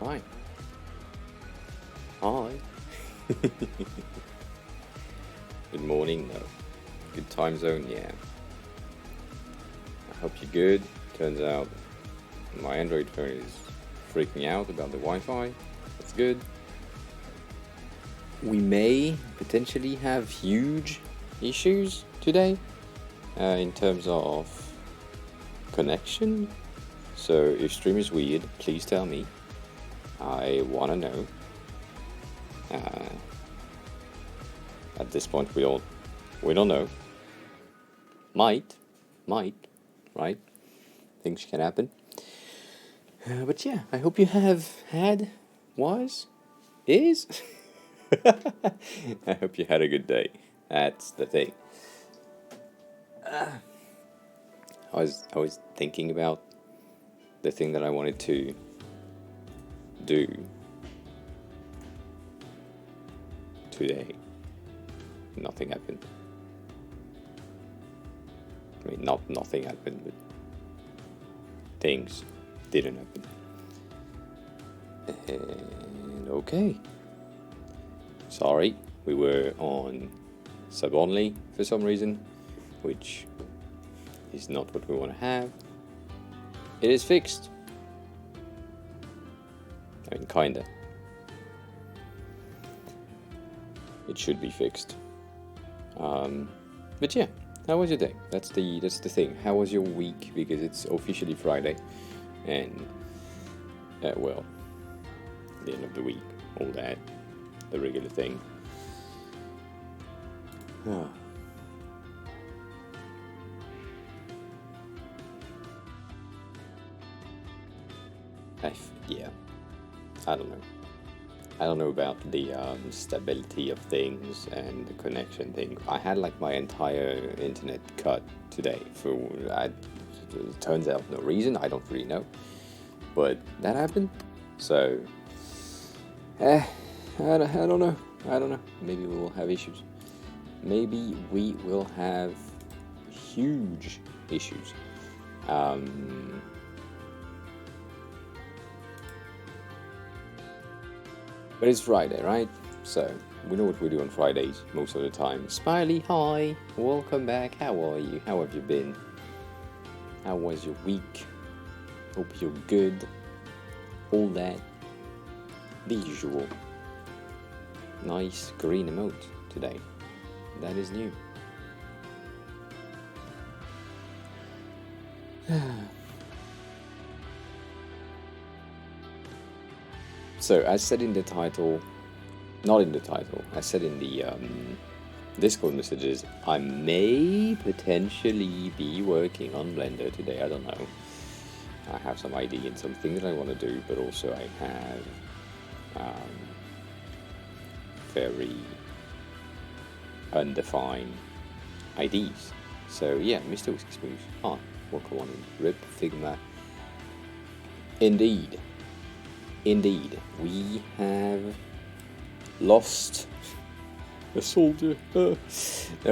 Hi. Hi. Good morning, though. Good time zone, yeah. I hope you're good. Turns out my Android phone is freaking out about the Wi-Fi. That's good. We may potentially have huge issues today in terms of connection. So if stream is weird, please tell me. I want to know. At this point, we don't know. Might, right? Things can happen. But yeah, I hope you have had, is. I hope you had a good day. That's the thing. I was thinking about the thing that I wanted to do today. Nothing happened. I mean, nothing happened, but things didn't happen. And okay. Sorry, we were on sub only for some reason, which is not what we want to have. It is fixed. I mean, kinda. It should be fixed. But yeah, how was your day? That's the thing. How was your week? Because it's officially Friday, and well, the end of the week, all that, the regular thing. Yeah, I don't know. I don't know about the stability of things and the connection thing. I had like my entire internet cut today for it turns out no reason. I don't really know, but that happened. So, I don't know. Maybe we will have issues. Maybe we will have huge issues. But it's Friday, right? So, we know what we do on Fridays most of the time. Smiley, hi! Welcome back. How are you? How have you been? How was your week? Hope you're good. All that. The usual. Nice green emote today. That is new. So, as said in the title, not in the title, I said in the Discord messages, I may potentially be working on Blender today, I don't know. I have some idea and some things that I want to do, but also I have very undefined IDs. So yeah, Mr. Whiskey Smooth, hi, welcome on in. Rip Figma. Indeed, we have lost a soldier. No,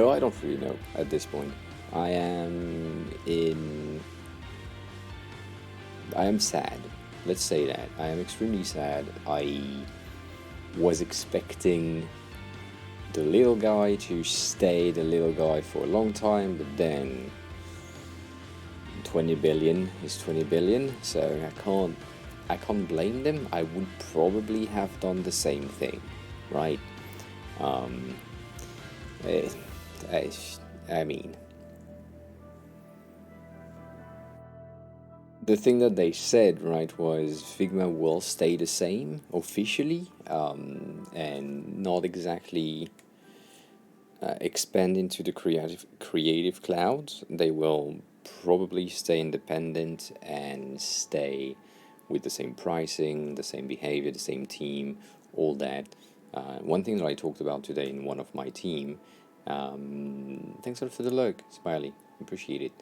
I don't really know at this point. I am sad. Let's say that. I am extremely sad. I was expecting the little guy to stay the little guy for a long time, but then 20 billion is 20 billion, so I can't blame them. I would probably have done the same thing, right? I mean, the thing that they said, right, was Figma will stay the same officially, and not exactly expand into the creative clouds. They will probably stay independent and stay with the same pricing, the same behavior, the same team, all that. One thing that I talked about today in one of my team, thanks a lot for the lurk, Smiley, appreciate it.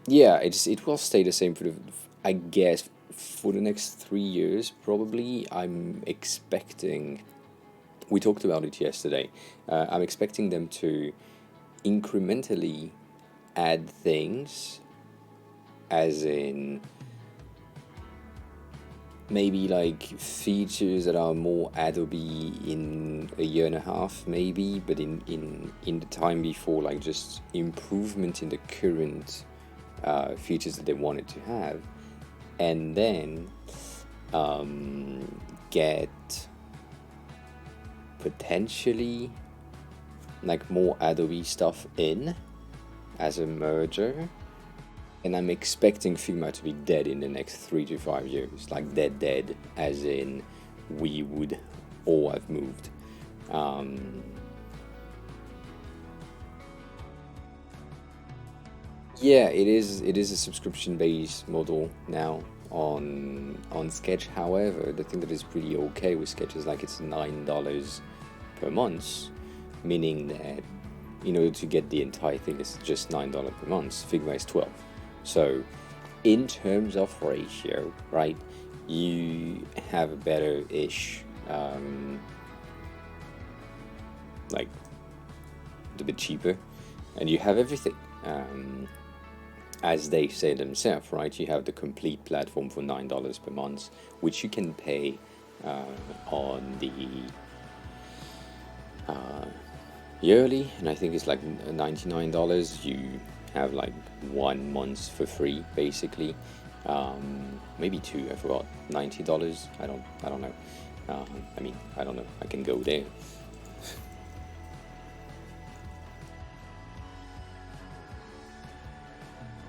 Yeah, it will stay the same for I guess, for the next 3 years, probably. I'm expecting, we talked about it yesterday, I'm expecting them to incrementally add things, as in maybe like features that are more Adobe in a year and a half, maybe, but in the time before, like just improvement in the current features that they wanted to have, and then get potentially like more Adobe stuff in as a merger. And I'm expecting Figma to be dead in the next 3 to 5 years, like dead, as in we would all have moved. Yeah, it is a subscription-based model now on Sketch. However, the thing that is pretty okay with Sketch is like it's $9 per month, meaning that in order to get the entire thing, it's just $9 per month. Figma is 12. So, in terms of ratio, right, you have a better-ish, like a bit cheaper, and you have everything. As they say themselves, right? You have the complete platform for $9 per month, which you can pay on the yearly, and I think it's like $99. You have like 1 month for free, basically. Maybe 2. I forgot. $90. I don't know. I mean, I don't know. I can go there.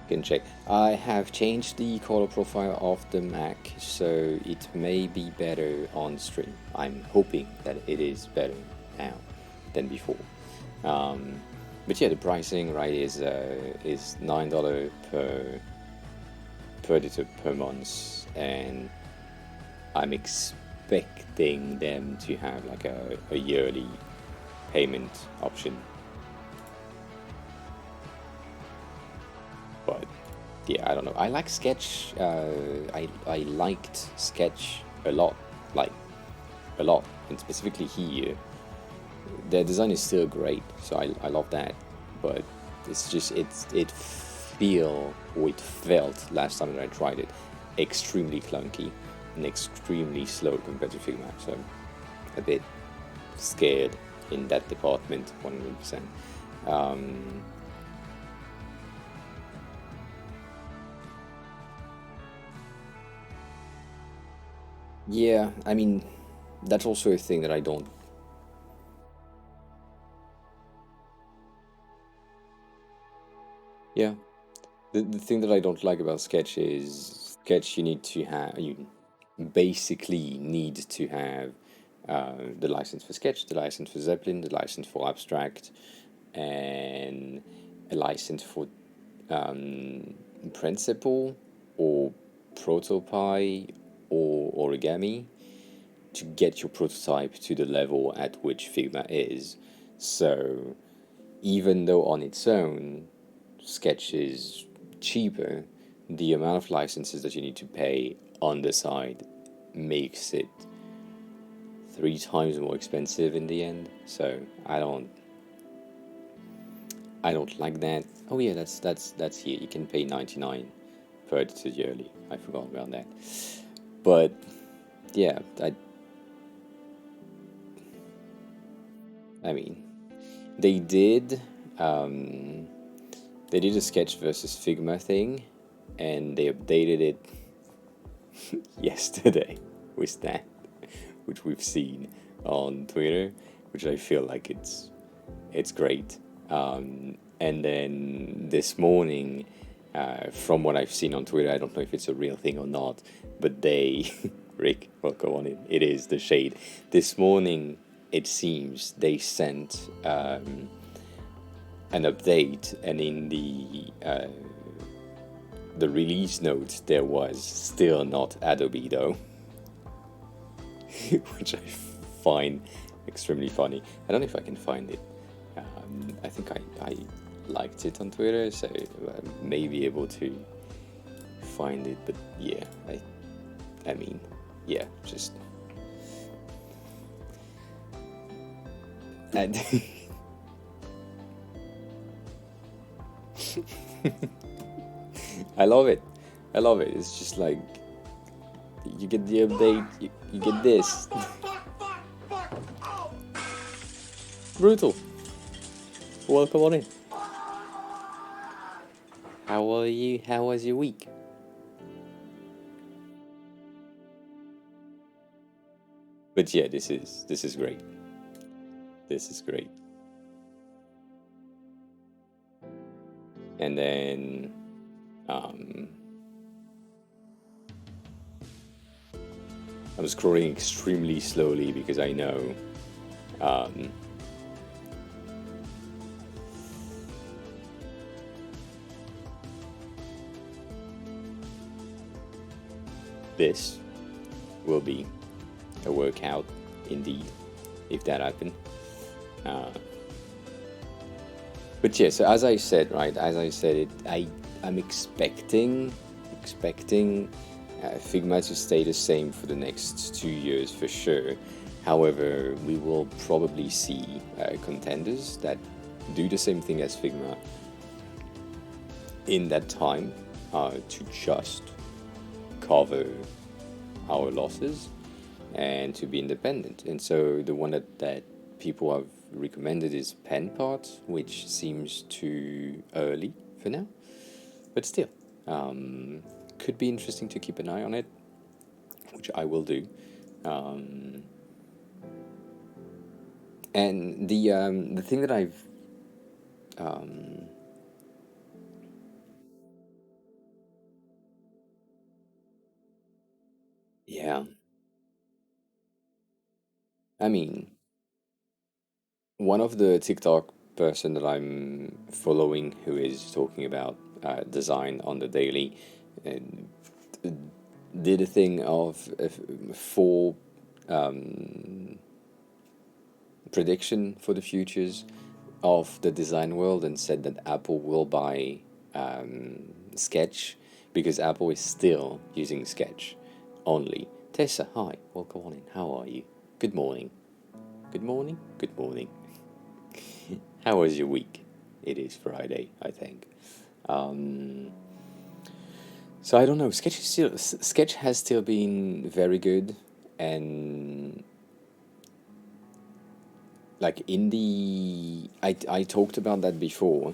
Can check. I have changed the color profile of the Mac, so it may be better on stream. I'm hoping that it is better now than before. But yeah, the pricing, right, is $9 per editor per month, and I'm expecting them to have like a yearly payment option. But yeah, I don't know. I like Sketch. I liked Sketch a lot, and specifically here. Their design is still great, so I love that. But it's just it felt last time that I tried it extremely clunky and extremely slow compared to Figma. So I'm a bit scared in that department, 100%. Yeah, I mean, that's also a thing that I don't. Yeah, the thing that I don't like about Sketch is Sketch. You basically need to have the license for Sketch, the license for Zeppelin, the license for Abstract, and a license for Principle or Protopie or Origami to get your prototype to the level at which Figma is. So even though on its own Sketch is cheaper, the amount of licenses that you need to pay on the side makes it 3 times more expensive in the end. So I don't like that. Oh yeah, that's here. You can pay $99 per editor yearly. I forgot about that. But yeah, I mean, they did a Sketch versus Figma thing, and they updated it yesterday with that, which we've seen on Twitter, which I feel like it's great. And then this morning, from what I've seen on Twitter, I don't know if it's a real thing or not, but they, Rick, well, go on in. It is the shade. This morning, it seems they sent an update, and in the release note there was still not Adobe though, which I find extremely funny. I don't know if I can find it. I think I liked it on Twitter, so I may be able to find it. But yeah, I mean, yeah, just. And I love it. It's just like You get the update, you get this. Brutal. Welcome on in. How are you? How was your week? But yeah, this is great. This is great. And then I'm scrolling extremely slowly because I know this will be a workout indeed, if that happened. But yeah, so as I said, I'm expecting Figma to stay the same for the next 2 years for sure. However, we will probably see contenders that do the same thing as Figma in that time to just cover our losses and to be independent. And so the one that people have recommended is pen parts, which seems too early for now, but still could be interesting to keep an eye on it, which I will do. And the thing that I've yeah, I mean, one of the TikTok person that I'm following who is talking about design on the daily did a thing of four prediction for the futures of the design world and said that Apple will buy Sketch because Apple is still using Sketch only. Tessa, hi, welcome on in. How are you? Good morning. Good morning. Good morning. How was your week? It is Friday, I think. So I don't know. Sketch has still been very good, and like in the I talked about that before.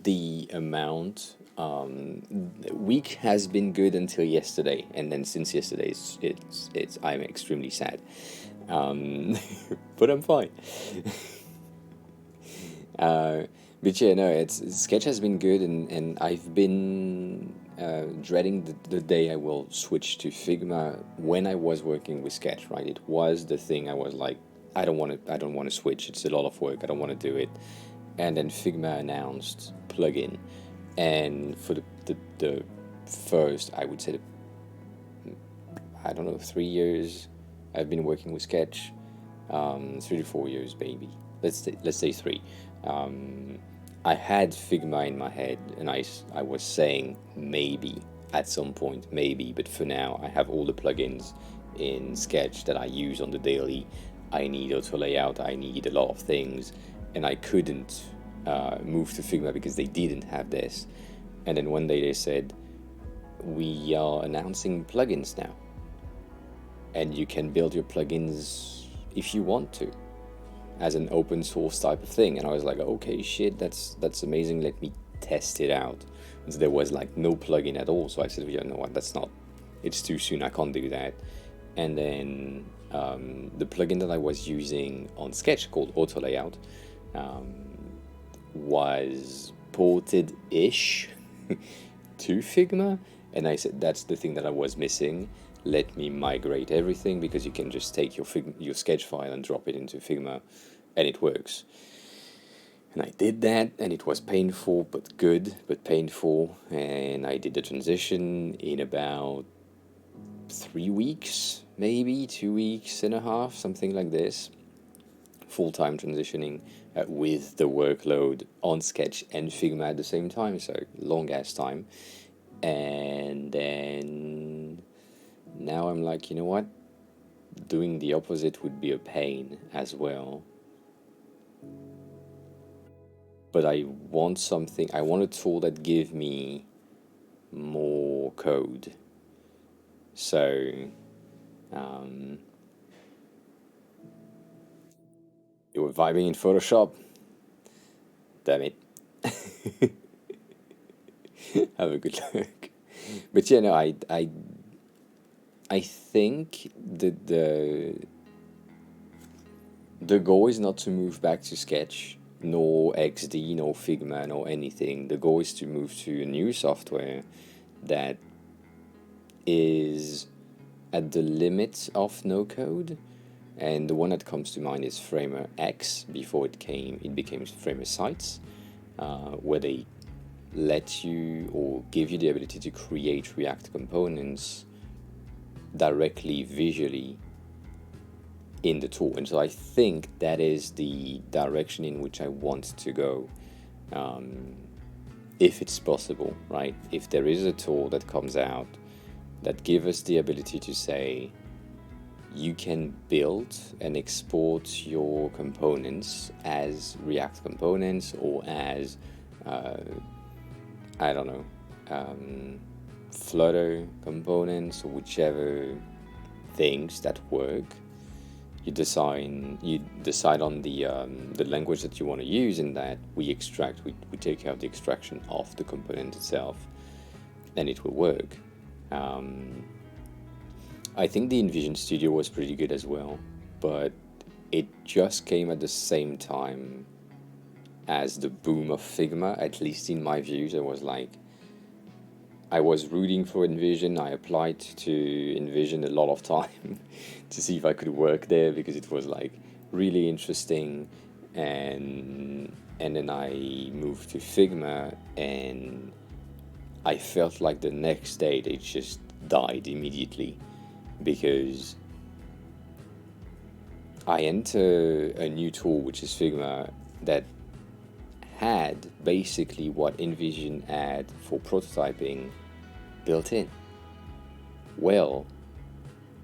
The amount week has been good until yesterday, and then since yesterday it's I'm extremely sad, but I'm fine. But yeah, no, Sketch has been good, and I've been dreading the day I will switch to Figma when I was working with Sketch. Right, it was the thing I was like, I don't want to switch. It's a lot of work. I don't want to do it. And then Figma announced plugin, and for the first, I would say, I don't know, 3 years, I've been working with Sketch, 3 to 4 years, maybe. Let's say 3. I had Figma in my head, and I was saying maybe at some point, maybe, but for now, I have all the plugins in Sketch that I use on the daily. I need auto layout, I need a lot of things, and I couldn't move to Figma because they didn't have this. And then one day they said, we are announcing plugins now, and you can build your plugins if you want to, as an open source type of thing. And I was like, okay, shit, that's amazing, let me test it out. And so there was like no plugin at all, so I said, you know what, it's too soon, I can't do that. And then the plugin that I was using on Sketch called auto layout was ported-ish to Figma, and I said, that's the thing that I was missing. Let me migrate everything, because you can just take your Sketch file and drop it into Figma, and it works. And I did that, and it was painful, but good, but painful. And I did the transition in about 3 weeks, maybe 2 weeks and a half, something like this. Full-time transitioning with the workload on Sketch and Figma at the same time, so long ass time. And then now I'm like, you know what? Doing the opposite would be a pain as well. But I want a tool that give me more code. So, um, you were vibing in Photoshop. Damn it. Have a good look. But yeah, no, I think that the goal is not to move back to Sketch, nor XD, nor Figma, nor anything. The goal is to move to a new software that is at the limit of no code. And the one that comes to mind is Framer X. Before it became Framer Sites, where they let you or give you the ability to create React components directly visually in the tool. And so I think that is the direction in which I want to go, if it's possible, right? If there is a tool that comes out that gives us the ability to say, you can build and export your components as React components or as, I don't know, Flutter components, or whichever things that work. You decide on the language that you want to use, and that we take care of the extraction of the component itself, and it will work. I think the InVision Studio was pretty good as well, but it just came at the same time as the boom of Figma, at least in my views. I was rooting for InVision. I applied to InVision a lot of time to see if I could work there, because it was like really interesting, and then I moved to Figma, and I felt like the next day they just died immediately, because I enter a new tool, which is Figma, that had basically what InVision had for prototyping built in. Well,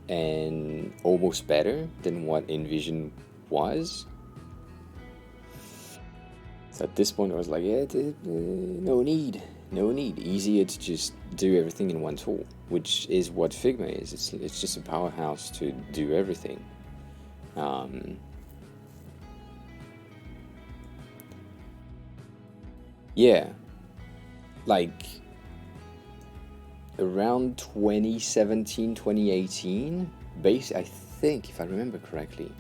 and almost better than what InVision was. So at this point I was like, yeah, no need. Easier to just do everything in one tool, which is what Figma is. It's just a powerhouse to do everything. Yeah, like around 2017, 2018, I think, if I remember correctly,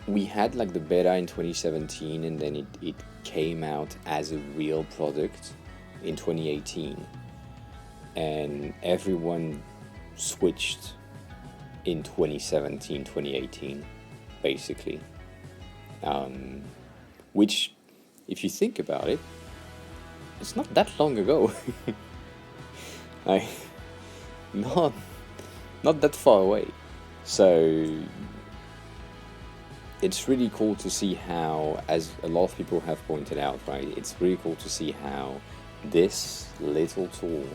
we had like the beta in 2017, and then it came out as a real product in 2018, and everyone switched in 2017, 2018, basically. Which, if you think about it, it's not that long ago. Not that far away. So it's really cool to see how, as a lot of people have pointed out, right, it's really cool to see how this little tool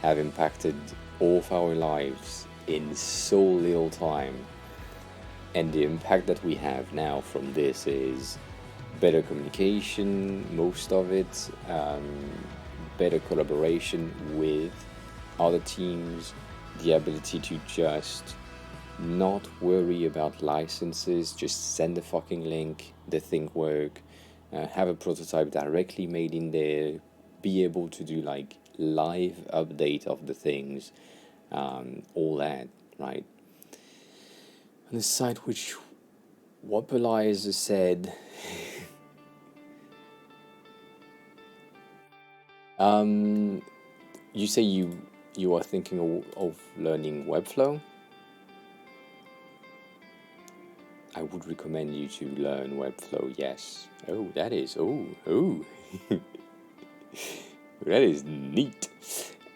have impacted all of our lives in so little time. And the impact that we have now from this is better communication, most of it, better collaboration with other teams, the ability to just not worry about licenses, just send a fucking link, the thing work, have a prototype directly made in there, be able to do like live update of the things, all that, right? On the side which Wapalizer said, you say you are thinking of learning Webflow. I would recommend you to learn Webflow, yes. Oh, that is, that is neat.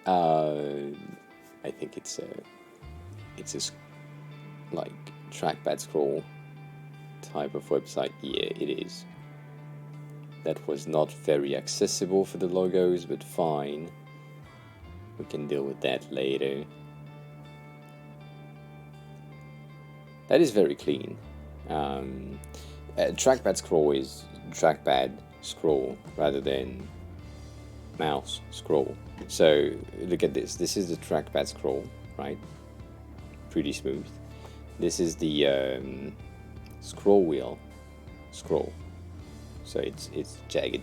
I think it's a like trackpad scroll type of website. Yeah, it is. That was not very accessible for the logos, but fine. We can deal with that later. That is very clean. Trackpad scroll is trackpad scroll rather than mouse scroll. So look at this. This is the trackpad scroll, right? Pretty smooth. This is the scroll wheel scroll. So it's jagged.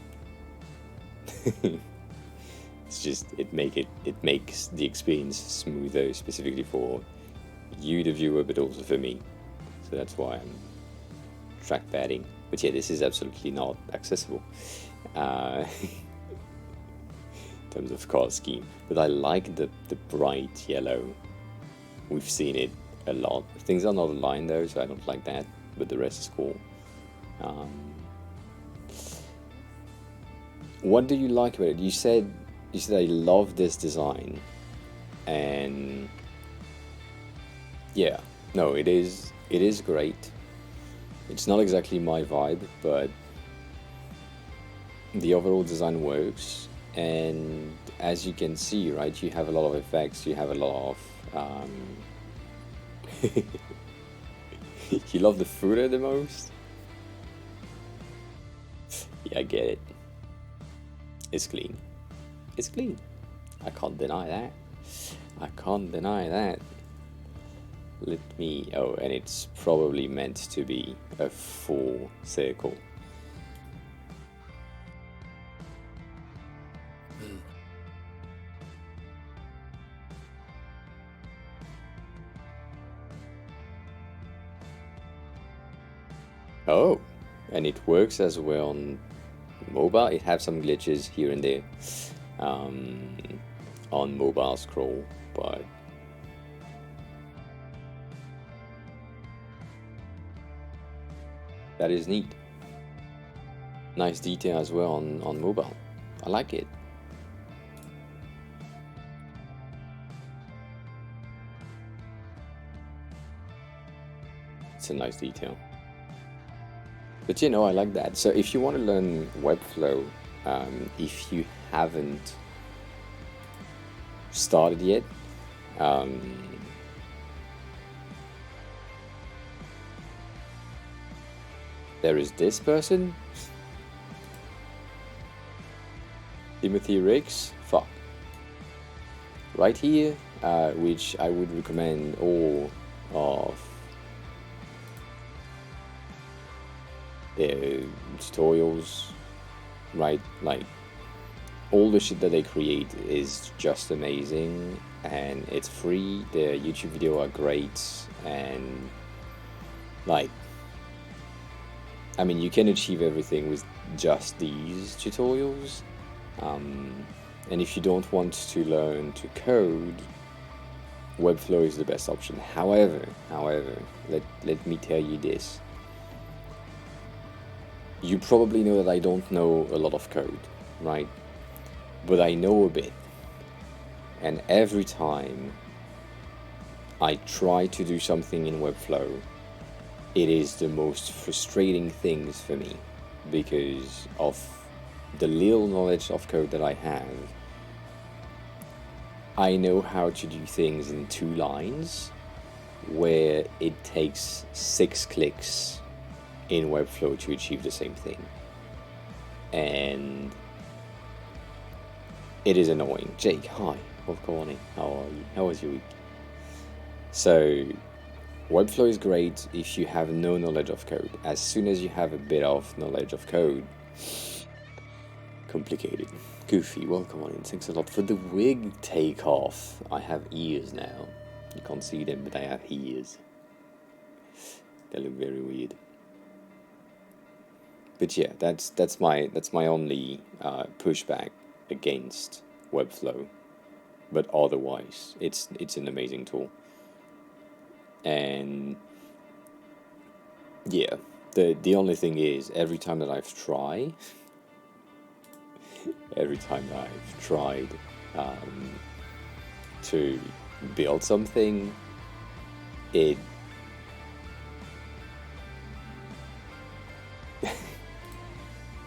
It's just it makes the experience smoother, specifically for you, the viewer, but also for me. So that's why I'm trackpadding. But yeah, this is absolutely not accessible in terms of color scheme. But I like the bright yellow. We've seen it a lot. Things are not aligned though, so I don't like that. But the rest is cool. What do you like about it? You said I love this design, and yeah, no, it is great. It's not exactly my vibe, but the overall design works. And as you can see, right, you have a lot of effects. You have a lot of you love the footer the most? Yeah, I get it. It's clean. It's clean. I can't deny that. I can't deny that. Let me... Oh, and it's probably meant to be a full circle. Oh, and it works as well on mobile. It has some glitches here and there on mobile scroll, but that is neat. Nice detail as well on mobile. I like it. It's a nice detail. But you know, I like that. So if you want to learn Webflow, if you haven't started yet, there is this person, Timothy Riggs, fuck, right here, which I would recommend all of their tutorials, right? Like, all the shit that they create is just amazing, and it's free. Their YouTube videos are great, and like, I mean, you can achieve everything with just these tutorials. And if you don't want to learn to code, Webflow is the best option. However, let me tell you this. You probably know that I don't know a lot of code, right? But I know a bit. And every time I try to do something in Webflow, it is the most frustrating things for me because of the little knowledge of code that I have. I know how to do things in 2 lines where it takes 6 clicks in Webflow to achieve the same thing. And it is annoying. Jake, hi. What's going on? How are you? How was your week? So, Webflow is great if you have no knowledge of code. As soon as you have a bit of knowledge of code, complicated. Goofy, welcome on in. Thanks a lot for the wig takeoff. I have ears now. You can't see them, but I have ears. They look very weird. But yeah, that's my only pushback against Webflow. But otherwise, it's an amazing tool. And yeah, the only thing is, every time that I've tried to build something, it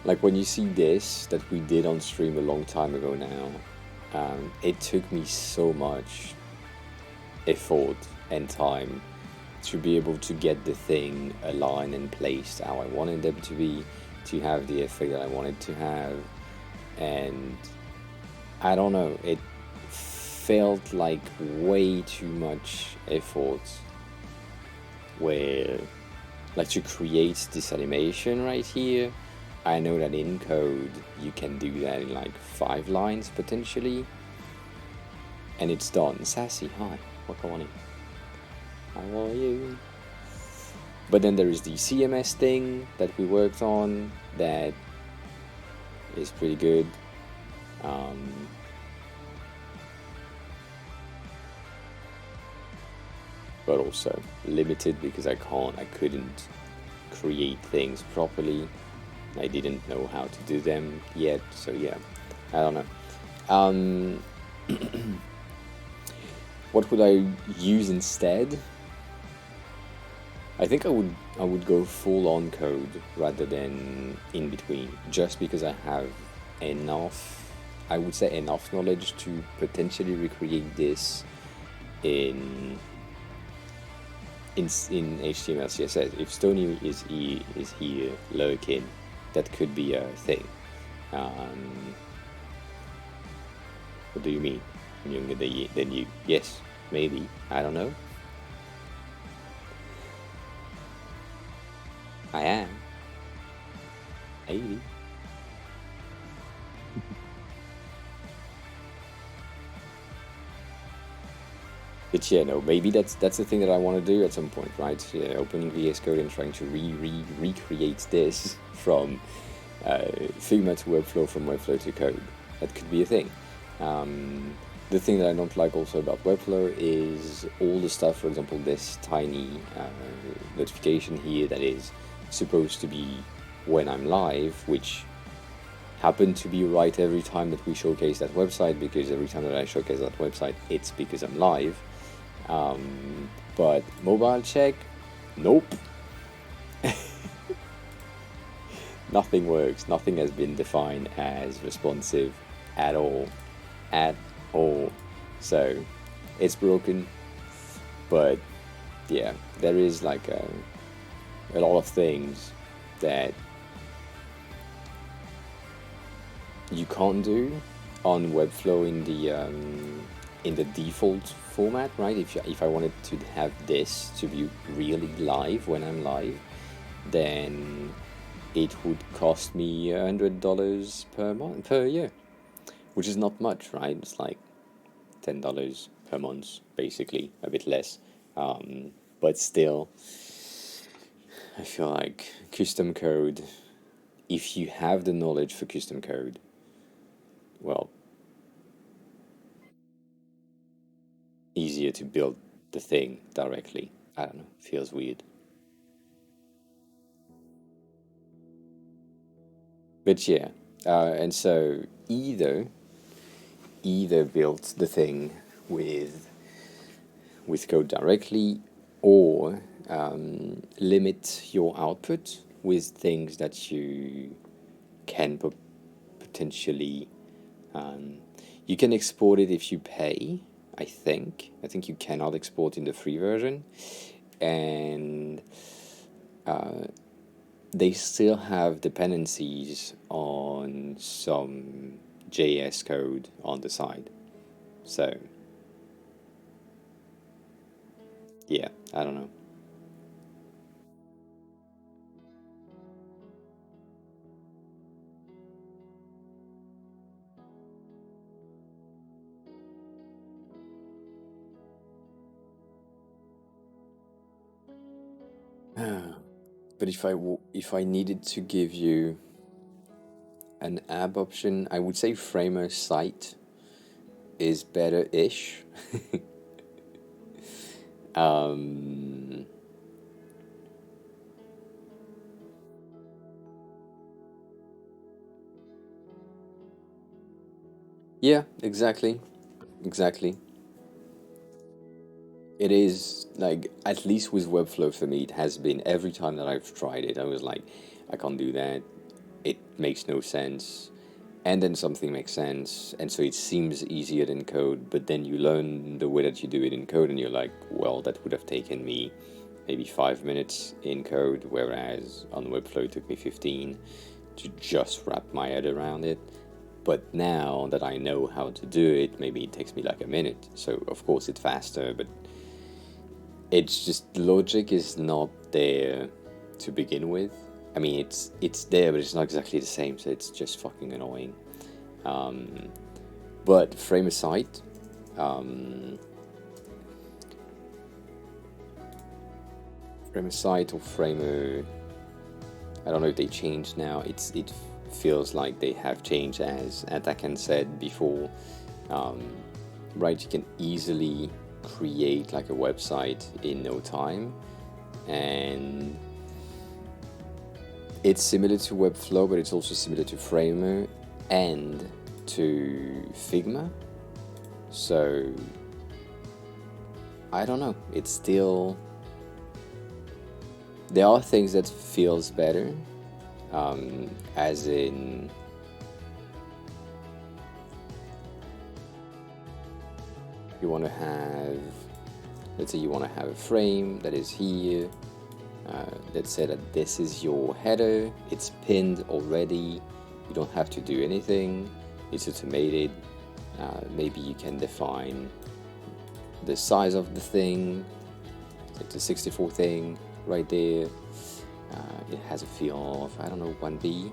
like when you see this that we did on stream a long time ago now, it took me so much effort and time to be able to get the thing aligned and placed how I wanted them to be, to have the effect that I wanted to have. And I don't know, it felt like way too much effort where, like, to create this animation right here. I know that in code you can do that in like 5 lines potentially, and it's done. Sassy, hi, welcome on in. How are you? But then there is the CMS thing that we worked on that is pretty good. But also limited because I couldn't create things properly. I didn't know how to do them yet, so yeah, I don't know. What would I use instead? I think I would go full on code rather than in between, just because I have enough, I would say enough knowledge to potentially recreate this in HTML, CSS. If Stony is here lurking, that could be a thing. What do you mean? Younger than you? Yes, maybe. I don't know. I am. Maybe. But yeah, no, maybe that's the thing that I want to do at some point, right? Yeah, opening VS Code and trying to recreate this from Figma to Webflow, from Webflow to code. That could be a thing. The thing that I don't like also about Webflow is all the stuff, for example, this tiny notification here that is supposed to be when I'm live, which happened to be right every time that we showcase that website, because every time that I showcase that website, it's because I'm live. But mobile check, nope. Nothing works. Nothing has been defined as responsive at all. So it's broken. But yeah, there is like a lot of things that you can't do on Webflow in the default format, right? If I wanted to have this to be really live when I'm live, then it would cost me $100 per year, which is not much, right? It's like $10 per month, basically, a bit less. But still, I feel like custom code, if you have the knowledge for custom code, well, easier to build the thing directly. I don't know, feels weird. But yeah, and so either build the thing with code directly, or limit your output with things that you can potentially. You can export it if you pay. I think you cannot export in the free version, and they still have dependencies on some JS code on the side. So yeah, I don't know. But if I needed to give you an app option, I would say Framer site is better-ish. Yeah, exactly. It is, like, at least with Webflow for me, it has been every time that I've tried it, I was like, I can't do that. It makes no sense. And then something makes sense, and so it seems easier than code, but then you learn the way that you do it in code, and you're like, well, that would have taken me maybe 5 minutes in code, whereas on Webflow it took me 15 to just wrap my head around it. But now that I know how to do it, maybe it takes me like a minute. So of course it's faster, but it's just logic is not there to begin with. I mean, it's there, but it's not exactly the same, so it's just fucking annoying. But frame aside, or Framer, I don't know if they changed now. It feels like they have changed, as Atakan said before. Right, you can easily create like a website in no time, and it's similar to Webflow, but it's also similar to Framer and to Figma. So I don't know, it's still, there are things that feels better, as in you want to have, let's say you want to have a frame that is here. Let's say that this is your header, it's pinned already, you don't have to do anything, it's automated. Maybe you can define the size of the thing, it's a 64 thing right there. It has a feel of, I don't know, 1B.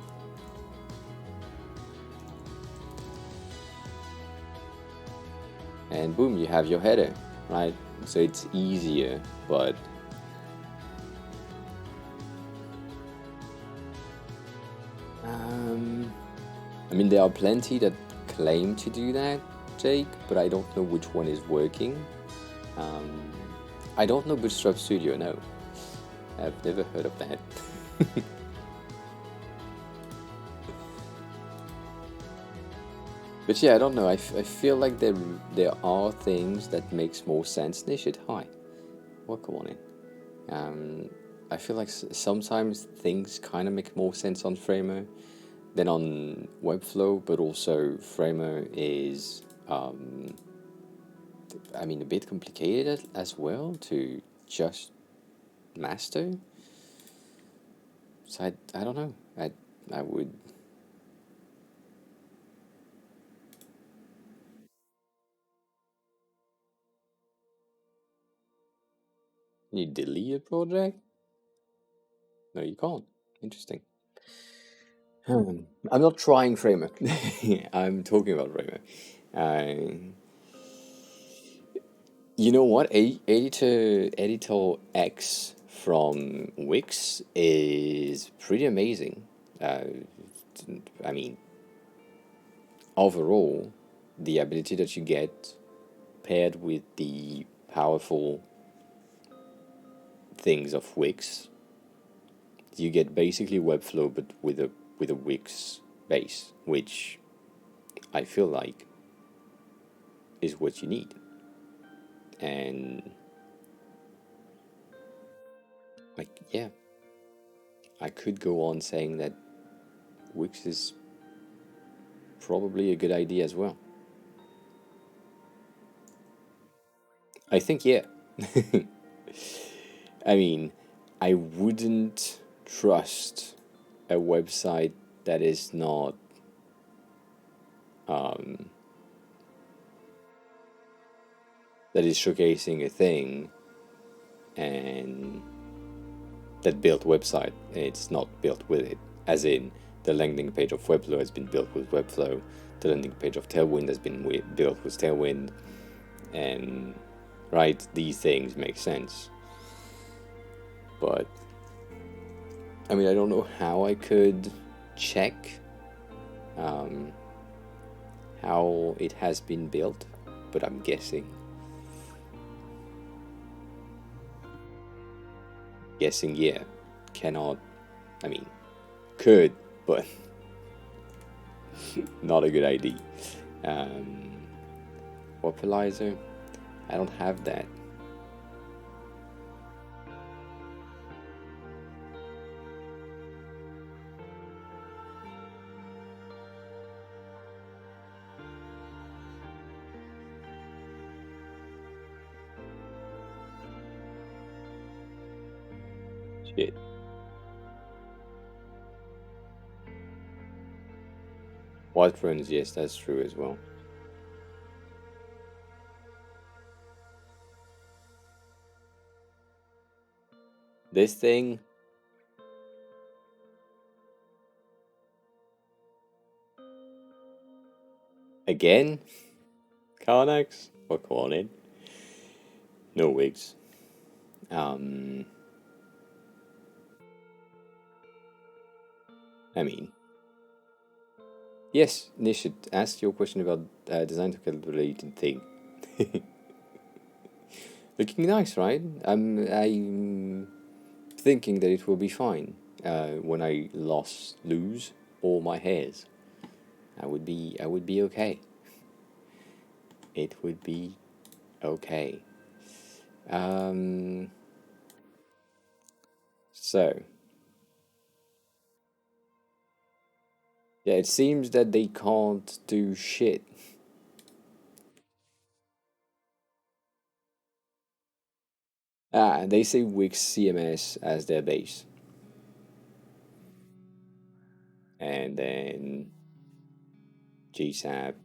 And boom, you have your header, right? So it's easier, but I mean, there are plenty that claim to do that, Jake, but I don't know which one is working. I don't know Bootstrap Studio, no. I've never heard of that. But yeah, I don't know. I feel like there are things that makes more sense. Nishit, hi. Welcome on in. I feel like sometimes things kind of make more sense on Framer than on Webflow, but also Framer is, I mean, a bit complicated as well to just master. So I don't know. I would. You delete a project? No, you can't. Interesting. I'm not trying Framer. I'm talking about Framer. Uh, you know what? Editor X from Wix is pretty amazing. Uh, I mean, overall, the ability that you get paired with the powerful things of Wix, you get basically Webflow but with a Wix base, which I feel like is what you need. And like, yeah, I could go on saying that Wix is probably a good idea as well. I think, yeah. I mean, I wouldn't trust a website that is not that is showcasing a thing and that built website and it's not built with it. As in, the landing page of Webflow has been built with Webflow, the landing page of Tailwind has been built with Tailwind, and right, these things make sense. But I mean, I don't know how I could check how it has been built, but I'm guessing. Yeah, cannot. I mean, could, but not a good idea. Popularizer, I don't have that. Shit. White runs, yes, that's true as well. This thing. Again? Carnax? Or Cornet? No wigs. I mean, yes, Nish, ask your question about design to related thing. Looking nice, right? I'm thinking that it will be fine when I lose all my hairs. I would be okay. It would be okay. So yeah, it seems that they can't do shit. They say Wix CMS as their base. And then GSAP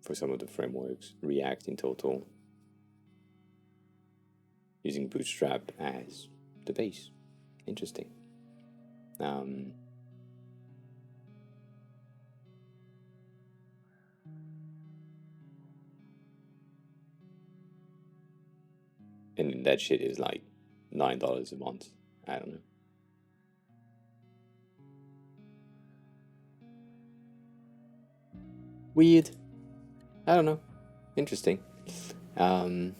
for some of the frameworks, React in total, using Bootstrap as the base. Interesting. And that shit is like $9 a month. I don't know. Weird. I don't know. Interesting. Good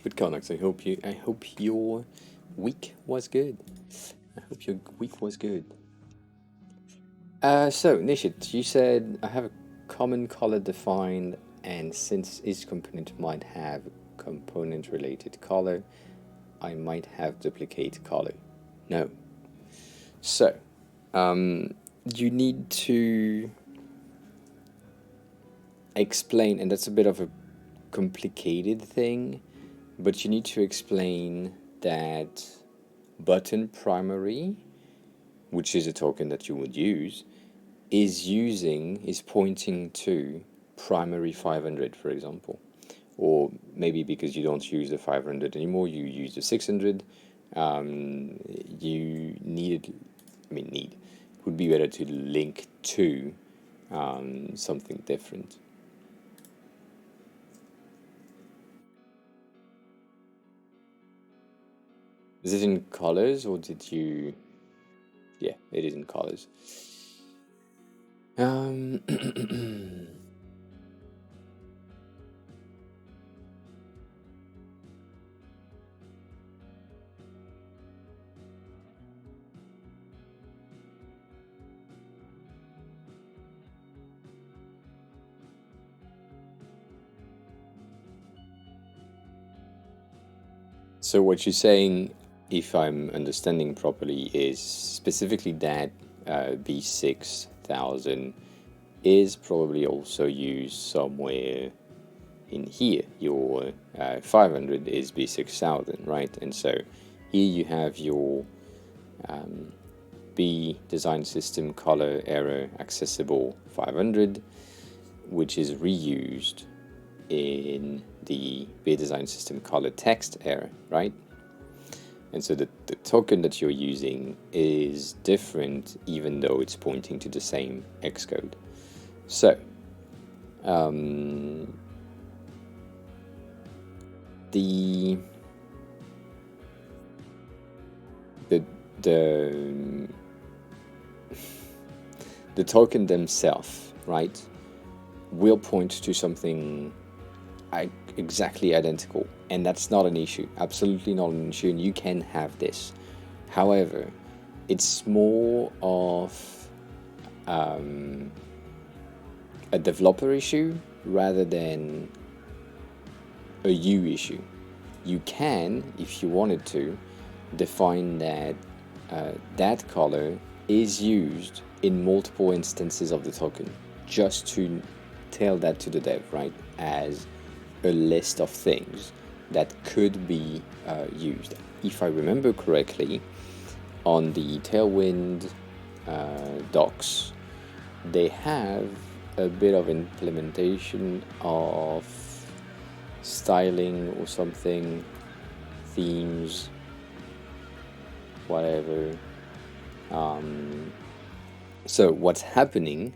Connox, I hope your week was good. So Nishit, you said I have a common color defined, and since each component might have component related color, I might have duplicate color. No. So, you need to explain, and that's a bit of a complicated thing, but you need to explain that button primary, which is a token that you would use, is pointing to primary 500, for example. Or maybe because you don't use the 500 anymore, you use the 600. You need, it would be better to link to something different. Is it in colors, or did you? Yeah, it is in colors. So what you're saying, if I'm understanding properly, is specifically that B6000 is probably also used somewhere in here. Your 500 is B6000, right? And so here you have your B design system color error accessible 500, which is reused in the B design system color text error, right? And so the token that you're using is different, even though it's pointing to the same Xcode. So, the token themselves, right, will point to something exactly identical, and that's not an issue. Absolutely not an issue, and you can have this. However, it's more of a developer issue rather than a you issue. You can, if you wanted to, define that that color is used in multiple instances of the token, just to tell that to the dev, right, as a list of things that could be used. If I remember correctly, on the Tailwind docs, they have a bit of implementation of styling or something, themes, whatever. So what's happening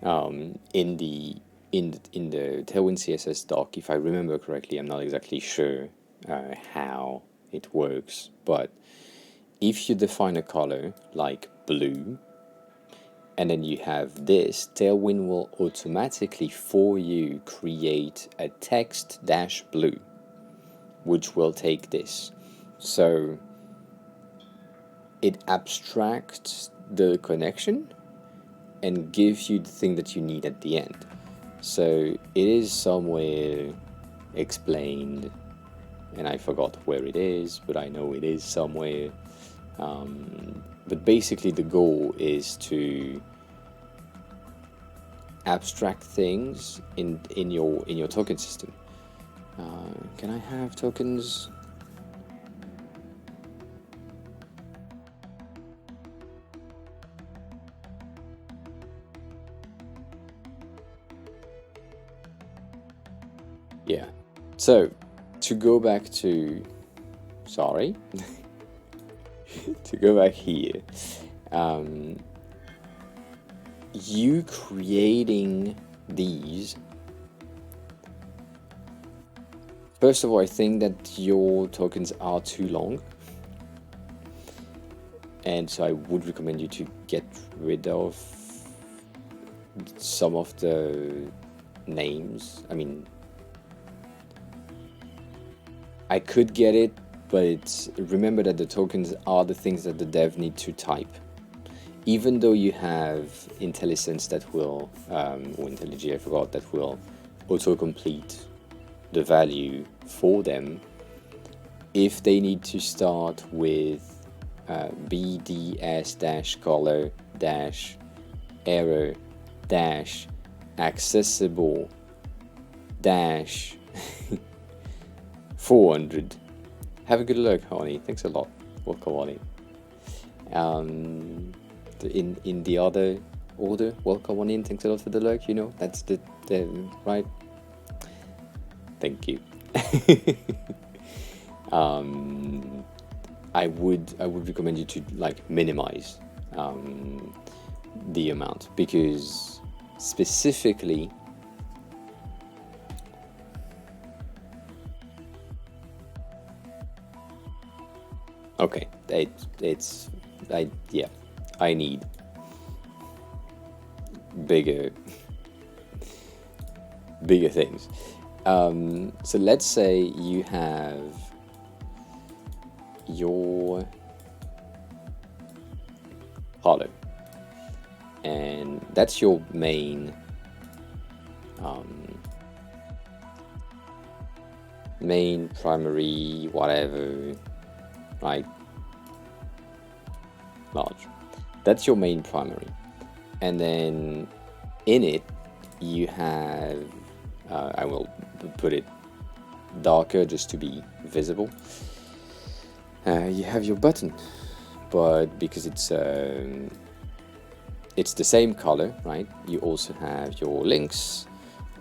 in the Tailwind CSS doc, if I remember correctly, I'm not exactly sure how it works, but if you define a color like blue, and then you have this, Tailwind will automatically for you create a text dash blue, which will take this. So it abstracts the connection and gives you the thing that you need at the end. So it is somewhere explained, and I forgot where it is, but I know it is somewhere. But basically the goal is to abstract things in your token system. Can I have tokens? Yeah. So to go back to, sorry, to go back here, you creating these. First of all, I think that your tokens are too long, and so I would recommend you to get rid of some of the names. I mean, I could get it, but remember that the tokens are the things that the dev need to type. Even though you have IntelliSense that will, or IntelliJ, I forgot, that will autocomplete the value for them, if they need to start with BD-color-error-accessible-400. Have a good look, honey. Thanks a lot. Welcome, honey. In the other order, welcome on in. Thanks a lot for the lurk. You know, that's the right. Thank you. I would recommend you to like minimize the amount, because specifically okay, I need bigger things. So let's say you have your hollow, and that's your main primary whatever, right? Large. That's your main primary, and then in it you have I will put it darker just to be visible. You have your button, but because it's the same color, right? You also have your links,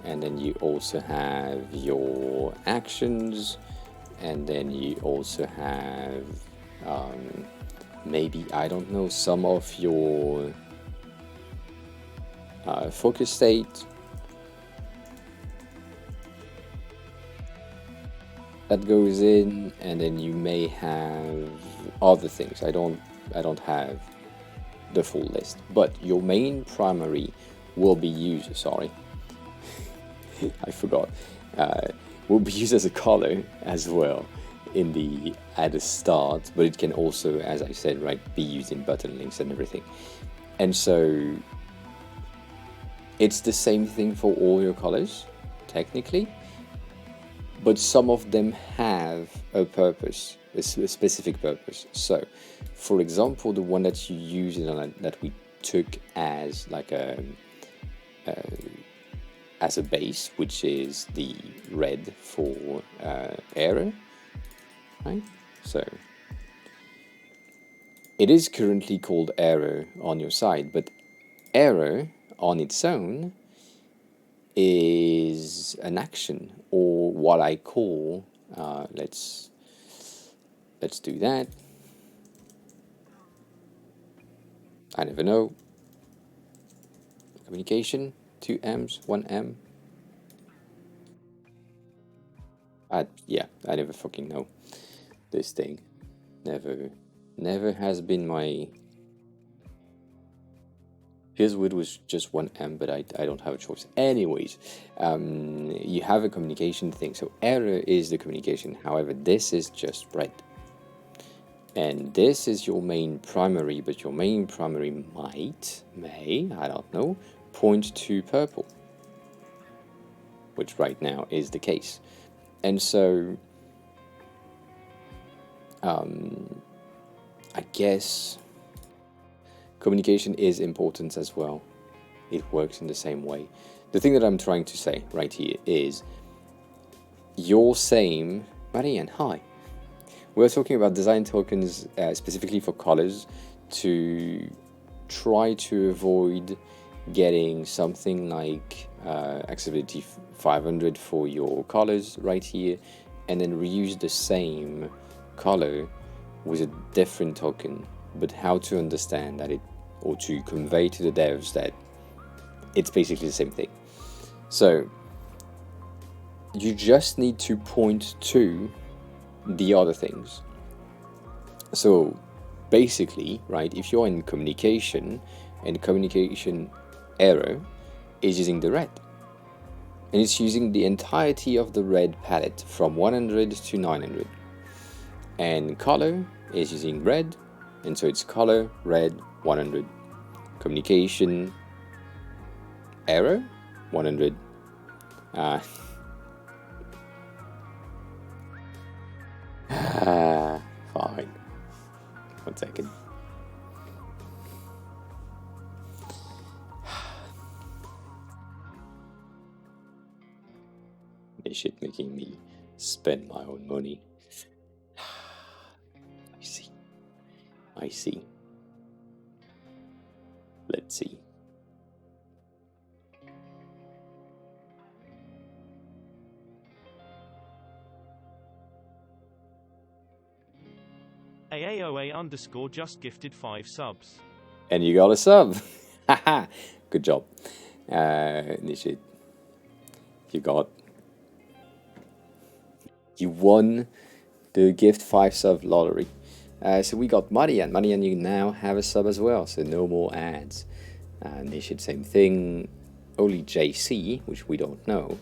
and then you also have your actions, and then you also have maybe, I don't know, some of your focus state that goes in, and then you may have other things. I don't have the full list, but your main primary will be used, sorry, I forgot, will be used as a color as well at the start, but it can also, as I said, right, be used in button links and everything. And so it's the same thing for all your colors, technically, but some of them have a purpose, a specific purpose. So, for example, the one that you use that we took as like as a base, which is the red for error, right? So it is currently called error on your side, but error on its own is an action, or what I call, let's do that. I never know. Communication, 2 M's, 1 M. Yeah, I never fucking know this thing. Never has been my. Here'swood was just 1 M, but I don't have a choice. Anyways, you have a communication thing. So error is the communication. However, this is just red. And this is your main primary, but your main primary may, I don't know, point to purple. Which right now is the case. And so, I guess communication is important as well. It works in the same way. The thing that I'm trying to say right here is your same... Marianne, hi. We're talking about design tokens specifically for colors to try to avoid getting something like accessibility 500 for your colors right here, and then reuse the same color with a different token, but how to understand that or to convey to the devs that it's basically the same thing. So you just need to point to the other things. So basically, right, if you're in communication and communication error is using the red, and it's using the entirety of the red palette from 100 to 900, and color is using red, and so it's color red 100, communication error 100. Fine. 1 second. This shit making me spend my own money. I see. Let's see. AAOA_ just gifted 5 subs. And you got a sub. Haha. Good job. Nishit. You won the gift 5 sub lottery. So we got Marianne. Marianne, you now have a sub as well, so no more ads. Nishit, same thing. Only JC, which we don't know.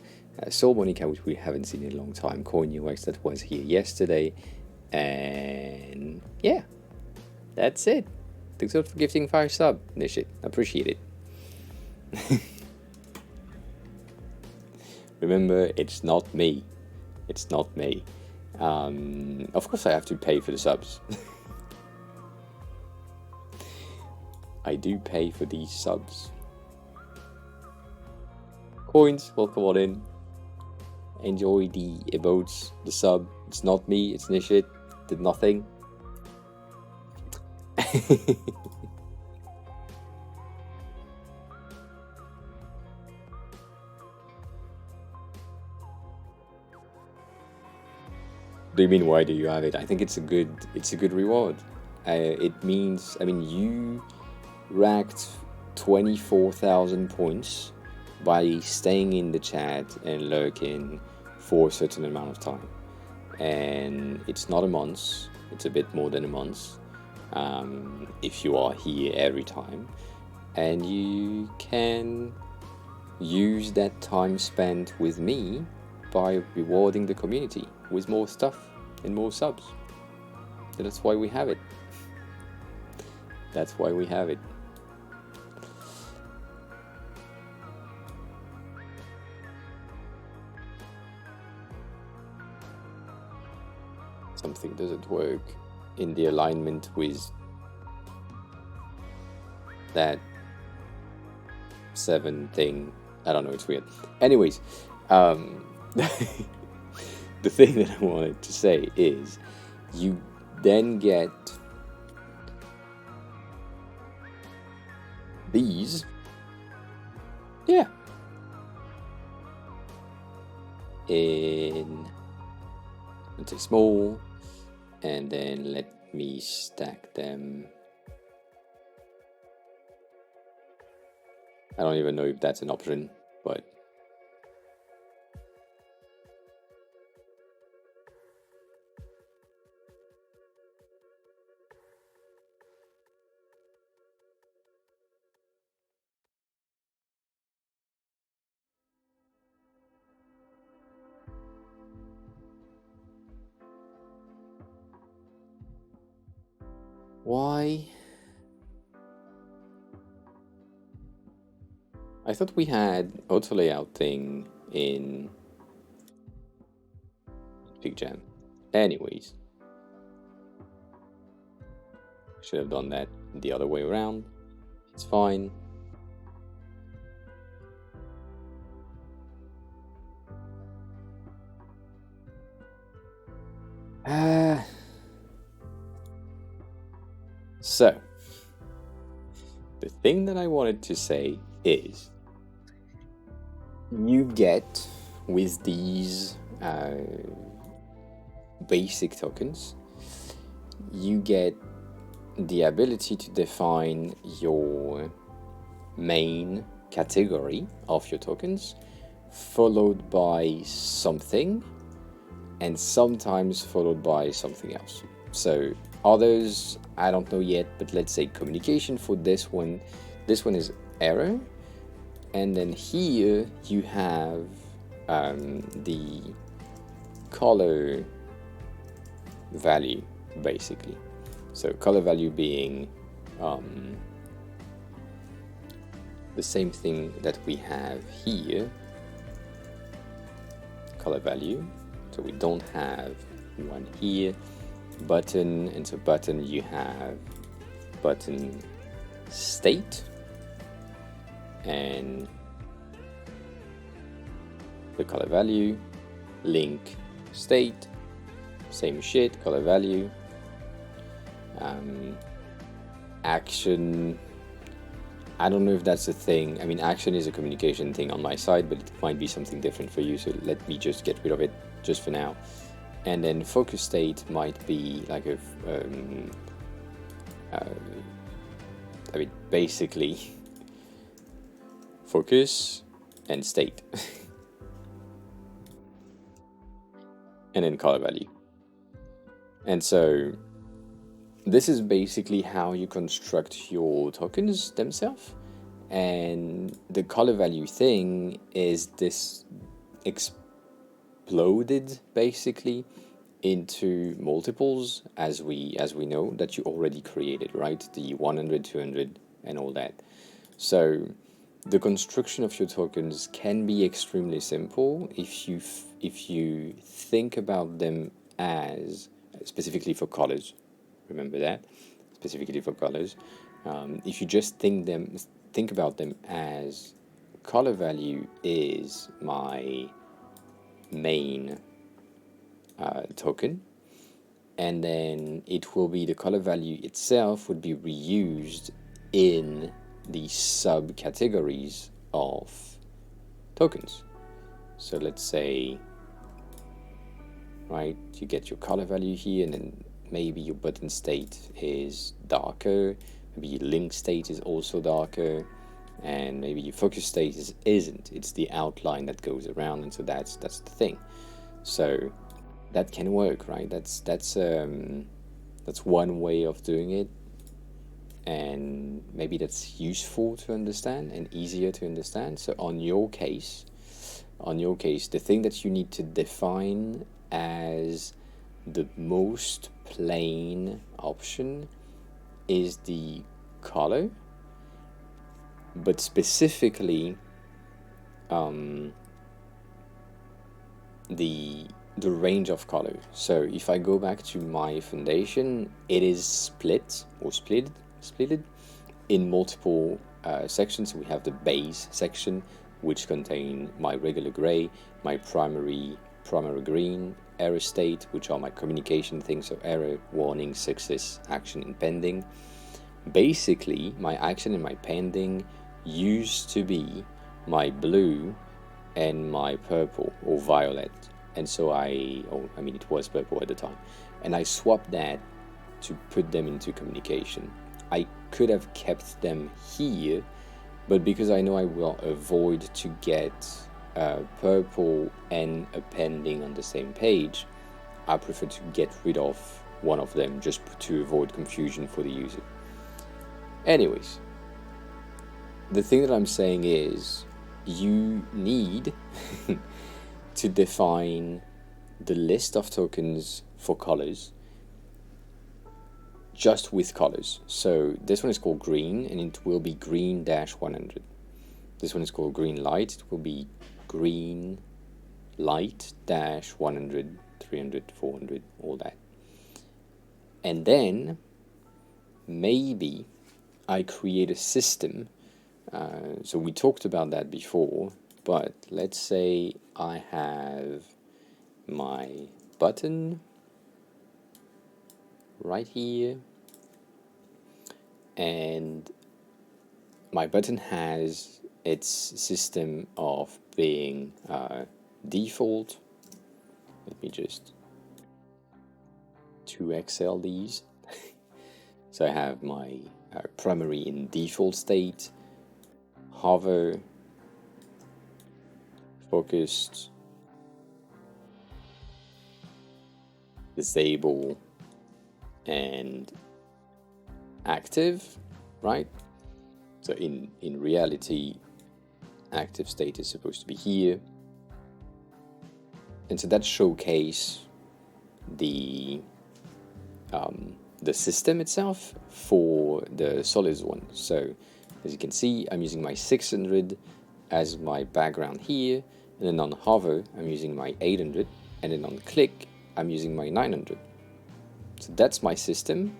Soul Monica, which we haven't seen in a long time. Coin UX, that was here yesterday. And yeah, that's it. Thanks a lot for gifting 5 sub, Nishit. Appreciate it. Remember, it's not me. It's not me. Of course I have to pay for the subs. I do pay for these subs. Coins, welcome on in. Enjoy the emotes, the sub. It's not me, it's Nishit. Did nothing. Do you mean why do you have it? I think it's a good reward. It means, I mean, you racked 24,000 points by staying in the chat and lurking for a certain amount of time. And it's not a month, it's a bit more than a month, if you are here every time. And you can use that time spent with me by rewarding the community with more stuff and more subs. So that's why we have it. That's why we have it. Something doesn't work in the alignment with that 7 thing. I don't know, it's weird. Anyways, the thing that I wanted to say is you then get these Yeah. In let's say small, and then let me stack them. I don't even know if that's an option, but why? I thought we had auto layout thing in Figma. Anyways, should have done that the other way around. It's fine. So, the thing that I wanted to say is you get with these basic tokens, you get the ability to define your main category of your tokens, followed by something, and sometimes followed by something else. So others, I don't know yet, but let's say communication for this one. This one is error, and then here you have the color value, basically. So color value being the same thing that we have here, color value. So we don't have one here, button, and so button you have button state, and the color value, link state, same shit, color value, action. I don't know if that's a thing. I mean, action is a communication thing on my side, but it might be something different for you, so let me just get rid of it just for now. And then focus state might be like a I mean, basically focus and state. And then color value. And so this is basically how you construct your tokens themselves. And the color value thing is this exploded basically into multiples, as we know, that you already created, right? The 100, 200, and all that. So the construction of your tokens can be extremely simple if you think about them as, specifically for colors, remember that, specifically for colors, if you just think about them as color value is my main token, and then it will be the color value itself would be reused in the subcategories of tokens. So let's say, right, you get your color value here, and then maybe your button state is darker, maybe your link state is also darker, and maybe your focus state isn't. It's the outline that goes around, and so that's the thing. So that can work, right? That's one way of doing it, and maybe that's useful to understand and easier to understand. So on your case, the thing that you need to define as the most plain option is the color, but specifically the range of color. So if I go back to my foundation, it is split or splitted in multiple sections. We have the base section, which contain my regular gray, my primary green, error state, which are my communication things, so error, warning, success, action, and pending. Basically, my action and my pending used to be my blue, and my purple or violet. And so I mean, it was purple at the time, and I swapped that to put them into communication. I could have kept them here, but because I know I will avoid to get purple and appending on the same page, I prefer to get rid of one of them just to avoid confusion for the user. Anyways, the thing that I'm saying is you need to define the list of tokens for colors just with colors. So this one is called green, and it will be green-100. This one is called green light. It will be green light-100, 300, 400, all that. And then maybe I create a system. So we talked about that before, but let's say I have my button right here, and my button has its system of being default. Let me just 2XL these. So I have my primary in default state, hover, focused, disable, and active, right? So in reality, active state is supposed to be here. And so that showcase the system itself for the solids one. So as you can see, I'm using my 600 as my background here, and then on hover, I'm using my 800, and then on click, I'm using my 900. So that's my system.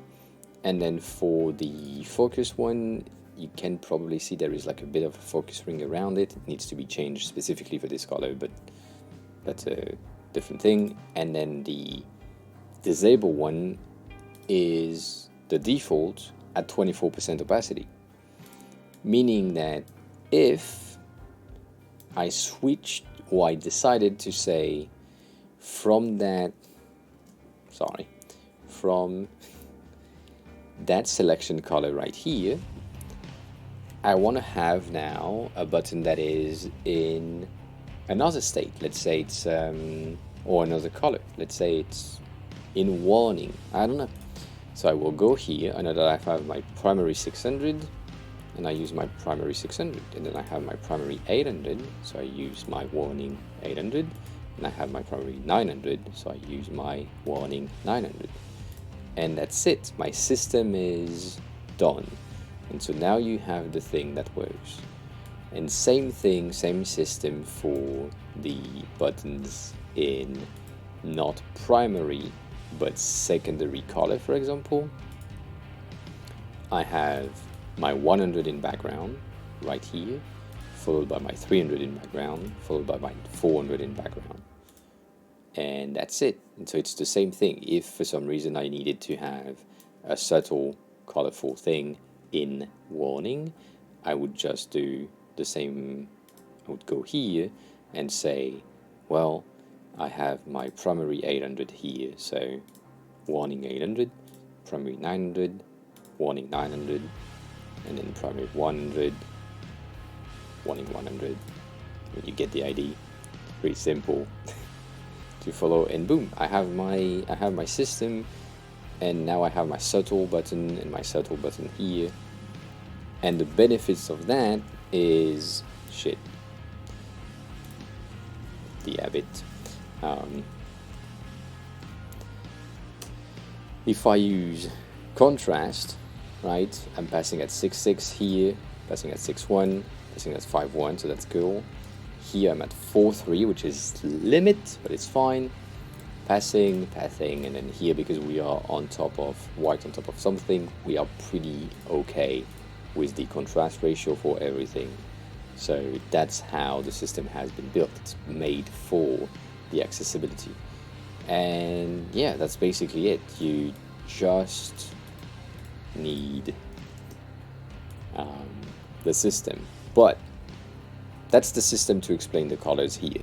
And then for the focus one, you can probably see there is like a bit of a focus ring around it. It needs to be changed specifically for this color, but that's a different thing. And then the disable one is the default at 24% opacity, meaning that if I switched, or I decided to say from that selection color right here, I want to have now a button that is in another state. Let's say it's or another color. Let's say it's in warning. I don't know. So I will go here. I know that I have my primary 600, and I use my primary 600, and then I have my primary 800, so I use my warning 800, and I have my primary 900, so I use my warning 900. And that's it. My system is done. And so now you have the thing that works. And same thing, same system for the buttons in not primary but secondary color, for example. I have my 100 in background right here, followed by my 300 in background, followed by my 400 in background. And that's it. And so it's the same thing. If for some reason I needed to have a subtle colorful thing in warning, I would just do the same. I would go here and say, well, I have my primary 800 here, so warning 800, primary 900, warning 900, and then primary 100, warning 100. You get the idea. Pretty simple to follow, and boom, I have my system, and now I have my subtle button and my subtle button here. And the benefits of that is the habit. If I use contrast, right, I'm passing at 6.6 here, passing at 6.1, passing at 5.1, so that's cool. Here I'm at 4.3, which is limit, but it's fine. Passing, and then here, because we are on top of white on top of something, we are pretty okay with the contrast ratio for everything. So that's how the system has been built. It's made for the accessibility. And yeah, that's basically it. You just need the system. But That's the system to explain the colors here.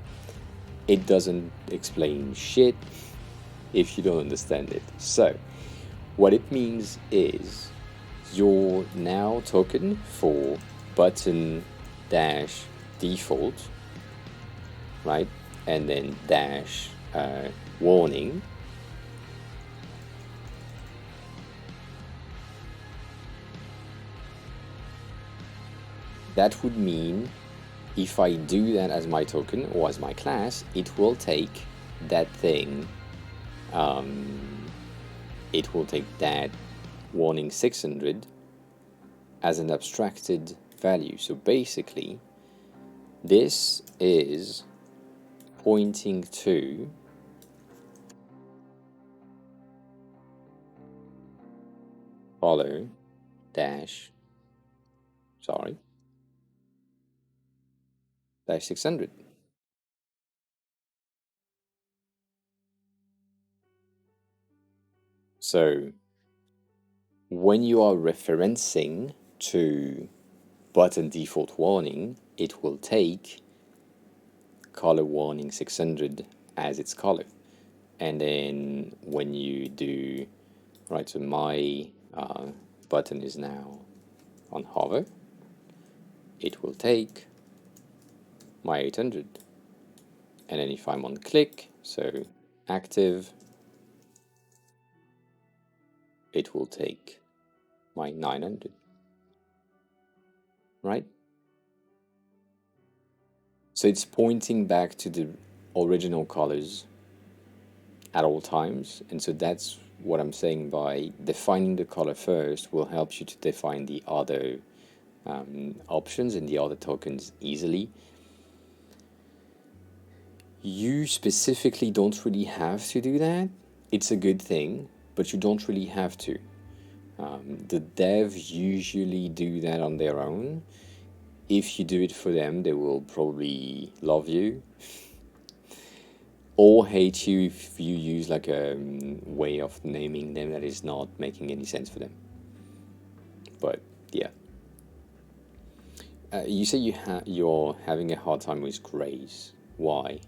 It doesn't explain shit if you don't understand it. So, what it means is your now token for button dash default, right? And then dash warning. That would mean if I do that as my token or as my class, it will take that thing. It will take that warning 600 as an abstracted value. So basically, this is pointing to follow dash, sorry, dash 600. So when you are referencing to button default warning, it will take color warning 600 as its color. And then when you do, right, so my button is now on hover, it will take my 800. And then if I'm on click, so active, it will take my 900, right? So it's pointing back to the original colors at all times. And so that's what I'm saying by defining the color first will help you to define the other options and the other tokens easily. You specifically don't really have to do that. It's a good thing, but you don't really have to. The devs usually do that on their own. If you do it for them, they will probably love you or hate you if you use like a way of naming them that is not making any sense for them. But yeah. You say you're having a hard time with grays. Why?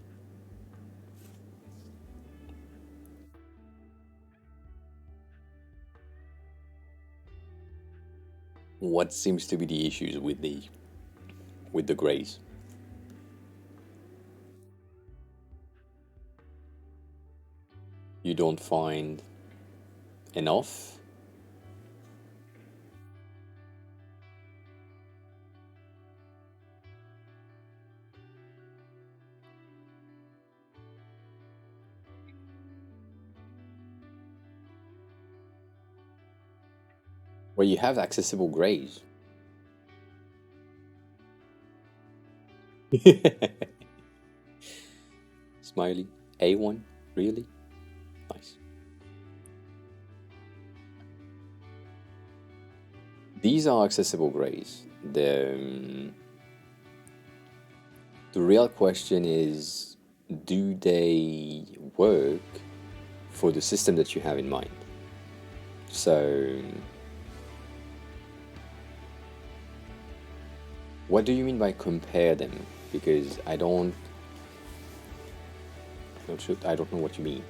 What seems to be the issues with the grays? You don't find enough? Well, you have accessible grays. Smiley. A1? Really? Nice. These are accessible grays. The real question is, do they work for the system that you have in mind? So, what do you mean by compare them? Because I don't know what you mean.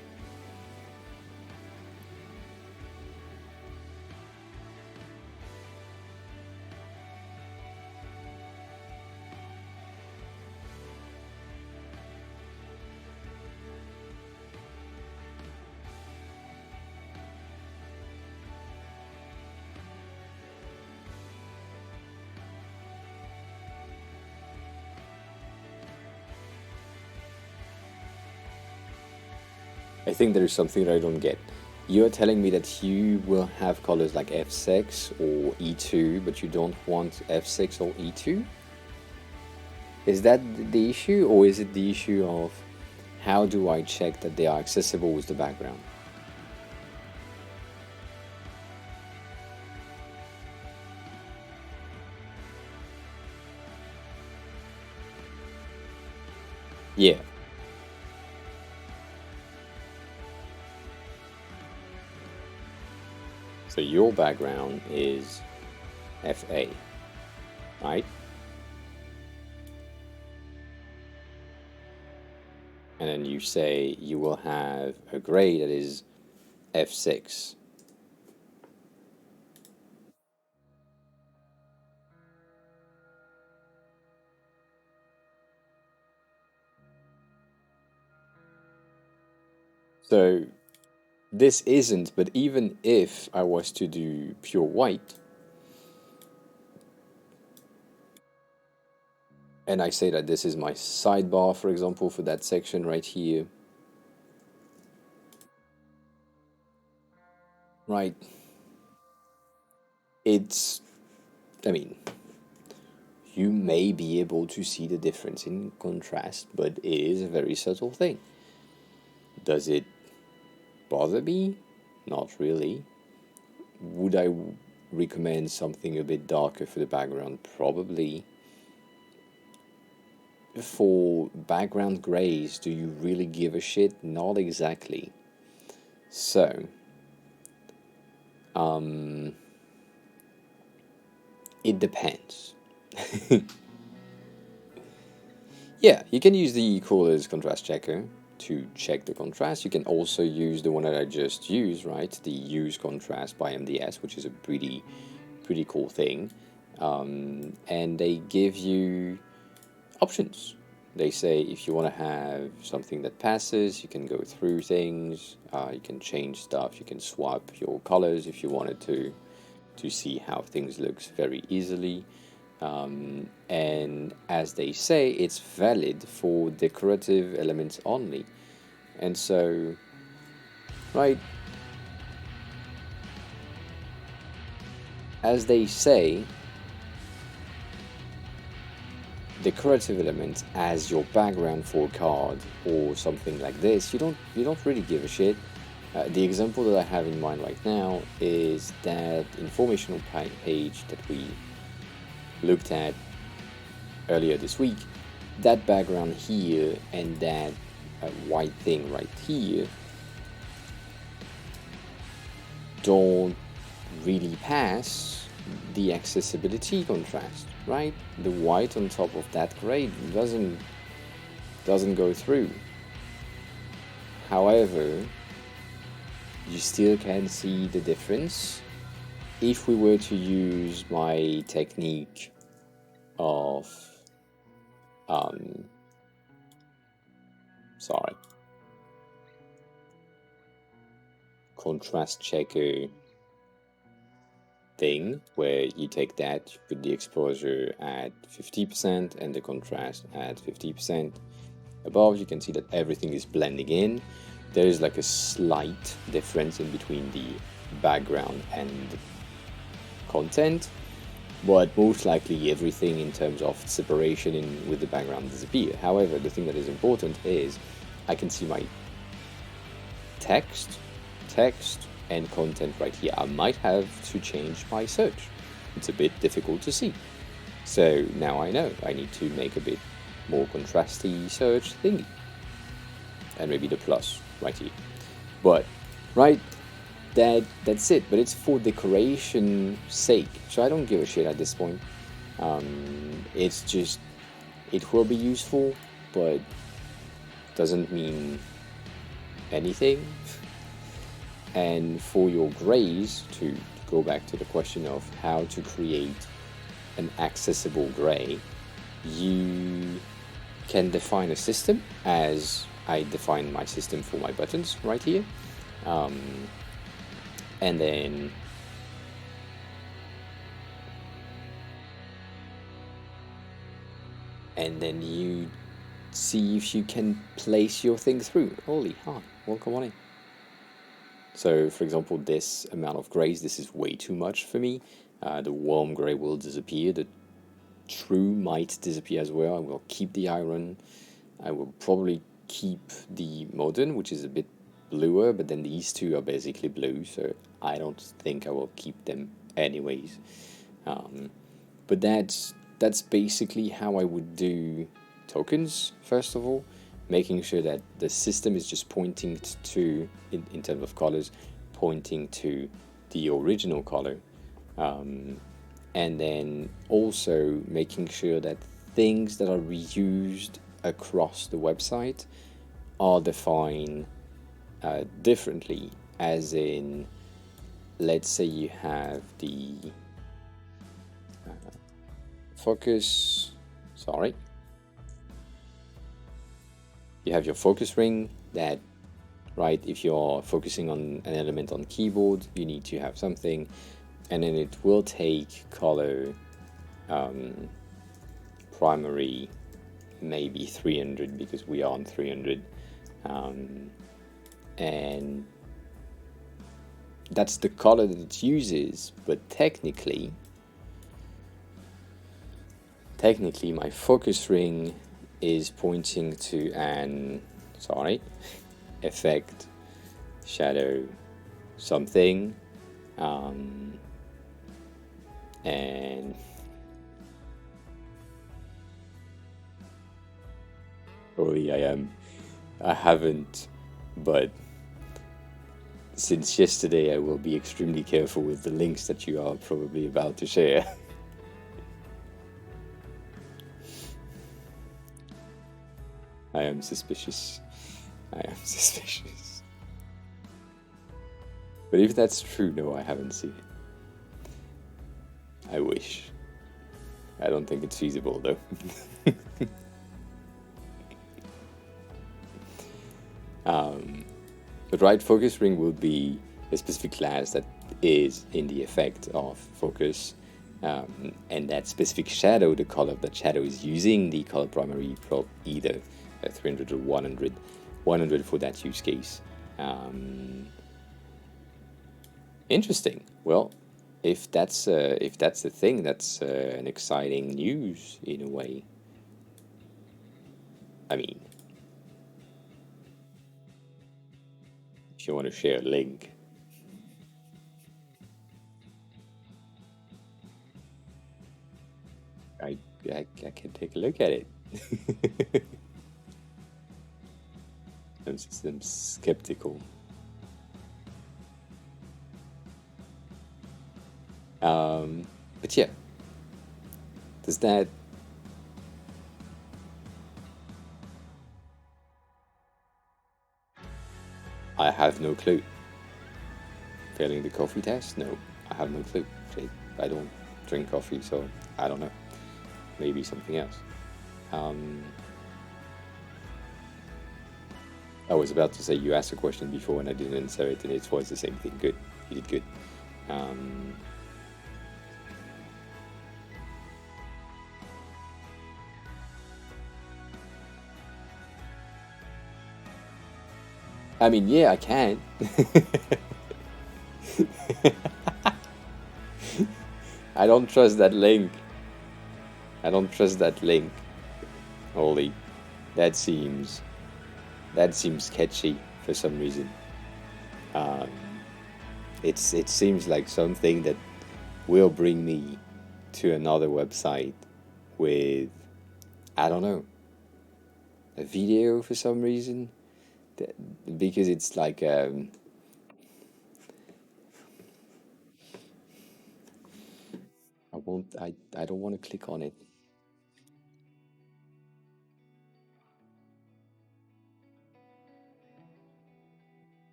I think there is something that I don't get. You're telling me that you will have colors like F6 or E2, but you don't want F6 or E2? Is that the issue, or is it the issue of how do I check that they are accessible with the background? Yeah. So your background is FA, right? and then you say you will have a gray that is F6. So this isn't, but even if I was to do pure white, and I say that this is my sidebar, for example, for that section right here, right? It's, I mean, you may be able to see the difference in contrast, but it is a very subtle thing. Does it bother me? Not really. Would I recommend something a bit darker for the background? Probably. For background grays, do you really give a shit? Not exactly. So, it depends. Yeah, you can use the colors contrast checker to check the contrast. You can also use the one that I just used, right? The use contrast by MDS, which is a pretty cool thing. And they give you options. They say if you want to have something that passes, you can go through things, you can change stuff, you can swap your colors if you wanted to see how things looks very easily. And as they say, it's valid for decorative elements only. And so, right, as they say, decorative elements as your background for a card or something like this, you don't really give a shit. The example that I have in mind right now is that informational page that we looked at earlier this week. That background here and that white thing right here don't really pass the accessibility contrast, right? The white on top of that gray doesn't go through. However, you still can see the difference. If we were to use my technique of contrast checker thing, where you take that, you put the exposure at 50% and the contrast at 50%. Above, you can see that everything is blending in. There is like a slight difference in between the background and content, but most likely everything in terms of separation with the background disappear. However, the thing that is important is I can see my text, and content right here. I might have to change my search. It's a bit difficult to see. So now I know I need to make a bit more contrasty search thingy. And maybe the plus right here. But, right, that's it. But it's for decoration sake. So I don't give a shit at this point. It's just, it will be useful, but doesn't mean anything. And for your grays, to go back to the question of how to create an accessible gray, you can define a system as I define my system for my buttons right here. And then you see if you can place your thing through. Holy, hi, welcome on in. So, for example, this amount of grays, this is way too much for me. The warm gray will disappear. The true might disappear as well. I will keep the iron. I will probably keep the modern, which is a bit bluer, but then these two are basically blue, so I don't think I will keep them anyways. But that's basically how I would do tokens, first of all. Making sure that the system is just pointing to, in terms of colors, pointing to the original color. And then also making sure that things that are reused across the website are defined differently, as in, let's say you have the focus, sorry, you have your focus ring that, right, if you're focusing on an element on keyboard, you need to have something, and then it will take color primary maybe 300, because we are on 300, and that's the color that it uses. But technically my focus ring is pointing to an, sorry, effect, shadow, something, and probably I haven't, but since yesterday I will be extremely careful with the links that you are probably about to share. I am suspicious. But if that's true, no, I haven't seen it. I wish. I don't think it's feasible though. But right, focus ring will be a specific class that is in the effect of focus, and that specific shadow, the color of that shadow is using the color primary prop, either 300 or 100, 100 for that use case. Interesting. Well, if that's the thing, that's an exciting news in a way. I mean, if you want to share a link, I can take a look at it. I'm skeptical. But yeah, does that... I have no clue. Failing the coffee test? No, I have no clue. I don't drink coffee, so I don't know. Maybe something else. I was about to say you asked a question before and I didn't answer it, and it was the same thing. Good, you did good. I mean, yeah, I can. I don't trust that link. Holy, that seems sketchy for some reason. It seems like something that will bring me to another website with, I don't know, a video for some reason, because it's like I don't want to click on it.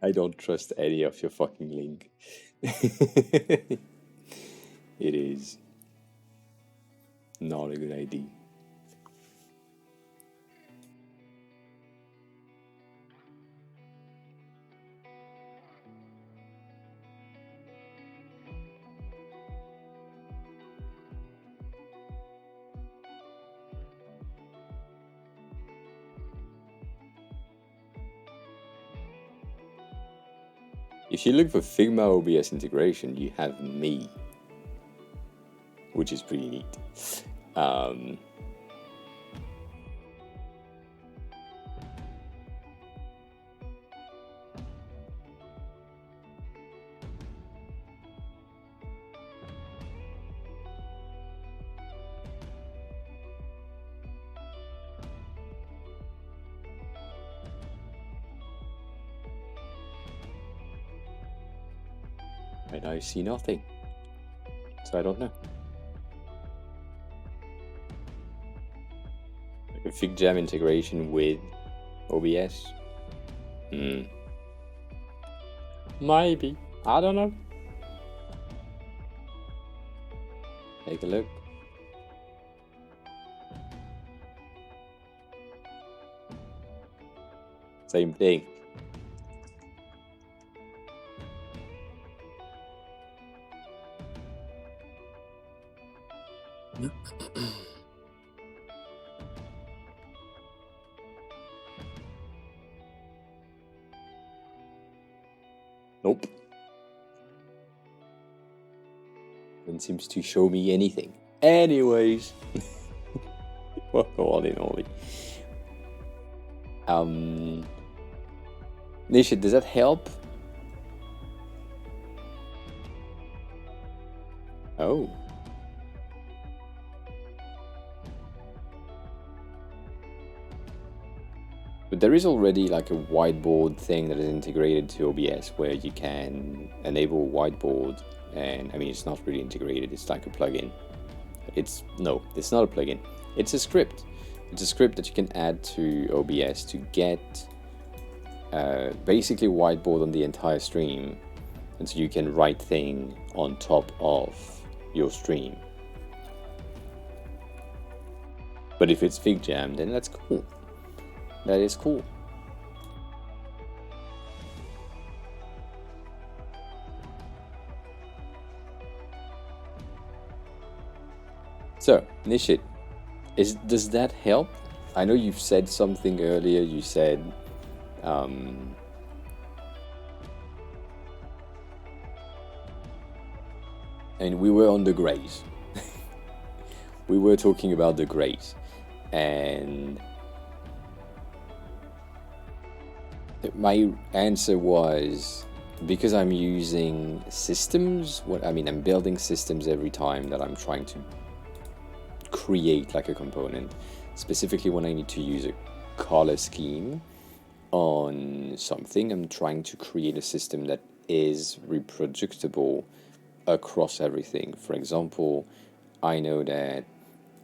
I don't trust any of your fucking link. It is not a good idea. If you look for Figma OBS integration, you have me, which is pretty neat. And I see nothing, so I don't know. Like a FigJam integration with OBS? Maybe. I don't know. Take a look. Same thing. Nope. Doesn't seem to show me anything. Anyways. Well, go on in, Ollie. Nisha, does that help? Oh. But there is already like a whiteboard thing that is integrated to OBS where you can enable whiteboard, and I mean it's not really integrated, it's like a plugin. It's not a plugin. It's a script. It's a script that you can add to OBS to get basically whiteboard on the entire stream, and so you can write things on top of your stream. But if it's FigJam, then that's cool. That is cool. So, Nishit, does that help? I know you've said something earlier. You said, and we were on the grays. We were talking about the grays, and my answer was because I'm using systems. I'm building systems every time that I'm trying to create like a component, specifically when I need to use a color scheme on something. I'm trying to create a system that is reproducible across everything. For example, I know that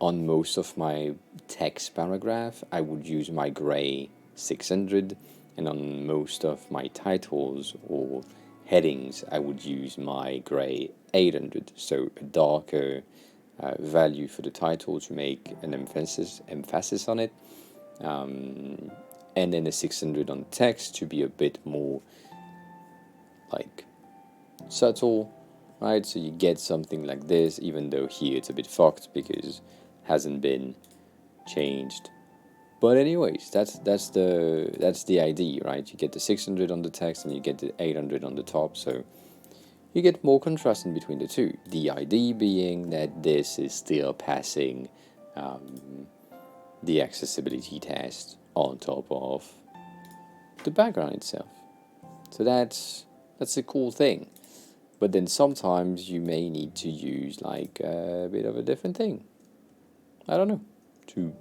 on most of my text paragraph I would use my gray 600, and on most of my titles or headings I would use my gray 800, so a darker value for the title to make an emphasis on it, and then a 600 on text to be a bit more like subtle, right? So you get something like this, even though here it's a bit fucked because it hasn't been changed. But anyways, that's the idea, right? You get the 600 on the text and you get the 800 on the top, so you get more contrast in between the two. The idea being that this is still passing the accessibility test on top of the background itself. So that's a cool thing. But then sometimes you may need to use like a bit of a different thing. I don't know, to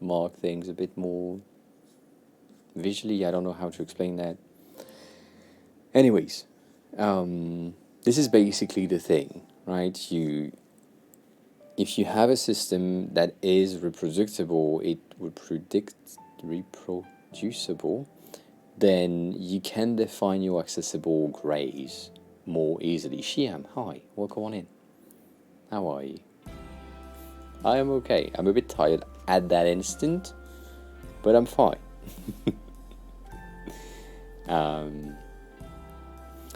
mark things a bit more visually. I don't know how to explain that. Anyways, this is basically the thing, right? If you have a system that is reproducible, reproducible, then you can define your accessible grays more easily. Shiam, hi, welcome on in. How are you? I am okay. I'm a bit tired at that instant, but I'm fine.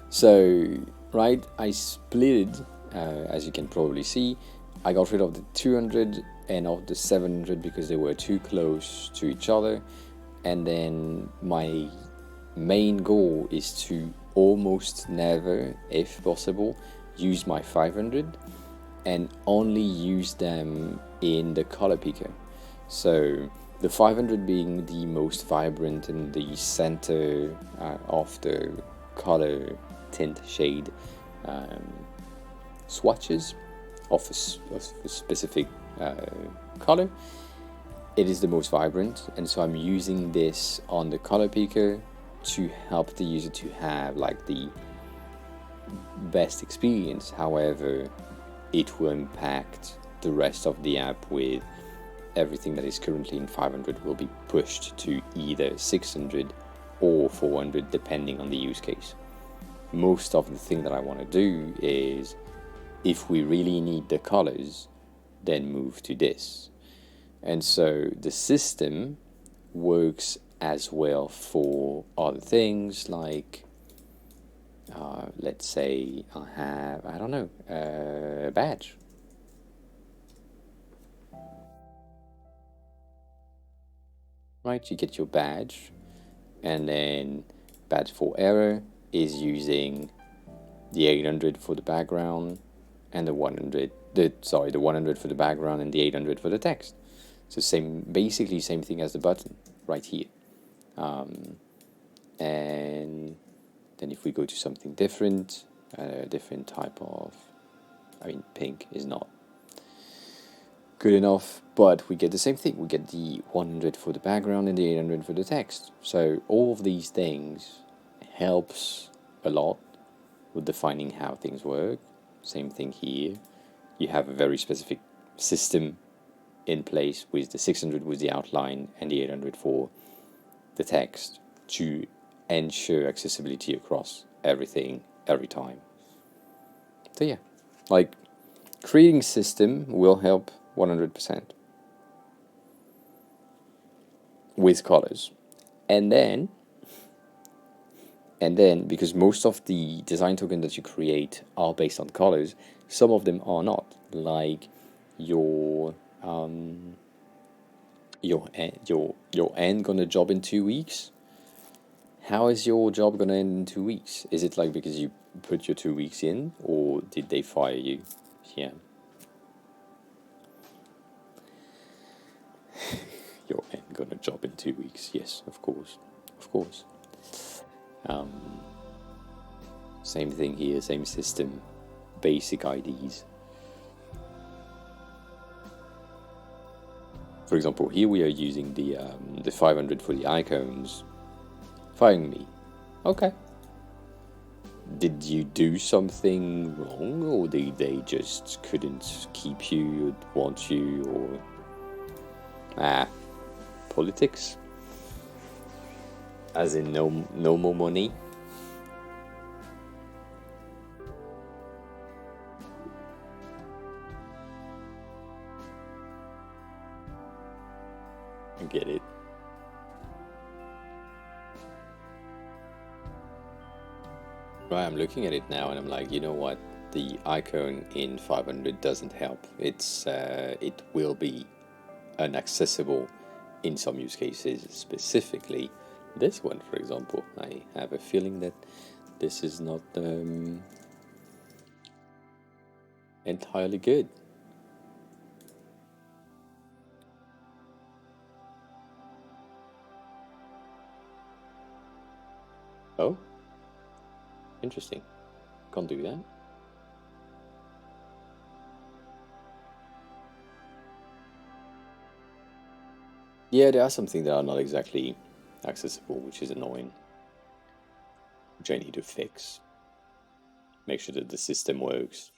So, right, I split it, as you can probably see. I got rid of the 200 and of the 700 because they were too close to each other. And then my main goal is to almost never, if possible, use my 500 and only use them in the color picker. So the 500 being the most vibrant in the center of the color tint shade swatches of a specific color. It is the most vibrant, and so I'm using this on the color picker to help the user to have like the best experience. However, it will impact the rest of the app with everything that is currently in 500 will be pushed to either 600 or 400 depending on the use case. Most of the thing that I want to do is, if we really need the colors, then move to this. And so the system works as well for other things, like let's say I have, I don't know, a badge. Right, you get your badge, and then badge for error is using the 800 for the background and the 100 for the background and the 800 for the text. So basically same thing as the button right here. And then if we go to something different, different type of, pink is not good enough, but we get the same thing. We get the 100 for the background and the 800 for the text. So all of these things helps a lot with defining how things work. Same thing here. You have a very specific system in place with the 600 with the outline and the 800 for the text to ensure accessibility across everything every time. So yeah, like creating system will help 100% with colors. And then because most of the design tokens that you create are based on colors, some of them are not, like your end gonna job in 2 weeks. How is your job gonna end in 2 weeks? Is it like because you put your 2 weeks in, or did they fire you? Yeah. Your end gonna job in 2 weeks. Yes, of course. Same thing here, same system, basic IDs. For example, here we are using the 500 for the icons. Firing me. Okay. Did you do something wrong, or they just couldn't keep you, want you, or politics? As in no more money? I get it. Right, I'm looking at it now and I'm like, you know what? The icon in 500 doesn't help. It will be inaccessible in some use cases, specifically this one, for example. I have a feeling that this is not entirely good. Oh, interesting. Can't do that. Yeah, there are some things that are not exactly accessible, which is annoying, which I need to fix. Make sure that the system works.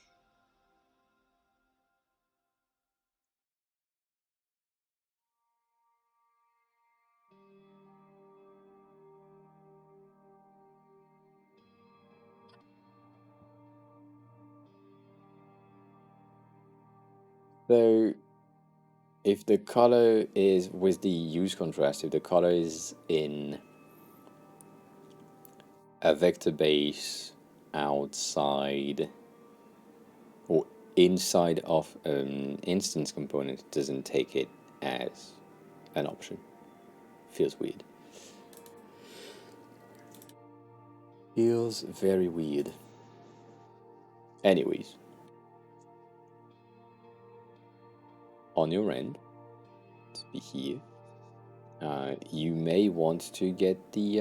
So if the color is with the use contrast, if the color is in a vector base outside or inside of an instance component, it doesn't take it as an option. Feels weird. Feels very weird. Anyways, on your end, let's be here. You may want to get the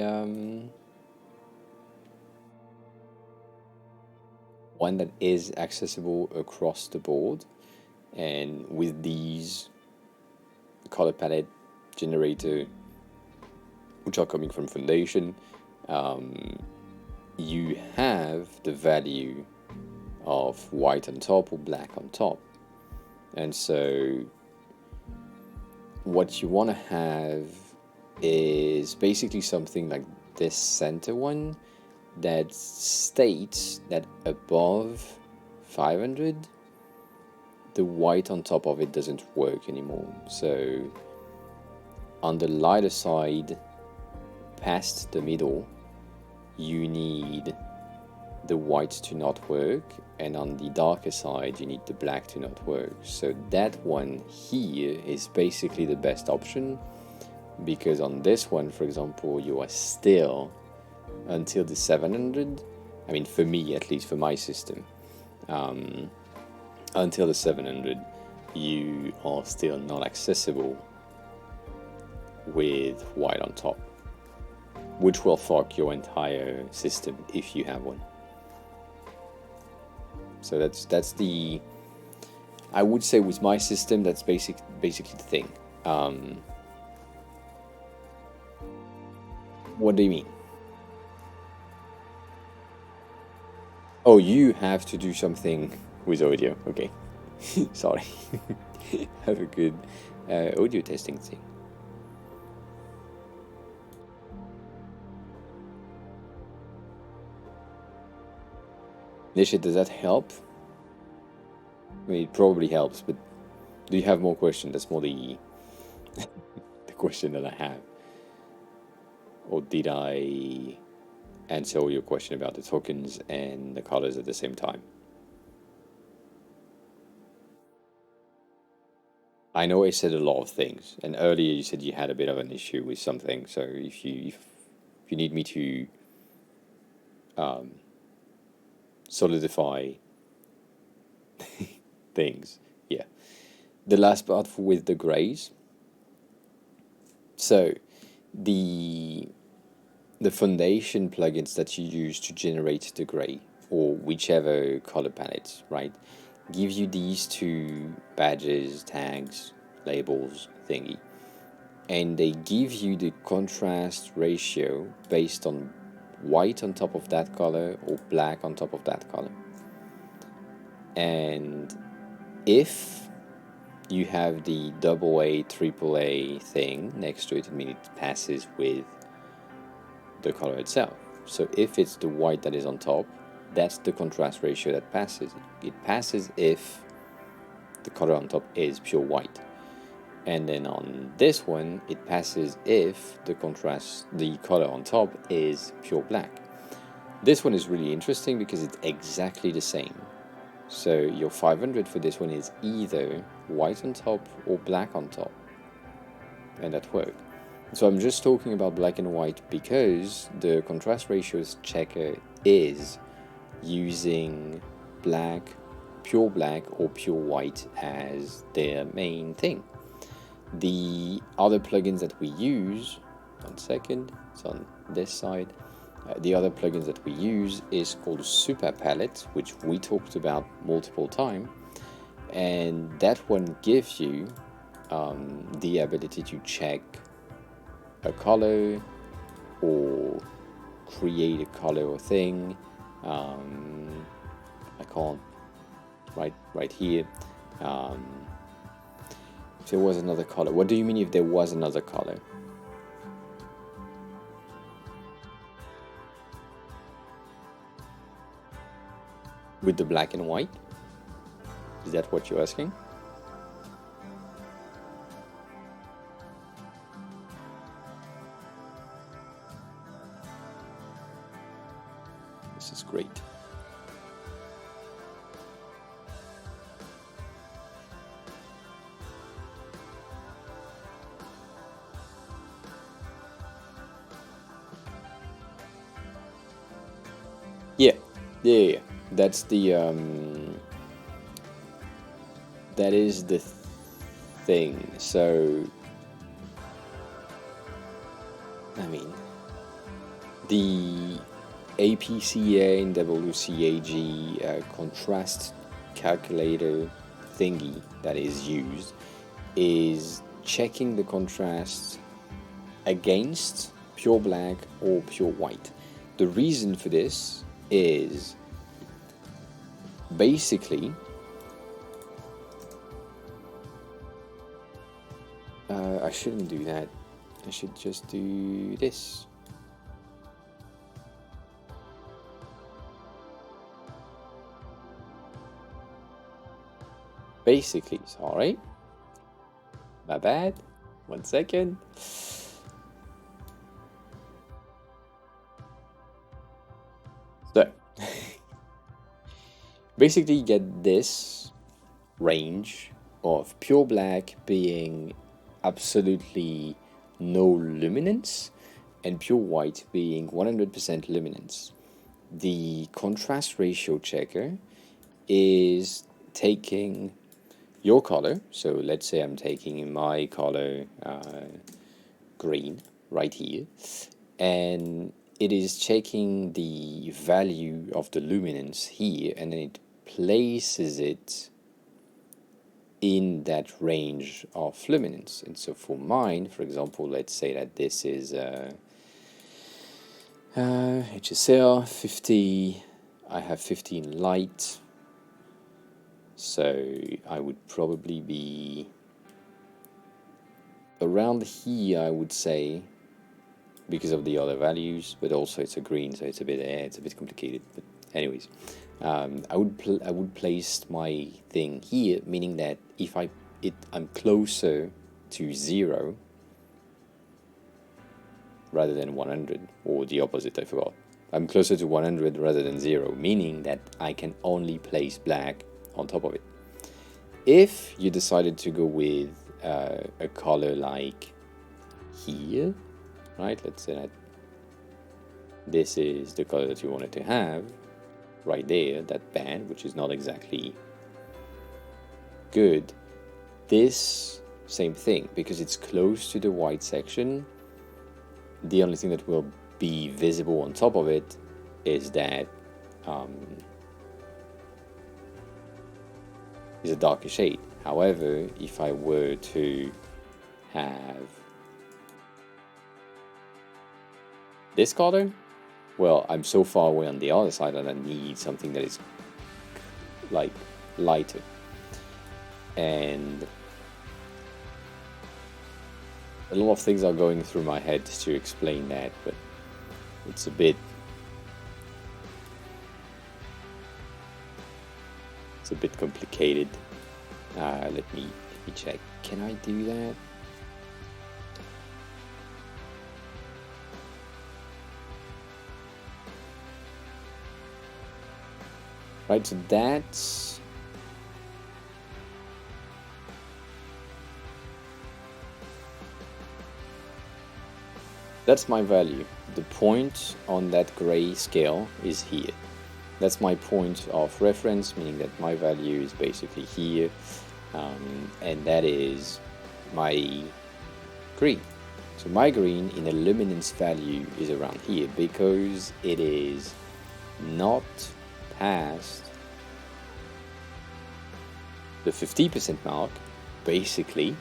one that is accessible across the board, and with these color palette generator, which are coming from Foundation, you have the value of white on top or black on top. And so what you want to have is basically something like this center one that states that above 500 the white on top of it doesn't work anymore. So on the lighter side past the middle you need the white to not work, and on the darker side you need the black to not work. So that one here is basically the best option, because on this one, for example, you are still until the 700, I mean for me, at least for my system, until the 700 you are still not accessible with white on top, which will fuck your entire system if you have one. So that's the, I would say with my system, that's basically the thing. What do you mean? Oh, you have to do something with audio. Okay. Sorry. Have a good audio testing thing. Nisha, does that help? I mean, it probably helps, but do you have more questions? That's more the the question that I have. Or did I answer all your question about the tokens and the colors at the same time? I know I said a lot of things, and earlier you said you had a bit of an issue with something. So if you need me to solidify things, yeah. The last part with the grays. So the foundation plugins that you use to generate the gray, or whichever color palette, right, gives you these two badges, tags, labels, thingy, and they give you the contrast ratio based on white on top of that color or black on top of that color. And if you have the AA, AAA thing next to it, I mean, it passes with the color itself. So if it's the white that is on top, that's the contrast ratio that passes. It passes if the color on top is pure white. And then on this one, it passes if the color on top is pure black. This one is really interesting because it's exactly the same. So your 500 for this one is either white on top or black on top, and that worked. So I'm just talking about black and white because the contrast ratios checker is using black, pure black or pure white as their main thing. The other plugins that we use, 1 second, it's on this side. The other plugins that we use is called Super Palette, which we talked about multiple times, and that one gives you the ability to check a color or create a color or thing. I can't right here. If there was another color, what do you mean if there was another color? With the black and white? Is that what you're asking? This is great. Yeah. That's the that is the thing. So I mean, the APCA and WCAG contrast calculator thingy that is used is checking the contrast against pure black or pure white. The reason for this is basically I shouldn't do that. I should just do this. Basically, sorry. My bad. 1 second. So, basically you get this range of pure black being absolutely no luminance and pure white being 100% luminance. The contrast ratio checker is taking your color, so let's say I'm taking my color green right here, and it is checking the value of the luminance here, and then it places it in that range of luminance. And so for mine, for example, let's say that this is HSL 50, I have 15 light, so I would probably be around here, I would say, because of the other values, but also it's a green, so it's a bit complicated. But anyways, I would place my thing here, meaning that if I'm closer to 0 rather than 100, or the opposite, I forgot. I'm closer to 100 rather than 0, meaning that I can only place black on top of it. If you decided to go with a color like here, right? Let's say that this is the color that you wanted to have, right there, that band, which is not exactly good. This, same thing, because it's close to the white section, the only thing that will be visible on top of it is that is a darker shade. However, if I were to have this color, well, I'm so far away on the other side that I need something that is like lighter. And a lot of things are going through my head to explain that, but it's a bit complicated. Let me check. Can I do that? Right, so that's my value. The point on that gray scale is here. That's my point of reference, meaning that my value is basically here, and that is my green. So my green in a luminance value is around here because it is not past the 50% mark. Basically,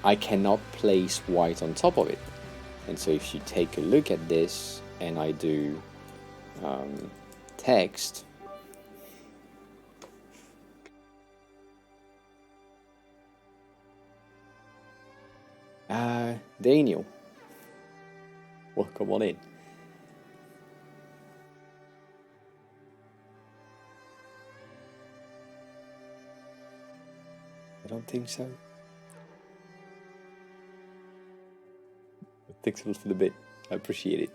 I cannot place white on top of it. And so if you take a look at this and I do text, Daniel, welcome on in. I don't think so. Thanks a lot for the bit. I appreciate it.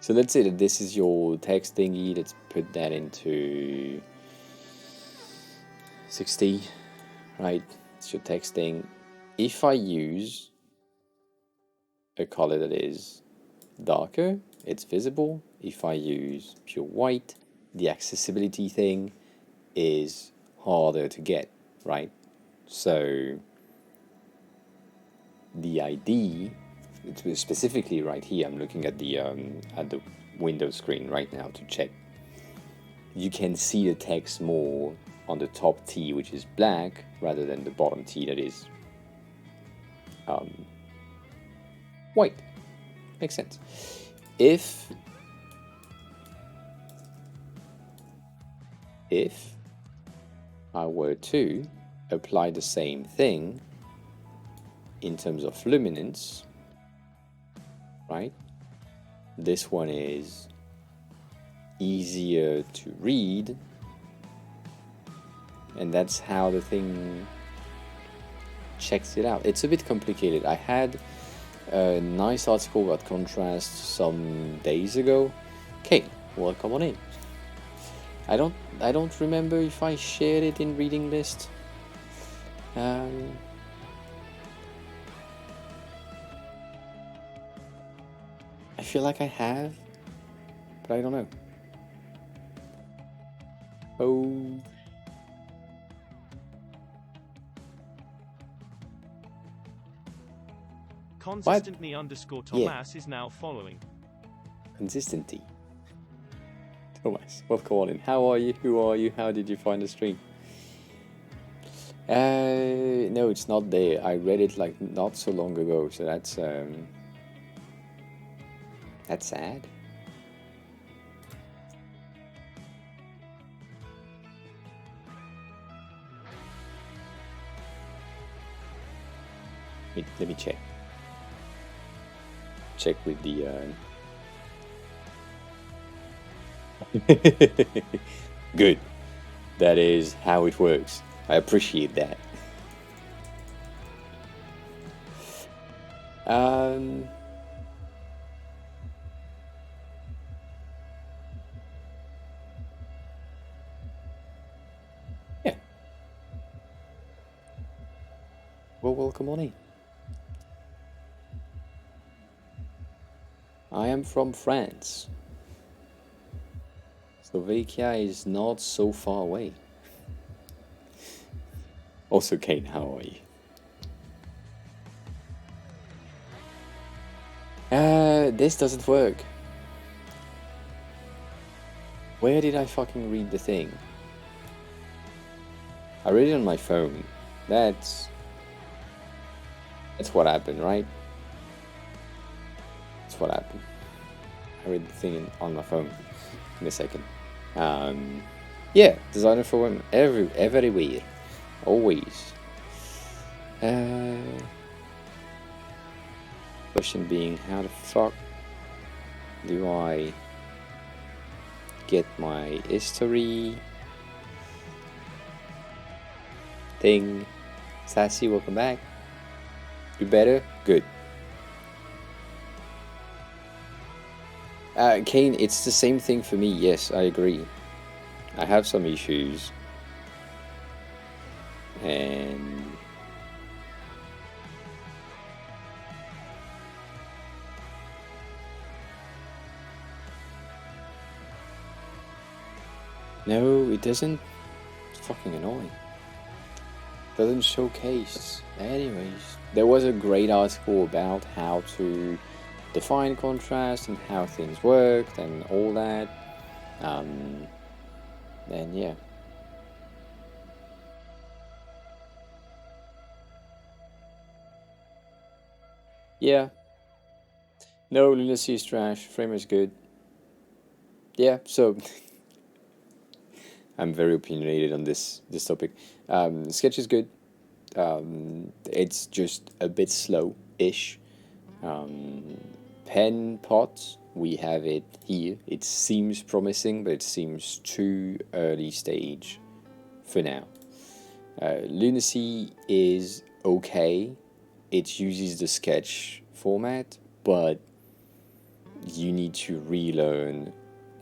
So let's say that this is your text thingy. Let's put that into 60, right? It's your text thing. If I use a color that is darker, it's visible. If I use pure white, the accessibility thing is harder to get, right? So the ID, specifically right here, I'm looking at the Windows screen right now to check. You can see the text more on the top T, which is black, rather than the bottom T that is white. Makes sense. If I were to apply the same thing in terms of luminance, right? This one is easier to read, and that's how the thing checks it out. It's a bit complicated. I had a nice article about contrast some days ago. Okay, welcome on in. I don't remember if I shared it in reading list. I feel like I have, but I don't know. Oh. Consistently underscore Thomas is now following. Consistency. Thomas, welcome on in. How are you? Who are you? How did you find the stream? No, it's not there. I read it like not so long ago, so that's sad. Let me check. Check with the Good. That is how it works. I appreciate that. Yeah. Well, welcome on in. I am from France. Slovakia is not so far away. Also, Kane, how are you? This doesn't work. Where did I fucking read the thing? I read it on my phone. That's what happened, right? That's what happened. I read the thing on my phone. In a second. Yeah, designer for women everywhere. Always. Question being, how the fuck do I get my history thing? Sassy, welcome back. You better? Good. Kane, it's the same thing for me. Yes, I agree. I have some issues. And no, it doesn't. It's fucking annoying. Doesn't showcase. Anyways, there was a great article about how to define contrast and how things worked and all that. And yeah. Yeah. No, lunacy is trash. Framer is good. Yeah, so I'm very opinionated on this topic. Sketch is good. It's just a bit slow-ish. Pen pot, we have it here. It seems promising, but it seems too early stage for now. Lunacy is okay. It uses the sketch format, but you need to relearn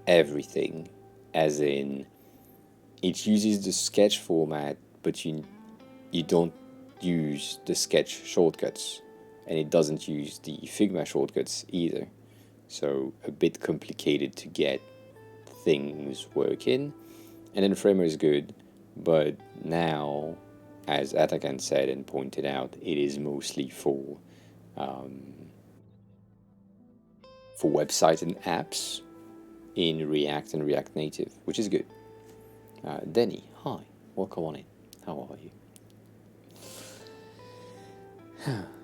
everything, as in it uses the sketch format, but you don't use the sketch shortcuts, and it doesn't use the Figma shortcuts either, so a bit complicated to get things working. And then Framer is good, but now, as Atakan said and pointed out, it is mostly for websites and apps in React and React Native, which is good. Denny, hi, welcome on in. How are you?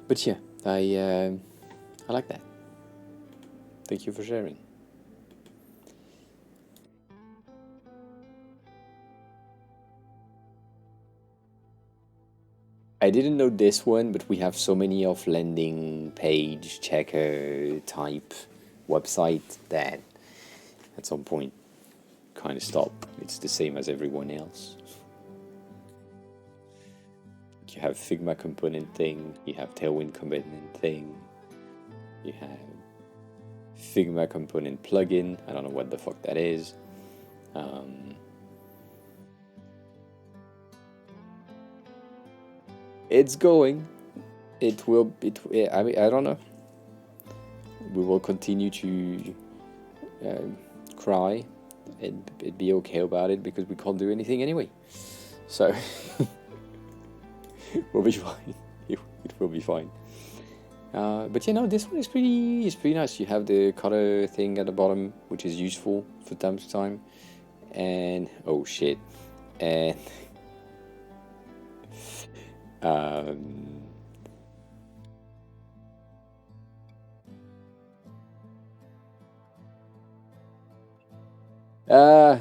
But yeah, I like that. Thank you for sharing. I didn't know this one, but we have so many of landing page checker type website that at some point kind of stop. It's the same as everyone else. You have Figma component thing, you have Tailwind component thing, you have Figma component plugin. I don't know what the fuck that is. It's going. It will. I mean, I don't know. We will continue to cry and be okay about it because we can't do anything anyway. So we'll be fine. It will be fine. But you know, this one is pretty nice. You have the color thing at the bottom, which is useful from time to time. And oh shit, and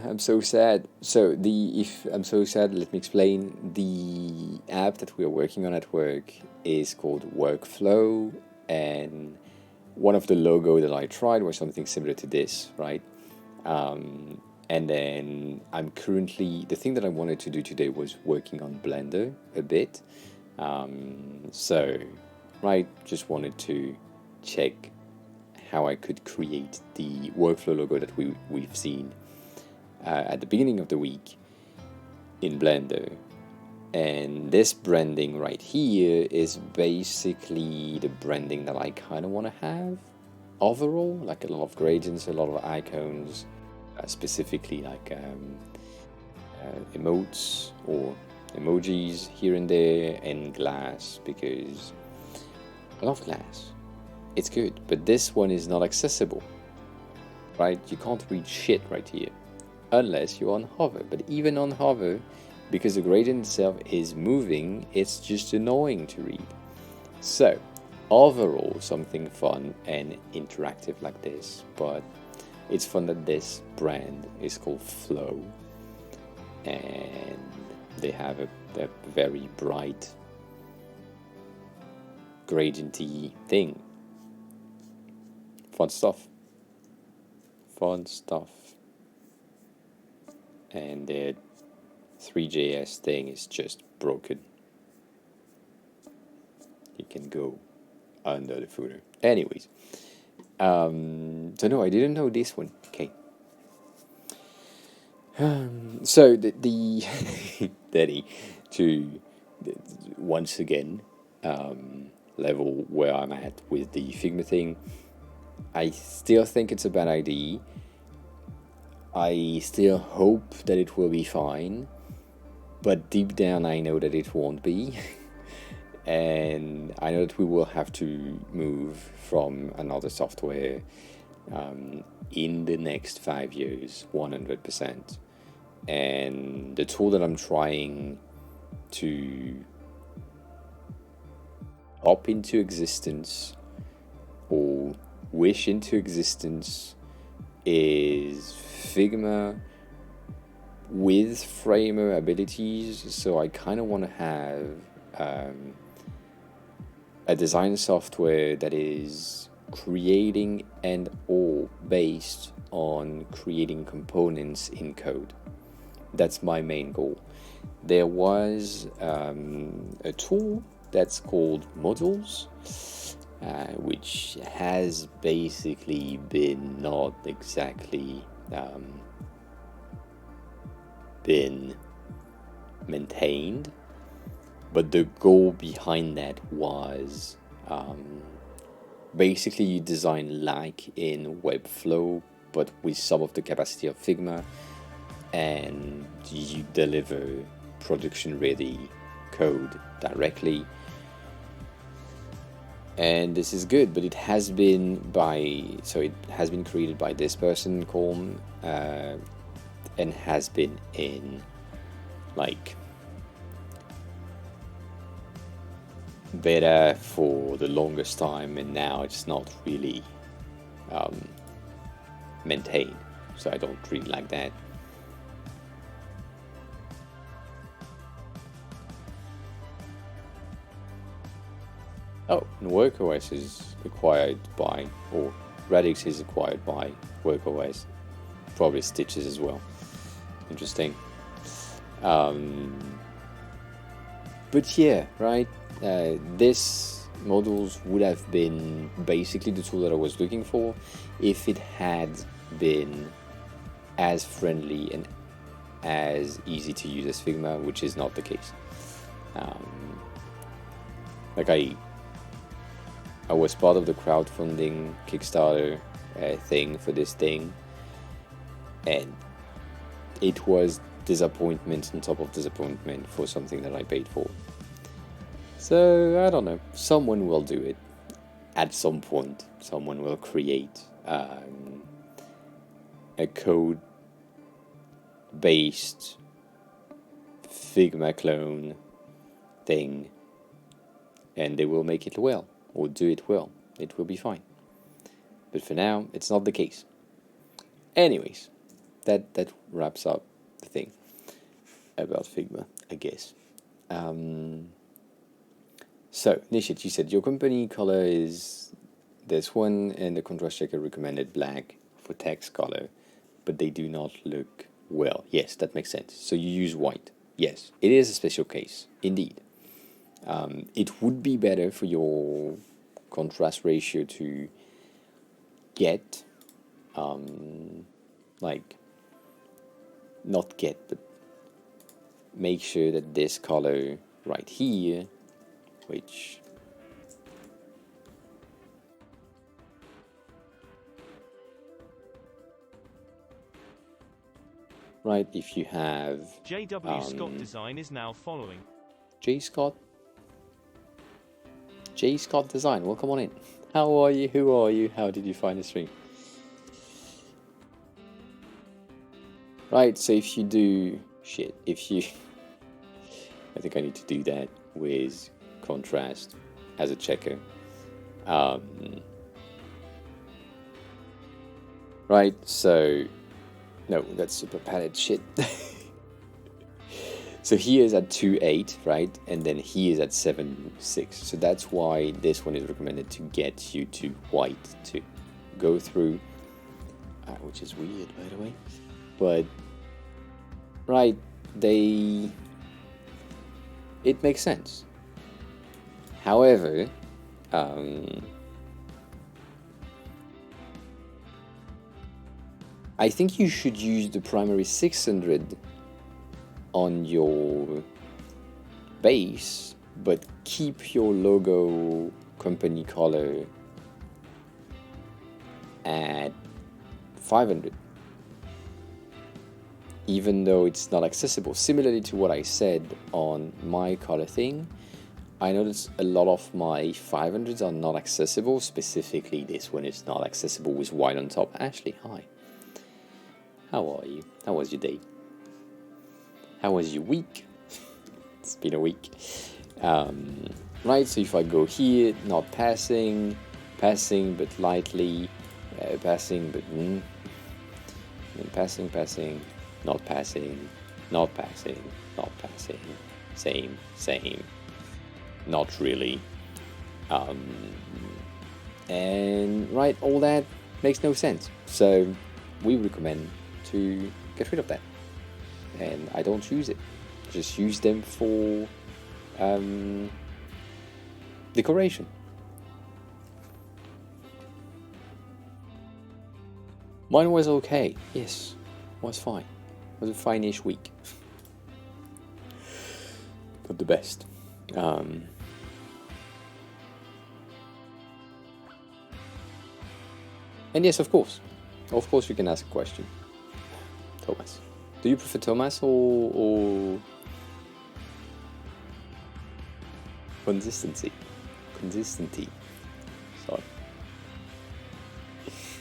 I'm so sad. So if I'm so sad, let me explain. The app that we are working on at work is called Workflow, and one of the logo that I tried was something similar to this, right? And then I'm currently, the thing that I wanted to do today was working on Blender a bit. So, right, just wanted to check how I could create the workflow logo that we've seen at the beginning of the week in Blender. And this branding right here is basically the branding that I kind of want to have overall, like a lot of gradients, a lot of icons, specifically like emotes or emojis here and there, and glass, because I love glass. It's good, but this one is not accessible, right? You can't read shit right here unless you're on hover. But even on hover, because the gradient itself is moving, it's just annoying to read. So overall, something fun and interactive like this. But it's fun that this brand is called Flow, and they have a very bright gradienty thing. Fun stuff. And their 3JS thing is just broken. You can go under the footer. Anyways, so no, I didn't know this one. Okay. So the Daddy to once again level where I'm at with the Figma thing. I still think it's a bad idea. I still hope that it will be fine, but deep down I know that it won't be. And I know that we will have to move from another software in the next 5 years, 100%. And the tool that I'm trying to up into existence or wish into existence is Figma with Framer abilities. So I kind of want to have a design software that is creating and or based on creating components in code. That's my main goal. There was a tool that's called Modules, which has basically been not exactly been maintained, but the goal behind that was basically you design like in Webflow, but with some of the capacity of Figma, and you deliver production ready code directly. And this is good, but it has been created by this person, Colm, and has been in like beta for the longest time, and now it's not really maintained, so I don't really like that. Oh, and WorkOS is acquired by, or Radix is acquired by WorkOS. Probably Stitches as well. Interesting. But yeah, right. This modules would have been basically the tool that I was looking for if it had been as friendly and as easy to use as Figma, which is not the case. Like I was part of the crowdfunding Kickstarter thing for this thing, and it was disappointment on top of disappointment for something that I paid for. So I don't know, someone will do it at some point. Someone will create a code based Figma clone thing, and they will make it well, or do it well. It will be fine. But for now, it's not the case. Anyways, that wraps up the thing about Figma, I guess. So, Nishit, you said your company color is this one, and the contrast checker recommended black for text color, but they do not look well. Yes, that makes sense. So you use white. Yes, it is a special case, indeed. It would be better for your contrast ratio to get, like, not get, but make sure that this color right here, which right, if you have JW Scott Design is now following. J Scott Design, welcome on in. How are you? Who are you? How did you find the stream? Right, so if you do I think I need to do that with contrast as a checker. Right, so no, that's super padded shit. So he is at 2.8, right? And then he is at 7.6. So that's why this one is recommended to get you to white to go through, which is weird, by the way. But, right, it makes sense. However, I think you should use the primary 600 on your base, but keep your logo company color at 500, even though it's not accessible. Similarly to what I said on my color thing, I noticed a lot of my 500s are not accessible. Specifically, this one is not accessible with white on top. Ashley, hi. How are you? How was your day? How was your week? It's been a week. Right, so if I go here, not passing, passing but lightly, passing but passing, passing, not passing, not passing, not passing, same, not really. And right, all that makes no sense. So we recommend to get rid of that. And I don't use it. Just use them for decoration. Mine was okay. Yes, was fine. It was a fine-ish week. Not the best. And yes, of course you can ask a question. Thomas. Do you prefer Thomas or consistency? Sorry.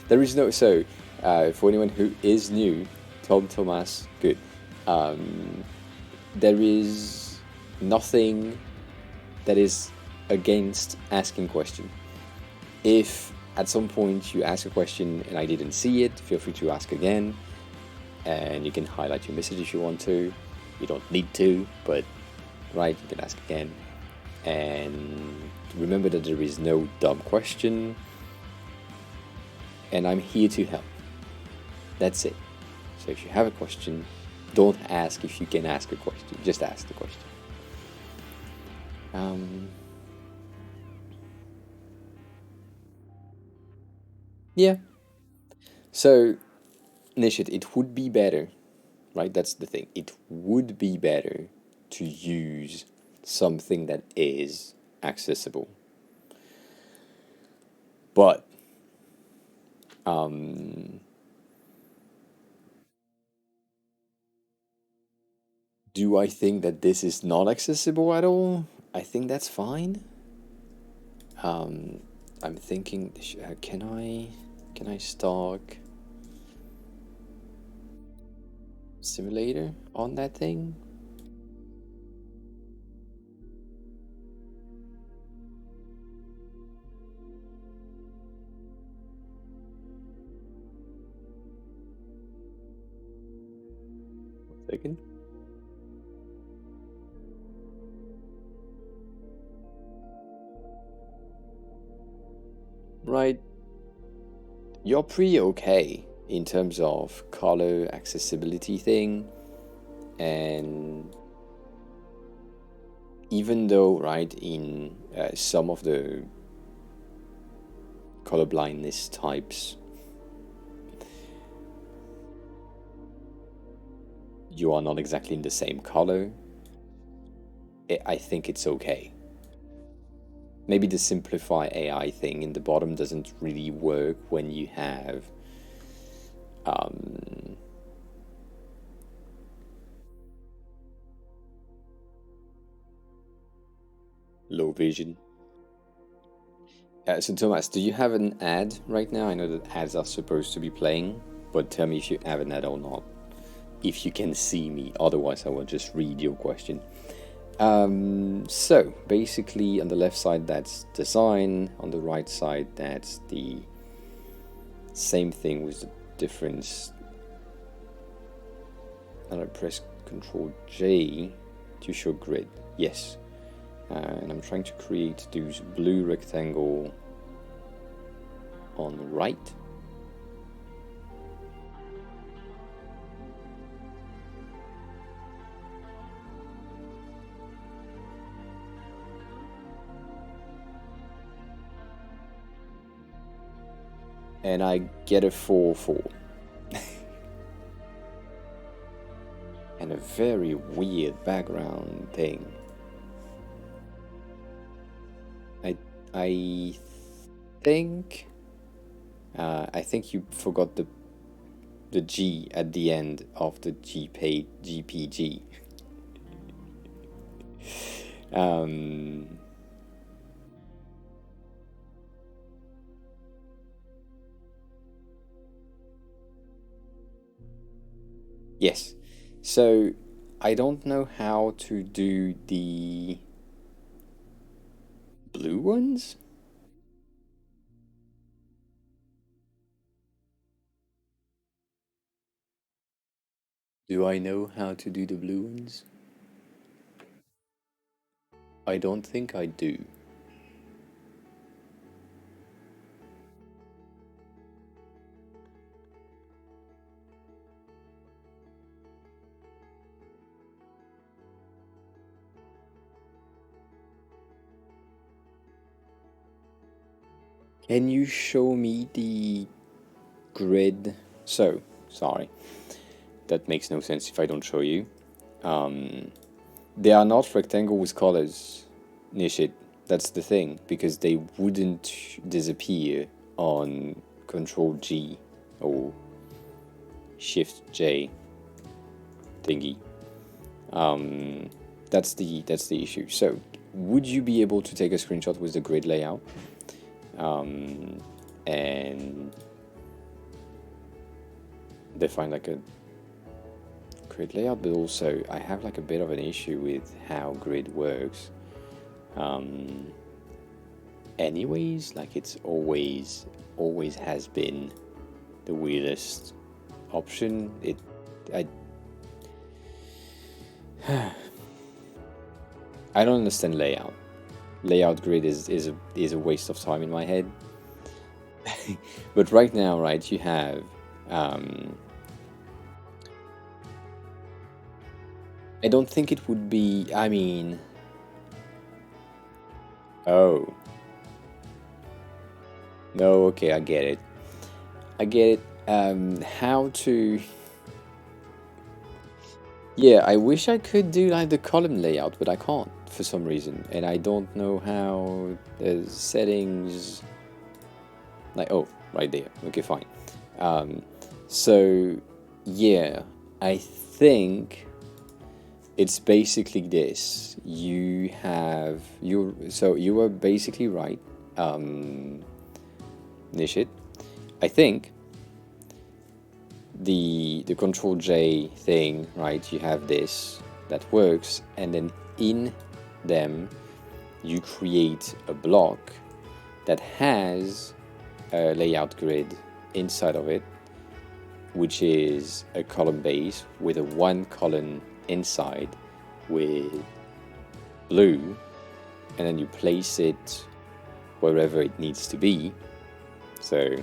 There is no, so for anyone who is new, Thomas, good. There is nothing that is against asking question. If at some point you ask a question and I didn't see it, feel free to ask again. And you can highlight your message if you want to. You don't need to, but right, you can ask again. And remember that there is no dumb question, and I'm here to help. That's it. So if you have a question, don't ask if you can ask a question, just ask the question. Yeah. So, Nishit, it would be better, right? That's the thing. It would be better to use something that is accessible. But, do I think that this is not accessible at all? I think that's fine. I'm thinking, can I stock simulator on that thing? One second. Right. You're pretty okay in terms of color accessibility thing, and even though, right, in some of the color blindness types, you are not exactly in the same color, I think it's okay. Maybe the simplify AI thing in the bottom doesn't really work when you have low vision. So Thomas, do you have an ad right now? I know that ads are supposed to be playing, but tell me if you have an ad or not. If you can see me, otherwise I will just read your question. So basically on the left side that's design, on the right side that's the same thing with the difference. And I press Ctrl J to show grid. Yes. And I'm trying to create those blue rectangle on the right. And I get a 4-4. And a very weird background thing. I think you forgot the G at the end of the GPG. Yes. So I don't know how to do the blue ones. Do I know how to do the blue ones? I don't think I do. Can you show me the grid? So, sorry. That makes no sense if I don't show you. They are not rectangle with colors, Nishit. That's the thing, because they wouldn't disappear on Control G or Shift J thingy. That's the issue. So, would you be able to take a screenshot with the grid layout? And define like a grid layout, but also I have like a bit of an issue with how grid works. Anyways, like it's always has been the weirdest option. I don't understand layout. layout grid is a waste of time in my head. But right now, right, you have I don't think it would be, I mean, oh no, okay, I get it. How to, yeah, I wish I could do like the column layout, but I can't for some reason, and I don't know how the settings, like, oh, right there, okay, fine. So yeah, I think it's basically this. You have so you were basically right, Nishit. I think the Control J thing, right? You have this that works, and then in them you create a block that has a layout grid inside of it, which is a column base with a one column inside with blue, and then you place it wherever it needs to be. So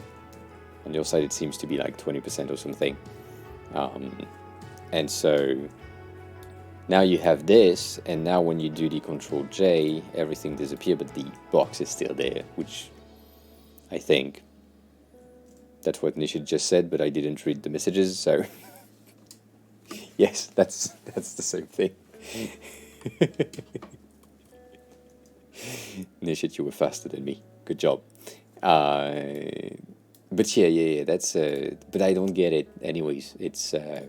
on your side it seems to be like 20% or something, and so now you have this, and now when you do the Control J, everything disappears, but the box is still there, which I think that's what Nishit just said, but I didn't read the messages, so yes, that's the same thing. Nishit, you were faster than me. Good job. But yeah, that's. But I don't get it. Anyways, it's a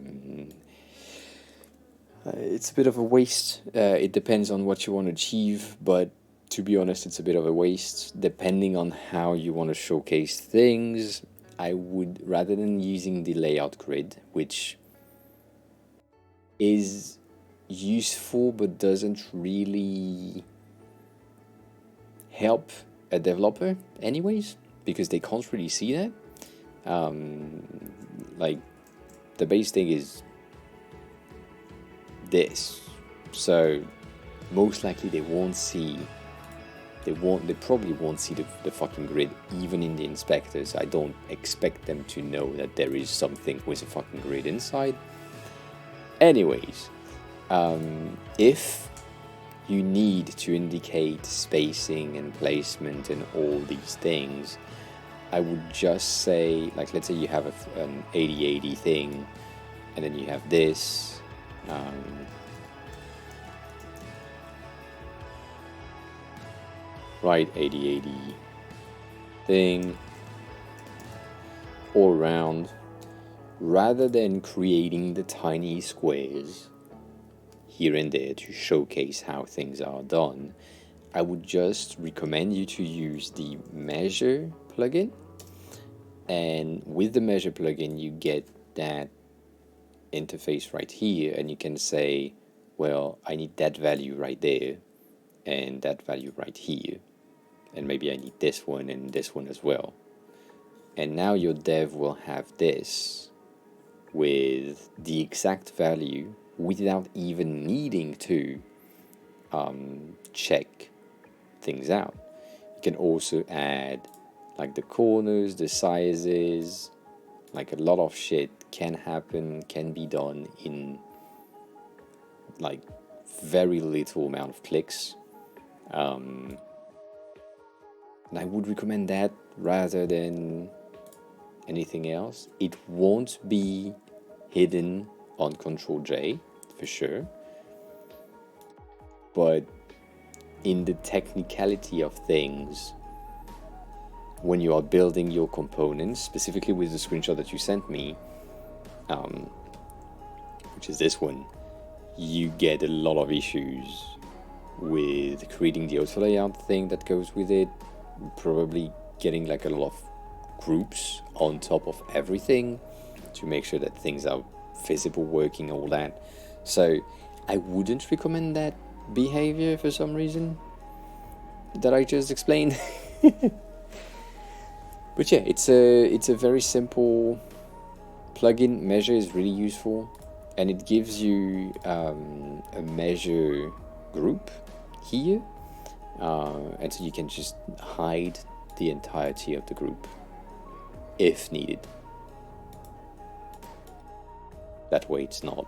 bit of a waste. It depends on what you want to achieve, but to be honest, it's a bit of a waste depending on how you want to showcase things. I would, rather than using the layout grid, which is useful but doesn't really help a developer anyways, because they can't really see that. Like, the base thing is this, so most likely they probably won't see the fucking grid even in the inspectors. I don't expect them to know that there is something with a fucking grid inside. Anyways, if you need to indicate spacing and placement and all these things, I would just say, like, let's say you have an 80-80 thing, and then you have this, right, 80-80 thing all around. Rather than creating the tiny squares here and there to showcase how things are done, I would just recommend you to use the measure plugin. And with the measure plugin, you get that interface right here, and you can say, well, I need that value right there and that value right here, and maybe I need this one and this one as well. And now your dev will have this with the exact value without even needing to check things out. You can also add like the corners, the sizes, like a lot of shit can be done in like very little amount of clicks. And I would recommend that rather than anything else. It won't be hidden on Control J for sure, but in the technicality of things, when you are building your components, specifically with the screenshot that you sent me, which is this one, you get a lot of issues with creating the auto layout thing that goes with it, probably getting like a lot of groups on top of everything to make sure that things are visible, working, all that. So I wouldn't recommend that behavior for some reason that I just explained. But yeah, it's a very simple plugin. Measure is really useful, and it gives you a measure group here, and so you can just hide the entirety of the group if needed. That way it's not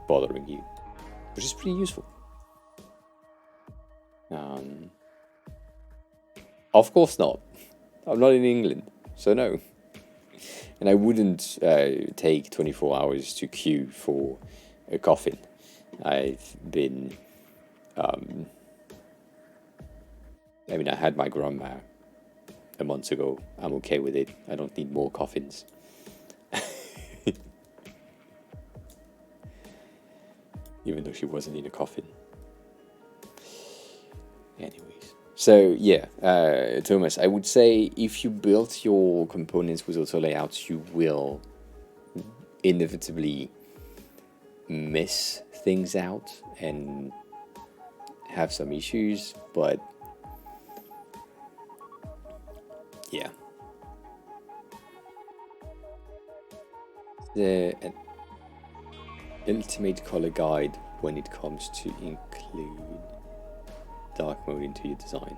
bothering you, which is pretty useful. Of course not. I'm not in England, so no. And I wouldn't take 24 hours to queue for a coffin. I've been... I mean, I had my grandma a month ago. I'm okay with it. I don't need more coffins. Even though she wasn't in a coffin. Anyways. So, yeah, Thomas, I would say if you built your components with auto layouts, you will inevitably miss things out and have some issues, but yeah. The ultimate color guide when it comes to include dark mode into your design.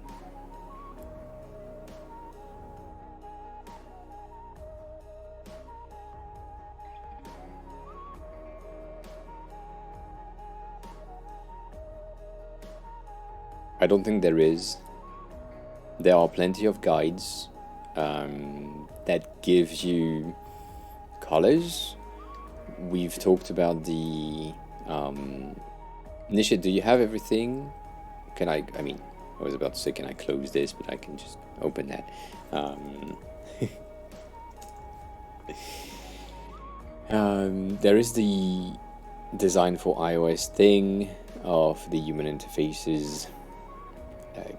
I don't think there is. There are plenty of guides that gives you colors. We've talked about the Nisha, do you have everything? I was about to say, can I close this, but I can just open that. There is the design for iOS thing of the human interfaces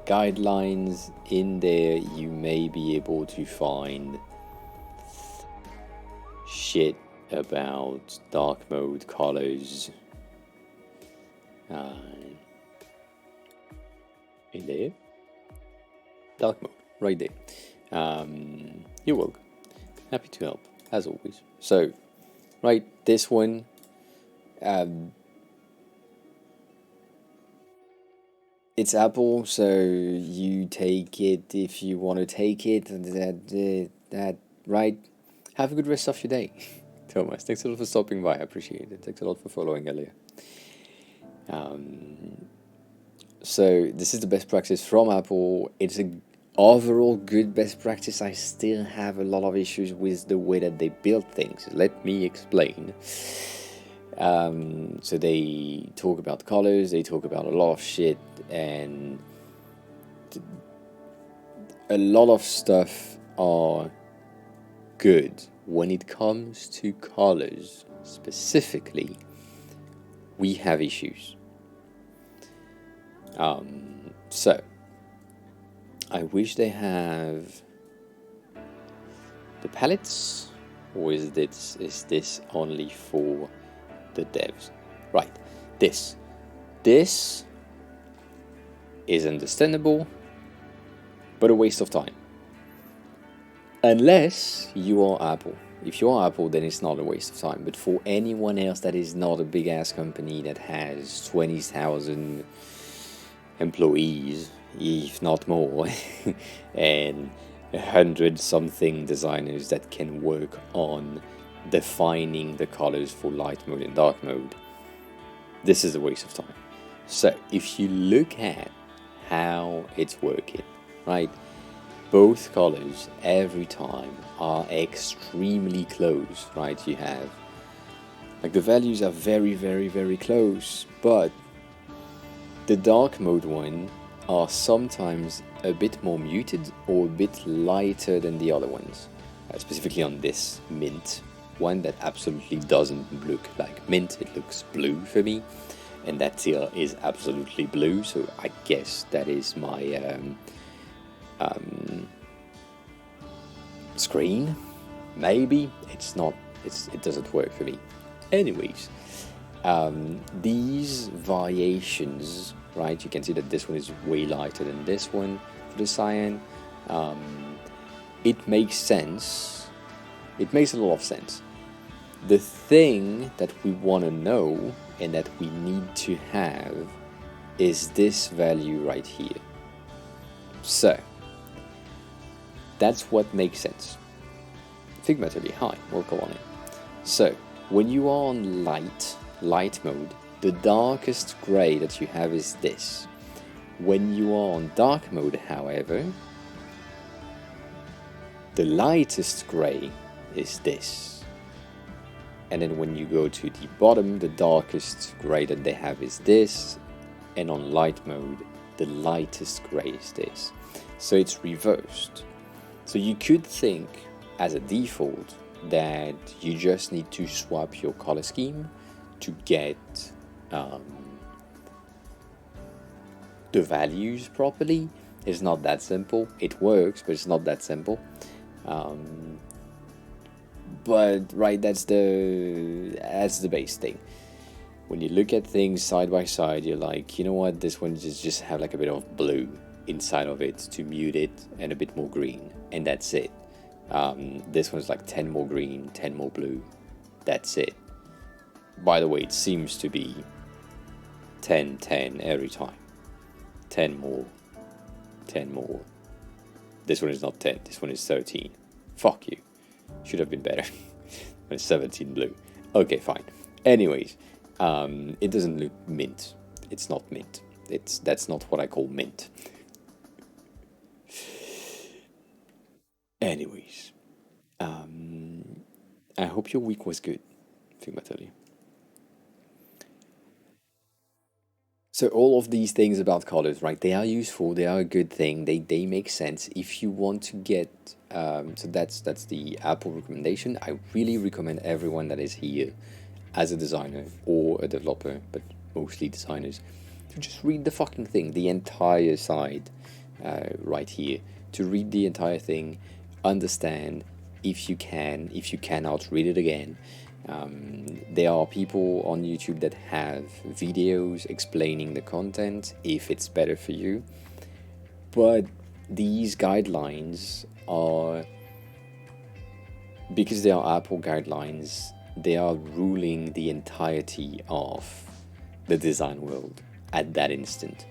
guidelines. In there you may be able to find shit about dark mode colors in there. Dark mode, right there. You're welcome. Happy to help, as always. So, right, this one. It's Apple, so you take it if you want to take it. That right. Have a good rest of your day, Thomas. Thanks a lot for stopping by. I appreciate it. Thanks a lot for following earlier. So this is the best practice from Apple. It's a overall good best practice. I still have a lot of issues with the way that they build things. Let me explain. So they talk about colors, they talk about a lot of shit, and a lot of stuff are good. When it comes to colors specifically, we have issues. So I wish they have the palettes, or is this only for the devs? Right, this is understandable, but a waste of time. Unless you are Apple. If you are Apple, then it's not a waste of time. But for anyone else that is not a big ass company that has 20,000 employees, if not more, and 100 something designers that can work on defining the colors for light mode and dark mode, this is a waste of time. So if you look at how it's working, right, both colors every time are extremely close, right? You have like the values are very, very, very close, but the dark mode one are sometimes a bit more muted or a bit lighter than the other ones, specifically on this mint one that absolutely doesn't look like mint. It looks blue for me, and that teal is absolutely blue, so I guess that is my screen. Maybe it's not, it doesn't work for me. Anyways, these variations, right, you can see that this one is way lighter than this one for the cyan. It makes sense. It makes a lot of sense. The thing that we want to know and that we need to have is this value right here. So, that's what makes sense. Figma Atelier, hi, welcome on in. So, when you are on light mode, the darkest gray that you have is this. When you are on dark mode, however, the lightest gray is this. And then when you go to the bottom, the darkest gray that they have is this. And on light mode, the lightest gray is this. So it's reversed. So you could think, as a default, that you just need to swap your color scheme to get the values properly. It's not that simple. It works, but it's not that simple. But right, that's the base thing. When you look at things side by side, you're like, you know what, this one just have like a bit of blue inside of it to mute it, and a bit more green, and that's it. This one's like 10 more green, 10 more blue, that's it. By the way, it seems to be 10, 10 every time. 10 more, 10 more. This one is not 10, this one is 13. Fuck you. Should have been better. It's 17 blue. Okay, fine. Anyways, it doesn't look mint. It's not mint. That's not what I call mint. Anyways, I hope your week was good, Figma Atelier. So all of these things about colors, right? They are useful. They are a good thing. They make sense if you want to get. So that's the Apple recommendation. I really recommend everyone that is here, as a designer or a developer, but mostly designers, to just read the fucking thing, the entire side, right here. To read the entire thing, understand. If you can, if you cannot, read it again. There are people on YouTube that have videos explaining the content if it's better for you, but these guidelines are, because they are Apple guidelines, they are ruling the entirety of the design world at that instant.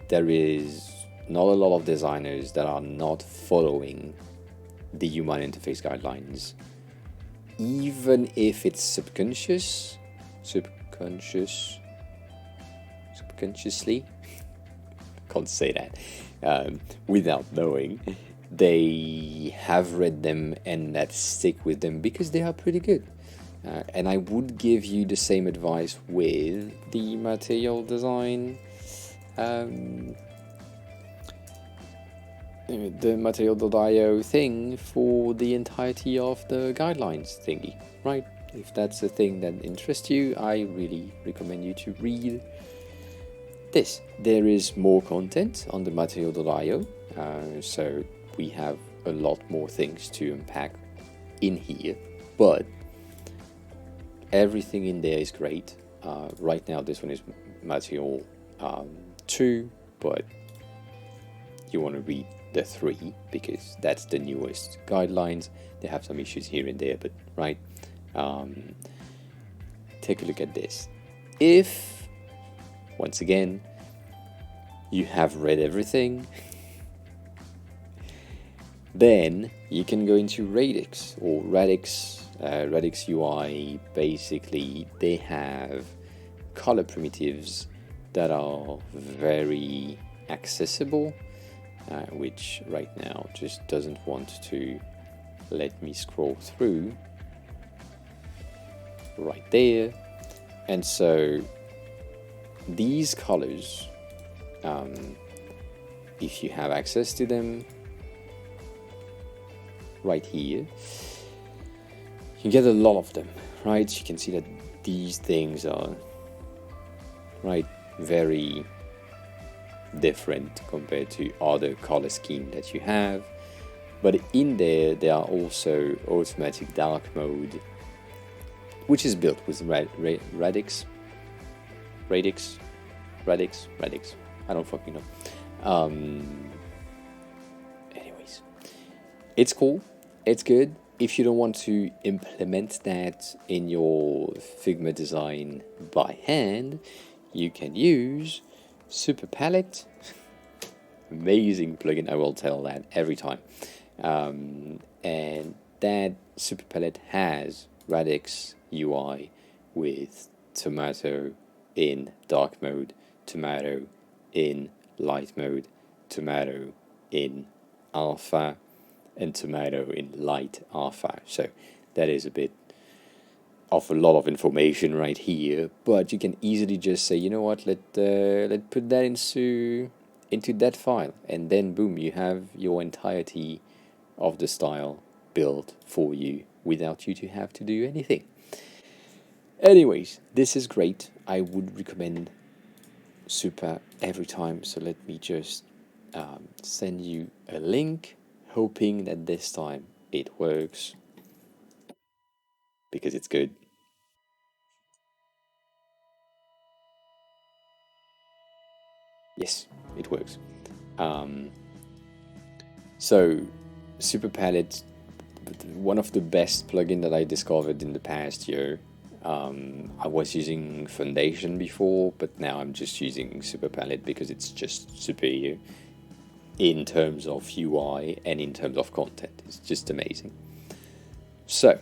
There is not a lot of designers that are not following the human interface guidelines, even if it's subconsciously, can't say that, without knowing, they have read them and that stick with them because they are pretty good. And I would give you the same advice with the material design, the material.io thing for the entirety of the guidelines thingy, right? If that's a thing that interests you, I really recommend you to read this. There is more content on the material.io, so we have a lot more things to unpack in here, but everything in there is great. Right now this one is material 2, but you want to read the 3 because that's the newest guidelines. They have some issues here and there, but right, take a look at this. If, once again, you have read everything, then you can go into Radix or Radix. Radix UI, basically, they have color primitives that are very accessible, which right now just doesn't want to let me scroll through right there. And so these colors, if you have access to them right here, you get a lot of them, right? You can see that these things are, right, very different compared to other color scheme that you have. But in there are also automatic dark mode, which is built with Radix. I don't fucking know. Anyways, it's cool. It's good. If you don't want to implement that in your Figma design by hand, you can use Super Palette, amazing plugin. I will tell that every time. And that super palette has Radix UI with tomato in dark mode, tomato in light mode, tomato in alpha, and tomato in light alpha. So that is a bit of a lot of information right here, but you can easily just say, you know what, let's put that into that file, and then boom, you have your entirety of the style built for you without you to have to do anything. Anyways, this is great. I would recommend Super every time. So let me just send you a link, hoping that this time it works because it's good. Yes, it works. So Super Palette, one of the best plugins that I discovered in the past year. I was using Foundation before, but now I'm just using Super Palette because it's just superior in terms of UI and in terms of content. It's just amazing. So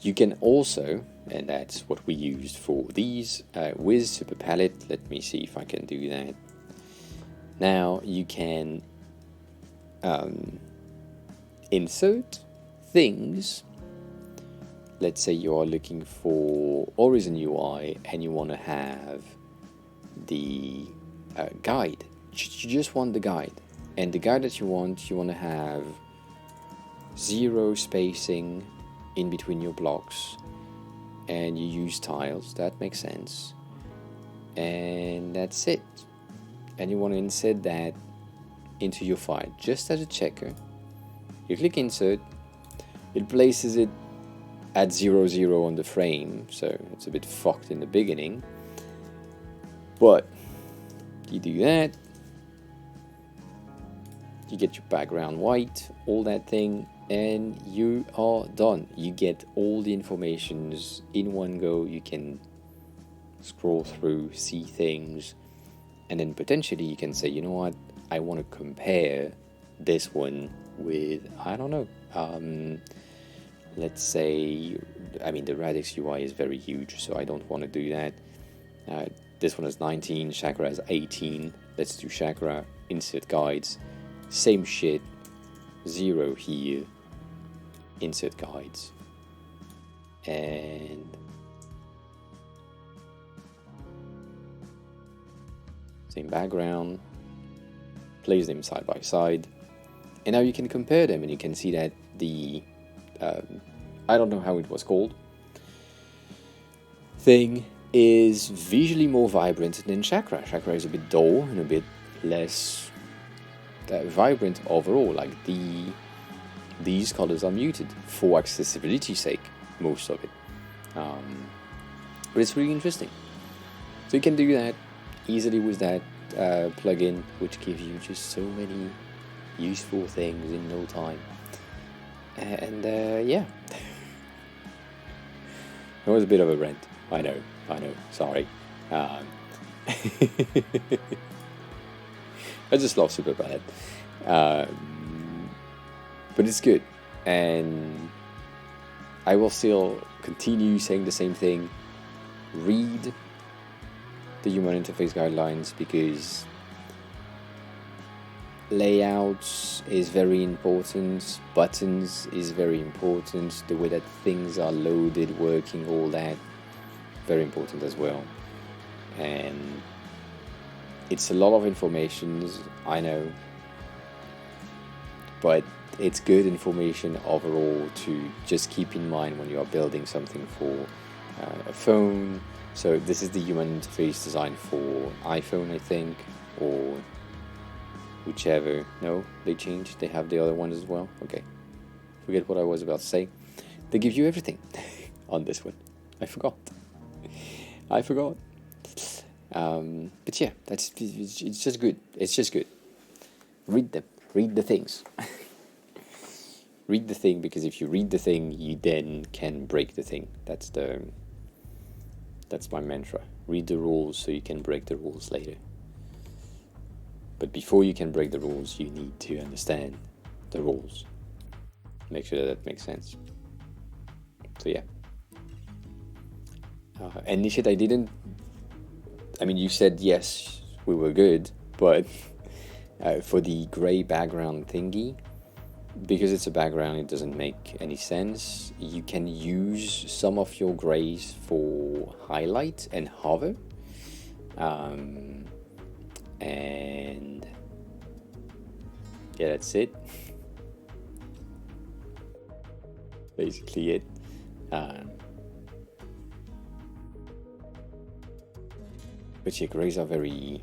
you can also, and that's what we used for these, with Super Palette. Let me see if I can do that. Now you can insert things. Let's say you are looking for Horizon UI and you want to have the guide. You just want the guide. And the guide that you want to have 0 spacing in between your blocks. And you use tiles, that makes sense. And that's it. And you want to insert that into your file just as a checker. You click insert, it places it at 0, 0 on the frame, so it's a bit fucked in the beginning, but you do that, you get your background white, all that thing, and you are done. You get all the informations in one go. You can scroll through, see things, and then potentially you can say, you know what, I want to compare this one with, I don't know, let's say, I mean, the Radix UI is very huge, so I don't want to do that. This one has 19, Chakra has 18. Let's do Chakra, insert guides, same shit, 0 here, insert guides, and same background, place them side by side, and now you can compare them, and you can see that the I don't know how it was called, thing is visually more vibrant than Chakra. Chakra is a bit dull and a bit less vibrant overall. Like these colors are muted for accessibility sake, most of it. But it's really interesting. So you can do that easily with that plugin, which gives you just so many useful things in no time. And yeah, it was a bit of a rant. I know, sorry. I just love Super Palette. But it's good. And I will still continue saying the same thing. Read the human interface guidelines, because layouts is very important, buttons is very important, the way that things are loaded, working, all that, very important as well. And it's a lot of information, I know, but it's good information overall to just keep in mind when you are building something for a phone. So this is the human interface design for iPhone, I think, or whichever. No, they changed. They have the other ones as well. Okay, forget what I was about to say. They give you everything on this one. I forgot. But yeah, it's just good. It's just good. Read them. Read the things. Read the thing, because if you read the thing, you then can break the thing. That's my mantra. Read the rules so you can break the rules later. But before you can break the rules, you need to understand the rules. Make sure that makes sense. So yeah. And Nishit, I mean, you said yes, we were good, but for the gray background thingy, because it's a background, it doesn't make any sense. You can use some of your grays for highlight and hover. And yeah, that's it. Basically it. But yeah, grays are very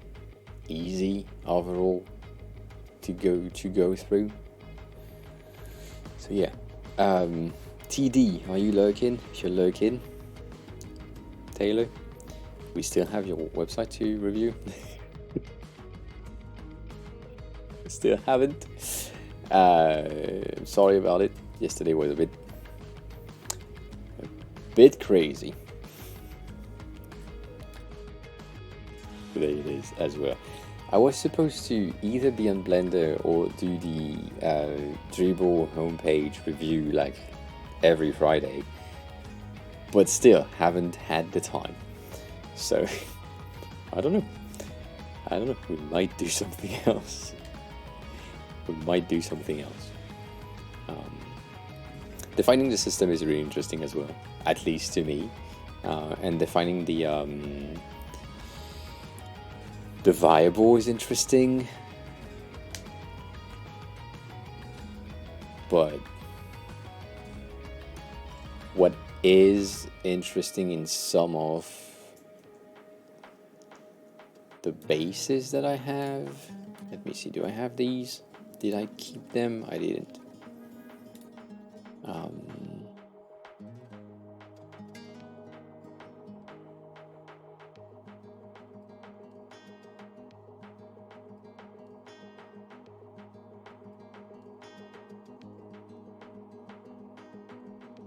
easy overall to go through. So yeah, TD, are you lurking? If you're lurking, Taylor, we still have your website to review. Still haven't. I'm sorry about it. Yesterday was a bit crazy. Today it is as well. I was supposed to either be on Blender or do the Dribble homepage review like every Friday, but still haven't had the time. So I don't know. We might do something else. Defining the system is really interesting as well, at least to me, and defining the variable is interesting, but what is interesting in some of the bases that I have, let me see, do I have these? Did I keep them? I didn't.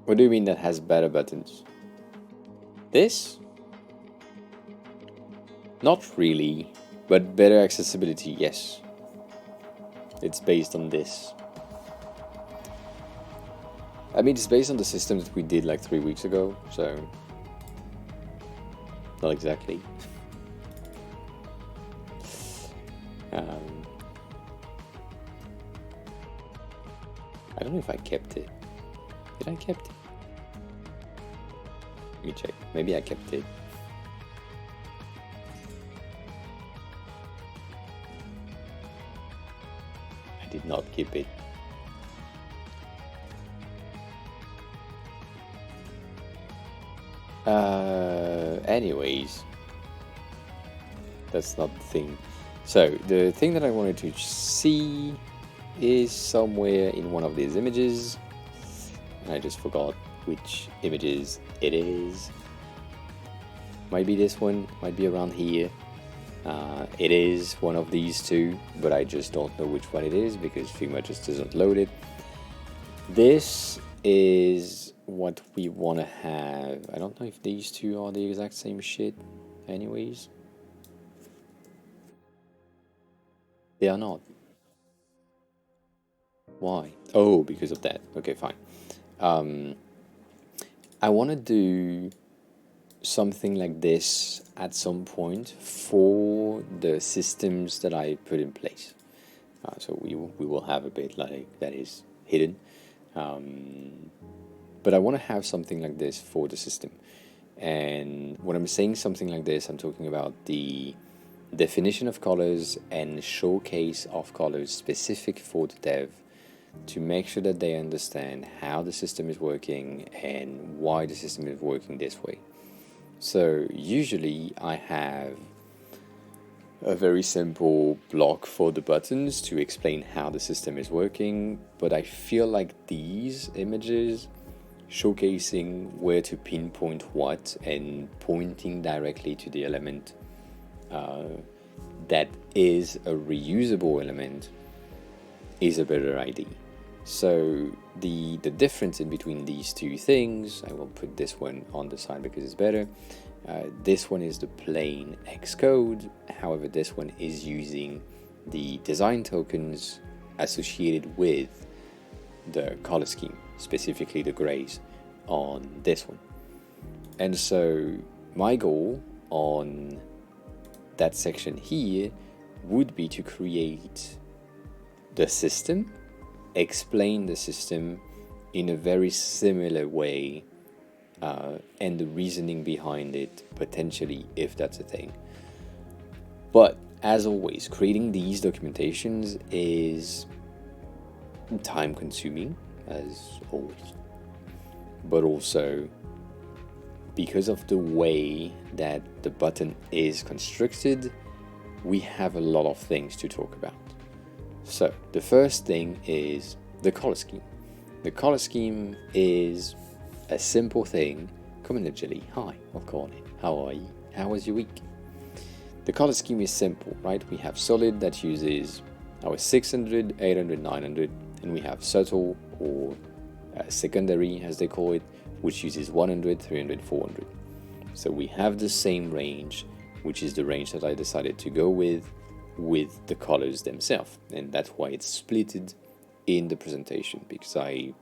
What do you mean that has better buttons? This? Not really, but better accessibility, yes. It's based on this. I mean, it's based on the systems that we did like 3 weeks ago, so not exactly. I don't know if I kept it. Did I kept it? Let me check. Maybe I kept it. I did not keep it. Anyways, that's not the thing. So the thing that I wanted to see is somewhere in one of these images, and I just forgot which images it is. Might be this one, might be around here. It is one of these two, but I just don't know which one it is because Figma just doesn't load it. This is what we want to have. I don't know if these two are the exact same shit anyways. They are not. Why? Oh, because of that. Okay, fine. I want to do something like this at some point for the systems that I put in place. So we will have a bit like that is hidden. But I want to have something like this for the system. And when I'm saying something like this, I'm talking about the definition of colors and showcase of colors specific for the dev to make sure that they understand how the system is working and why the system is working this way. So usually I have a very simple block for the buttons to explain how the system is working, but I feel like these images showcasing where to pinpoint what and pointing directly to the element that is a reusable element is a better idea. So the difference in between these two things, I will put this one on the side because it's better. This one is the plain Xcode, however this one is using the design tokens associated with the color scheme, specifically the grays on this one. And so my goal on that section here would be to create the system, explain the system in a very similar way, and the reasoning behind it, potentially, if that's a thing. But as always, creating these documentations is time consuming, as always, but also because of the way that the button is constructed, we have a lot of things to talk about. So the first thing is the color scheme. The color scheme is a simple thing. Come in, Jelly. Hi, I'll call it. How are you? How was your week? The color scheme is simple, right? We have solid that uses our 600, 800, 900, and we have subtle or secondary, as they call it, which uses 100, 300, 400. So we have the same range, which is the range that I decided to go with the colors themselves. And that's why it's splitted in the presentation, because I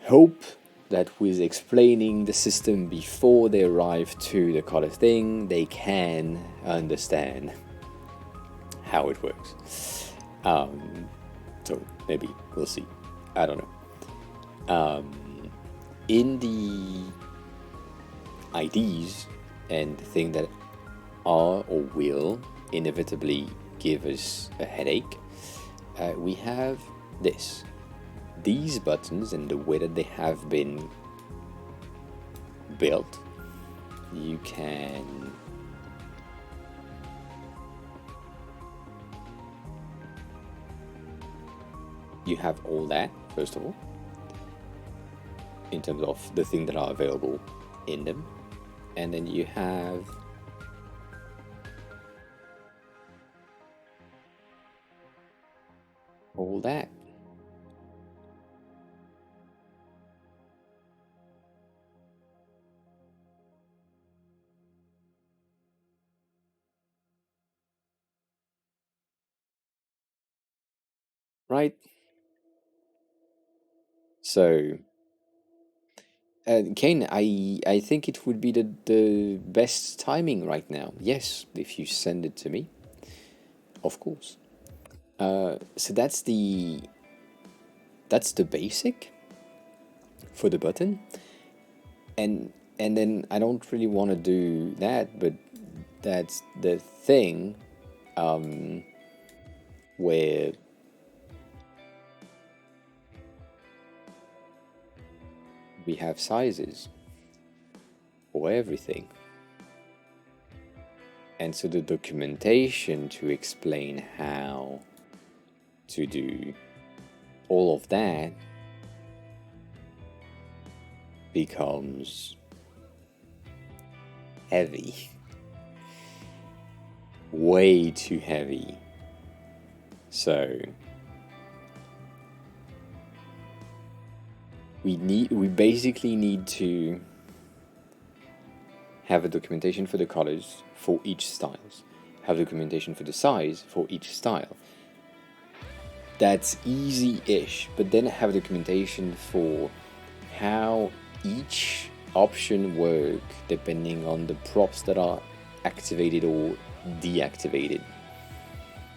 hope that with explaining the system before they arrive to the color thing, they can understand how it works. So maybe we'll see. I don't know. In the IDs and the thing that are or will inevitably give us a headache, we have this. These buttons and the way that they have been built, you have all that, first of all, in terms of the things that are available in them, and then you have all that. Right? So, Kane, I think it would be the best timing right now. Yes, if you send it to me, of course. So that's the basic for the button, and then I don't really want to do that, but that's the thing where we have sizes for everything. And so the documentation to explain how to do all of that becomes heavy. Way too heavy. So we basically need to have a documentation for the colors for each styles, have documentation for the size for each style. That's easy-ish, but then have documentation for how each option work depending on the props that are activated or deactivated,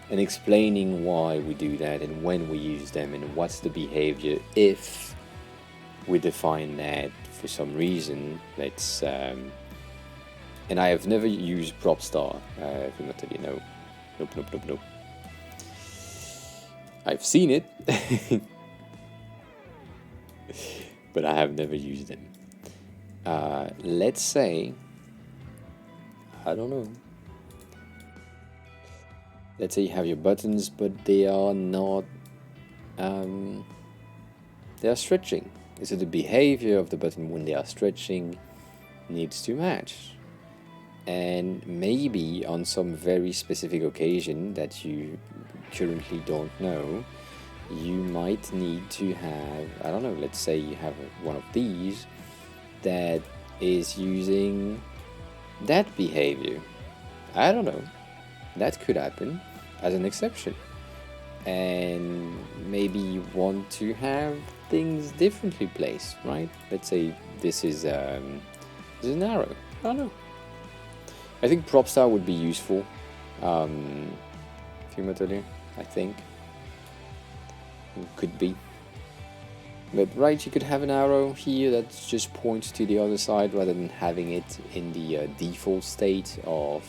and explaining why we do that and when we use them and what's the behavior if we define that for some reason. Let's and I have never used PropStar, if I'm not telling you, no. Nope. I've seen it, but I have never used them. Let's say, I don't know. Let's say you have your buttons, but they are not, they are stretching. So the behavior of the button when they are stretching needs to match. And maybe on some very specific occasion that you currently don't know, you might need to have, I don't know, let's say you have one of these that is using that behavior. I don't know. That could happen. as an exception. And maybe you want to have things differently placed, right? Let's say this is an arrow. I don't know. I think prop star would be useful. Figma, I think. It could be. But right, you could have an arrow here that just points to the other side rather than having it in the default state of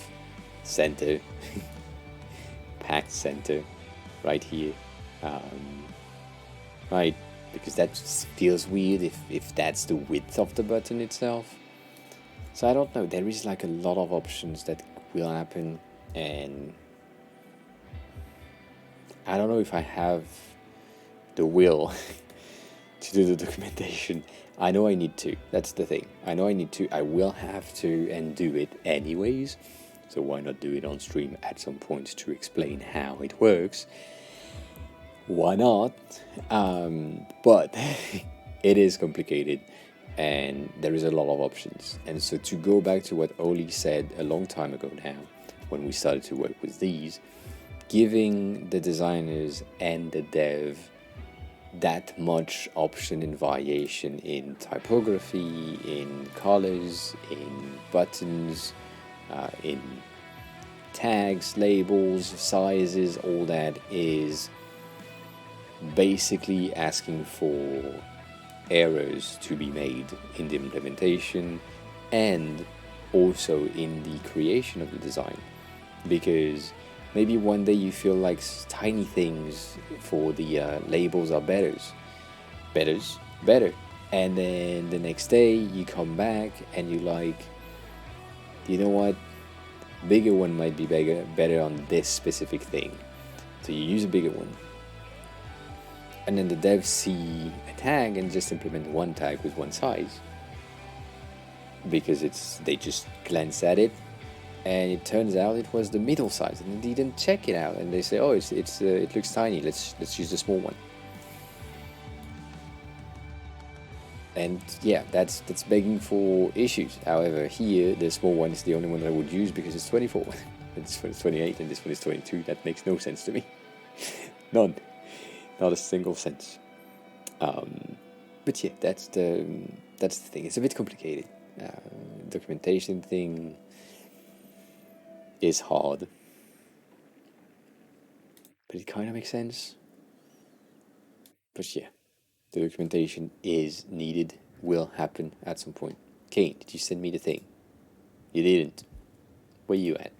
center, packed center, right here. Right, because that just feels weird if that's the width of the button itself. So I don't know, there is like a lot of options that will happen, and I don't know if I have the will to do the documentation. I know I need to, that's the thing. I know I need to, I will have to, and do it anyways. So why not do it on stream at some point to explain how it works? Why not? But it is complicated, and there is a lot of options. And so to go back to what Oli said a long time ago now, when we started to work with these, giving the designers and the dev that much option and variation in typography, in colors, in buttons, in tags, labels, sizes, all that is basically asking for errors to be made in the implementation and also in the creation of the design, because maybe one day you feel like tiny things for the labels are better, and then the next day you come back and you like, you know what, bigger one might be better on this specific thing, so you use a bigger one. And then the devs see a tag and just implement one tag with one size, because they just glance at it, and it turns out it was the middle size, and they didn't check it out, and they say, oh, it looks tiny. Let's use the small one. And yeah, that's begging for issues. However, here the small one is the only one that I would use because it's 24. This one is 28, and this one is 22. That makes no sense to me. None. Not a single sense. But yeah, that's the thing. It's a bit complicated. Documentation thing is hard, but it kind of makes sense. But yeah, the documentation is needed, will happen at some point. Kane, did you send me the thing? You didn't. Where you at?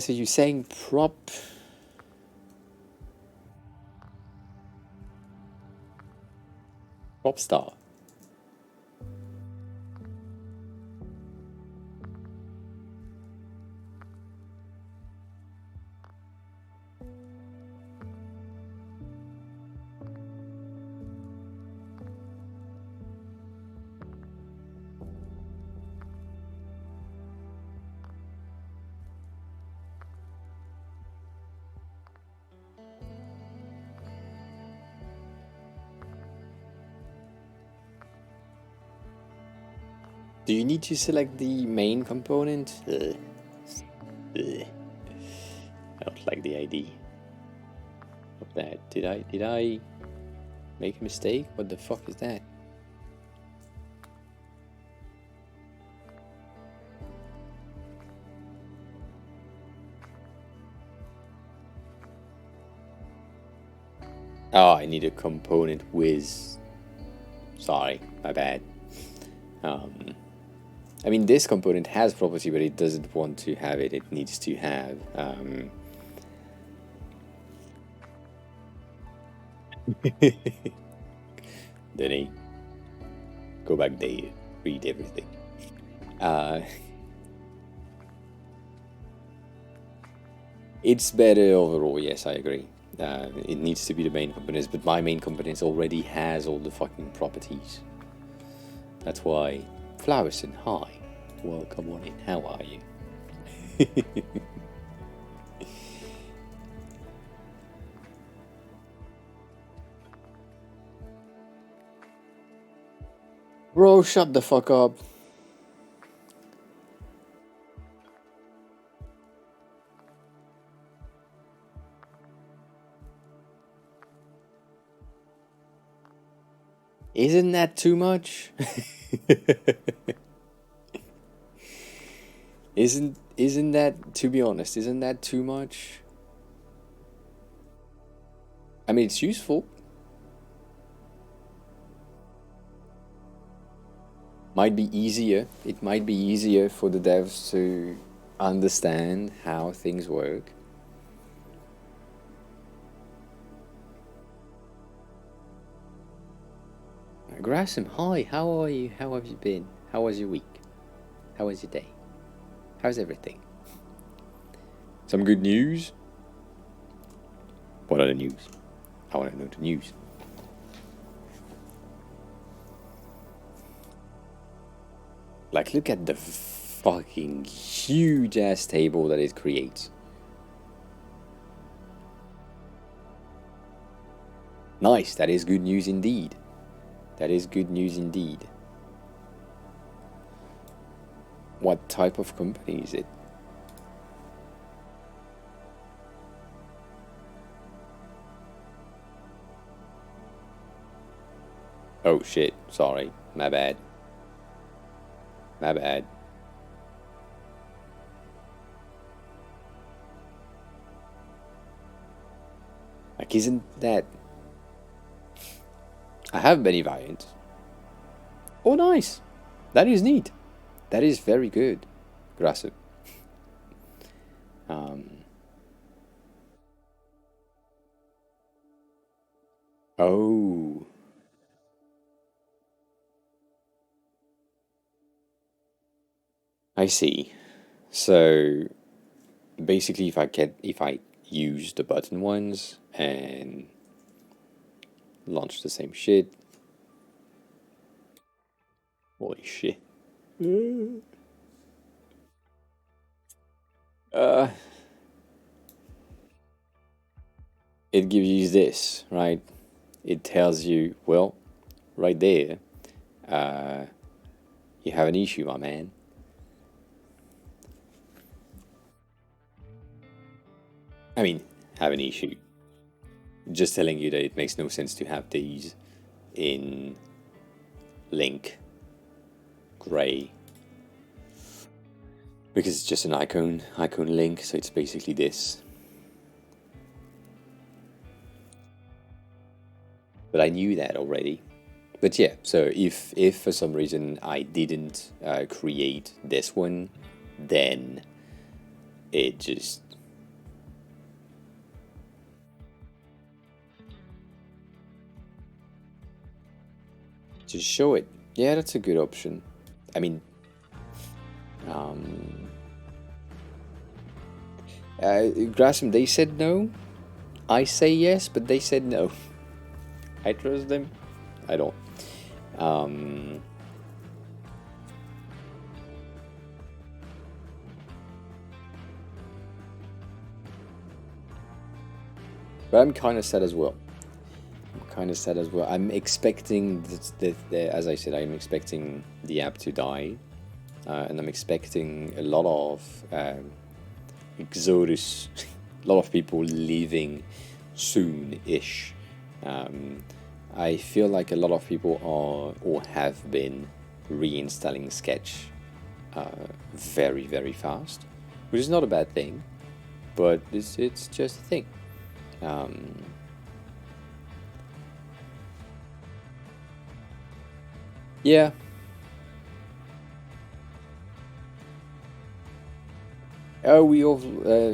So you're saying prop star. Do you need to select the main component? I don't like the ID of that. Did I make a mistake? What the fuck is that? Oh, I need a component with. Sorry, my bad. I mean, this component has property, but it doesn't want to have it. It needs to have. Denny, go back there, read everything. It's better overall, yes, I agree. It needs to be the main components, but my main components already has all the fucking properties. That's why. Flowerson, hi. Welcome on in. How are you? Bro, shut the fuck up. Isn't that too much? Isn't that, to be honest, isn't that too much? I mean, it's useful. Might be easier. It might be easier for the devs to understand how things work. Grassham, hi, how are you? How have you been? How was your week? How was your day? How's everything? Some good news? What are the news? I want to know the news. Like, look at the fucking huge ass table that it creates. Nice, that is good news indeed. That is good news indeed. What type of company is it? Oh shit, sorry, my bad. My bad. Like, isn't that... I have many variants. Oh, nice. That is neat. That is very good. Grassham. Oh. I see. So basically, if I use the button ones and launch the same shit. Holy shit. It gives you this, right? It tells you, well, right there, you have an issue, my man. I mean, have an issue. Just telling you that it makes no sense to have these in Link Gray, because it's just an icon link, so it's basically this. But I knew that already. But yeah, so if for some reason I didn't create this one, then it just... Just show it. Yeah, that's a good option. I mean, Grassham, they said no. I say yes, but they said no. I trust them. I don't. But I'm kind of sad as well. I'm expecting as I said, I'm expecting the app to die, and I'm expecting a lot of exodus, a lot of people leaving soon-ish. I feel like a lot of people are or have been reinstalling Sketch very, very fast, which is not a bad thing, but it's just a thing. Yeah. Oh, we all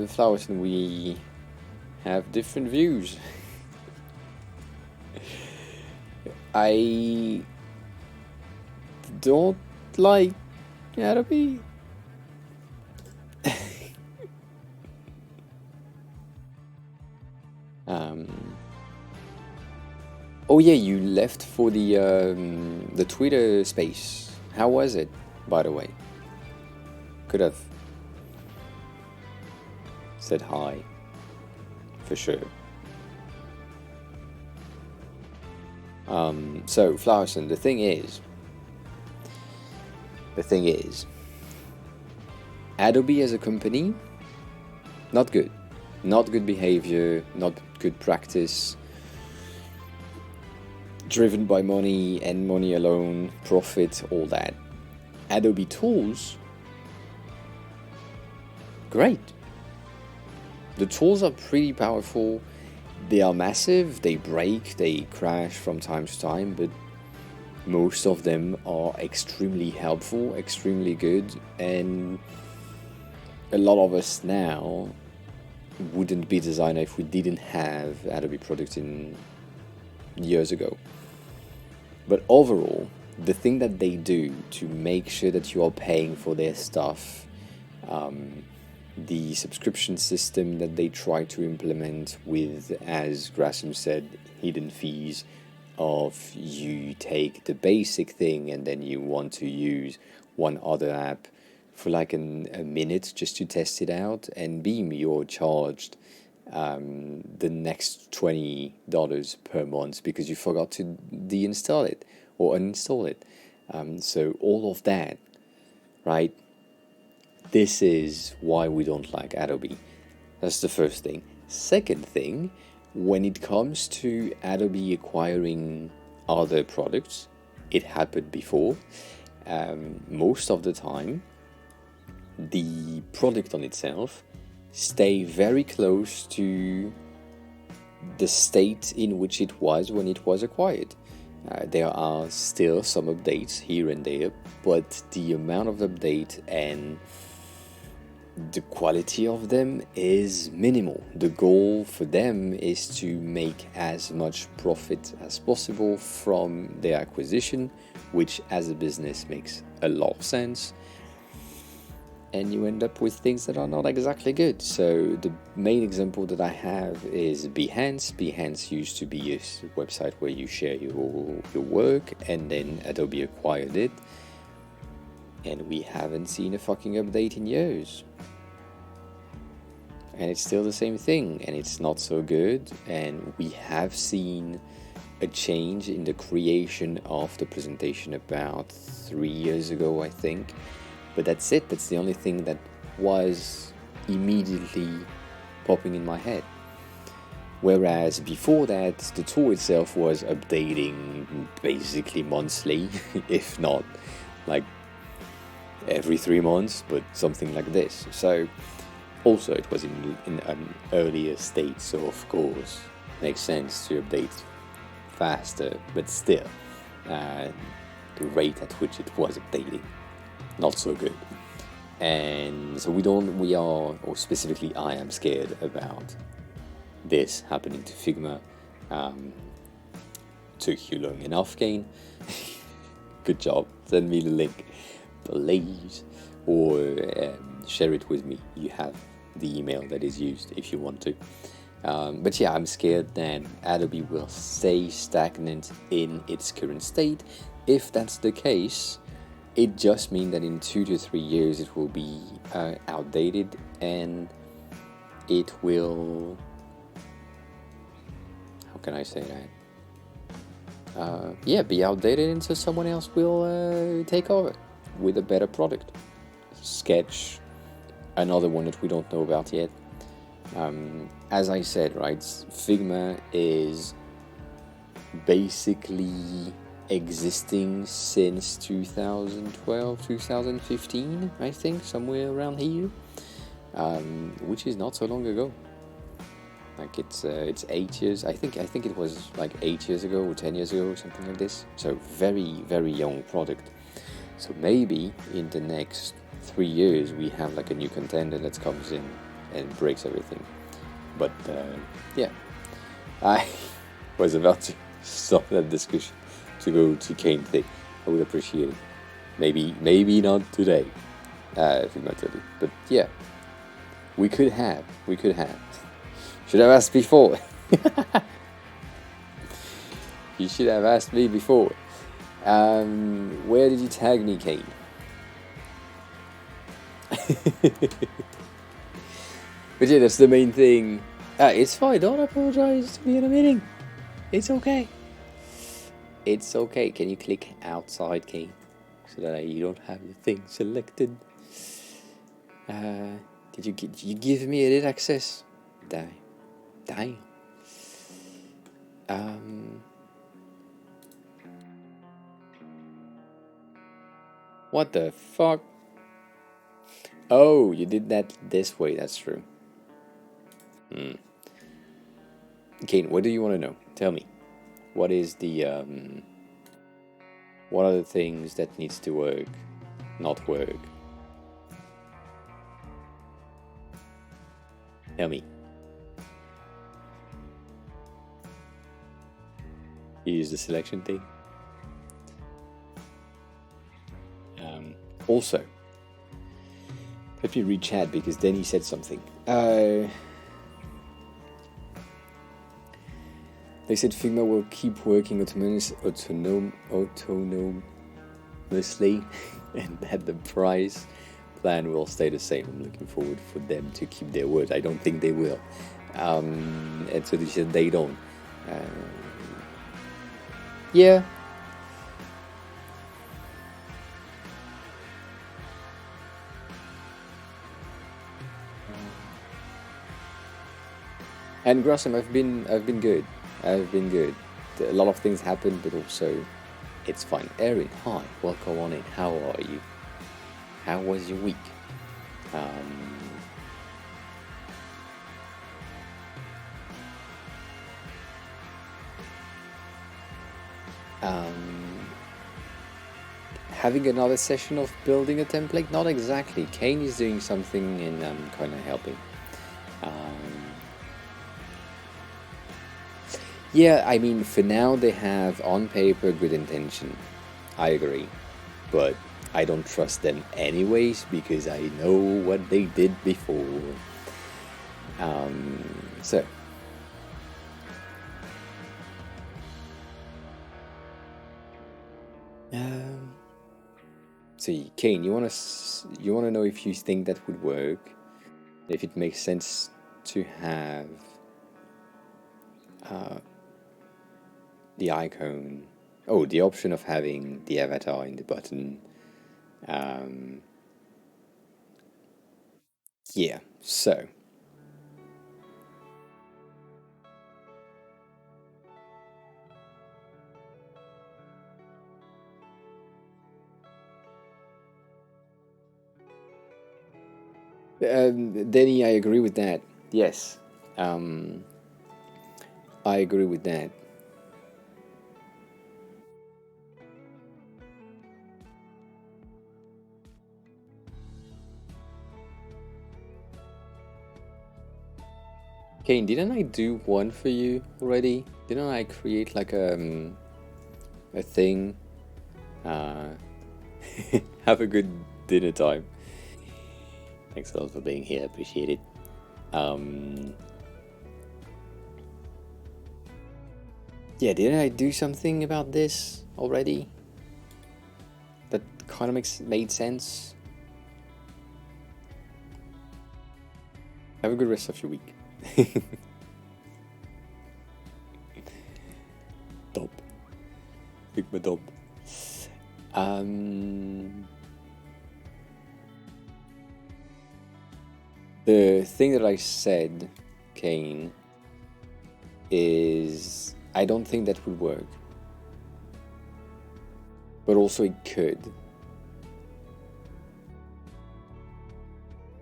flowers, and we have different views. I don't like Adobe. Oh yeah, you left for the Twitter space. How was it, by the way? Could have said hi, for sure. So Flowerson, the thing is, Adobe as a company, not good. Not good behavior, not good practice. driven by money and money alone, profit, all that. Adobe tools, great. The tools are pretty powerful. They are massive, they break, they crash from time to time, but most of them are extremely helpful, extremely good, and a lot of us now wouldn't be designer if we didn't have Adobe products in years ago. But overall, the thing that they do to make sure that you are paying for their stuff, the subscription system that they try to implement with, as Grasham said, hidden fees, of you take the basic thing and then you want to use one other app for like a minute just to test it out, and beam, you're charged the next $20 per month because you forgot to deinstall it or uninstall it. So all of that, right? This is why we don't like Adobe. That's the first thing. Second thing, when it comes to Adobe acquiring other products, it happened before. Most of the time, the product on itself stay very close to the state in which it was when it was acquired. There are still some updates here and there, but the amount of update and the quality of them is minimal. The goal for them is to make as much profit as possible from their acquisition, which as a business makes a lot of sense. And you end up with things that are not exactly good. So the main example that I have is Behance. Behance used to be a website where you share your work, and then Adobe acquired it. And we haven't seen a fucking update in years. And it's still the same thing, and it's not so good. And we have seen a change in the creation of the presentation about 3 years ago, I think. But that's it. That's the only thing that was immediately popping in my head. Whereas before that, the tool itself was updating basically monthly, if not like every 3 months, but something like this. So also it was in an earlier state, so of course makes sense to update faster, but still the rate at which it was updating, not so good. And so or specifically I am scared about this happening to Figma. Took you long enough, Kane. Good job. Send me the link, please, or share it with me. You have the email that is used if you want to. But yeah, I'm scared that Adobe will stay stagnant in its current state. If that's the case, it just means that in 2 to 3 years it will be outdated, and it will, how can I say that? Be outdated, and so someone else will take over with a better product. Sketch, another one that we don't know about yet. As I said, right, Figma is basically existing since 2012, 2015, I think, somewhere around here, which is not so long ago. Like it's 8 years. I think it was like 8 years ago or 10 years ago or something like this. So very, very young product. So maybe in the next 3 years we have like a new contender that comes in and breaks everything. But yeah, I was about to stop that discussion to go to Kane thing. I would appreciate it. Maybe not today, if I'm not telling. But yeah, we could have. Should have asked before. You should have asked me before. Where did you tag me, Kane? But yeah, that's the main thing. It's fine. Don't apologize to me in a meeting. It's okay. It's okay. Can you click outside, Kane, so that you don't have the thing selected? Did you give me edit access? Damn. What the fuck? Oh, you did that this way, that's true. Kane, what do you want to know? Tell me. What is the, what are the things that needs to work, not work? Tell me. You use the selection thing? Also, let me read chat because then he said something. They said Figma will keep working autonomously and that the price plan will stay the same. I'm looking forward for them to keep their word. I don't think they will. And so they said they don't. Yeah. And Grossum, I've been good. I've been good. A lot of things happened, but also it's fine. Erin, hi, welcome on in. How are you? How was your week? Having another session of building a template? Not exactly. Kane is doing something and I'm kind of helping. Yeah, I mean, for now they have on paper good intention. I agree. But I don't trust them anyways because I know what they did before. So. So Kane, you wanna know if you think that would work, if it makes sense to have the icon, the option of having the avatar in the button. Yeah, so. Denny, I agree with that. Yes. I agree with that. Kane, didn't I do one for you already? Didn't I create like a thing? Have a good dinner time. Thanks a lot for being here. Appreciate it. Yeah, didn't I do something about this already? That kind of made sense. Have a good rest of your week. Top. Figma top. The thing that I said, Kane, is I don't think that would work. But also it could.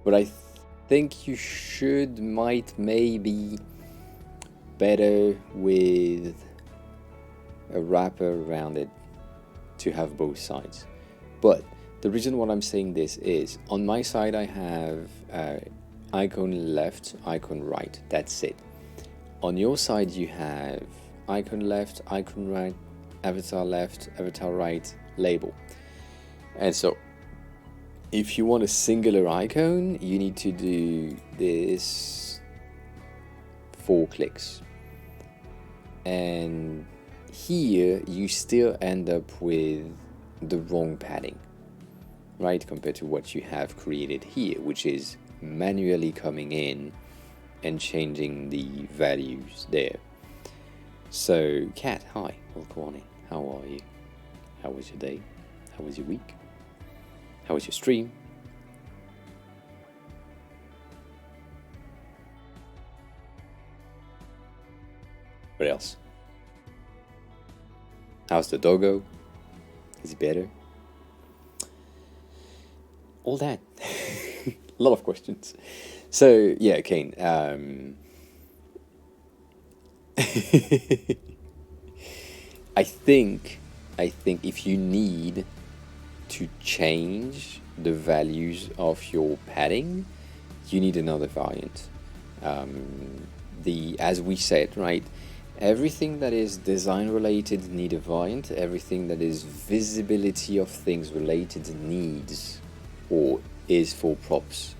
But I think you might maybe better with a wrapper around it to have both sides. But the reason why I'm saying this is on my side I have icon left, icon right. That's it. On your side you have icon left, icon right, avatar left, avatar right, label. And so if you want a singular icon, you need to do this 4 clicks. And here you still end up with the wrong padding, right? Compared to what you have created here, which is manually coming in and changing the values there. So, Kat, hi, welcome on in. How are you? How was your day? How was your week? How was your stream? What else? How's the doggo? Is he better? all that. A lot of questions. So yeah, Kane. I think if you need to change the values of your padding, you need another variant. As we said, right, everything that is design related need a variant. Everything that is visibility of things related needs or is for props.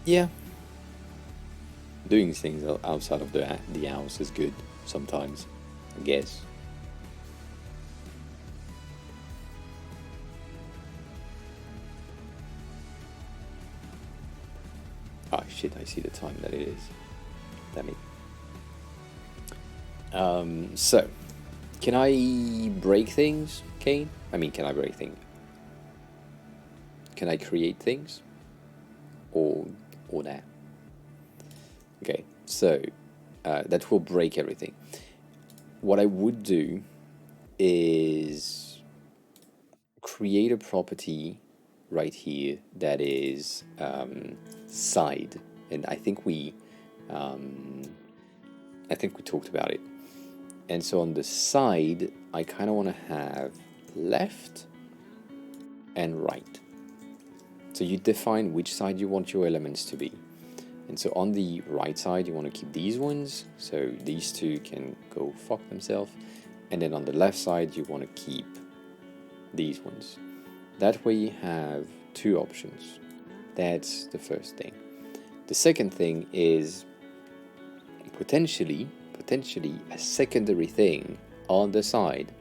Yeah, doing things outside of the house is good sometimes, I guess. Oh shit, I see the time that it is. Damn it. So, can I break things, Kane? I mean, can I break things? Can I create things? Or that? Okay, so that will break everything. What I would do is create a property right here that is side, and I think we talked about it. And so on the side, I kind of want to have left and right. So you define which side you want your elements to be. And so on the right side, you want to keep these ones, so these two can go fuck themselves. And then on the left side, you want to keep these ones. That way you have two options. That's the first thing. The second thing is potentially a secondary thing on the side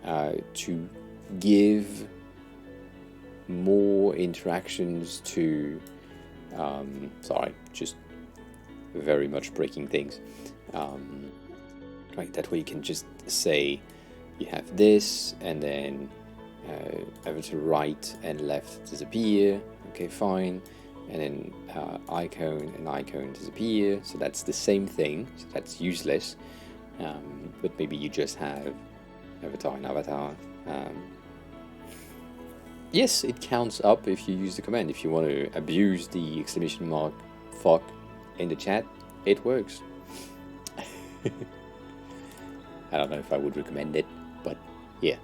to give more interactions to sorry, just very much breaking things. Right, that way you can just say you have this, and then over to right and left disappear. Okay, fine. And then icon and icon disappear. So that's the same thing. So that's useless. But maybe you just have avatar and avatar. Yes, it counts up if you use the command. If you want to abuse the exclamation mark fuck in the chat, it works. I don't know if I would recommend it, but yeah.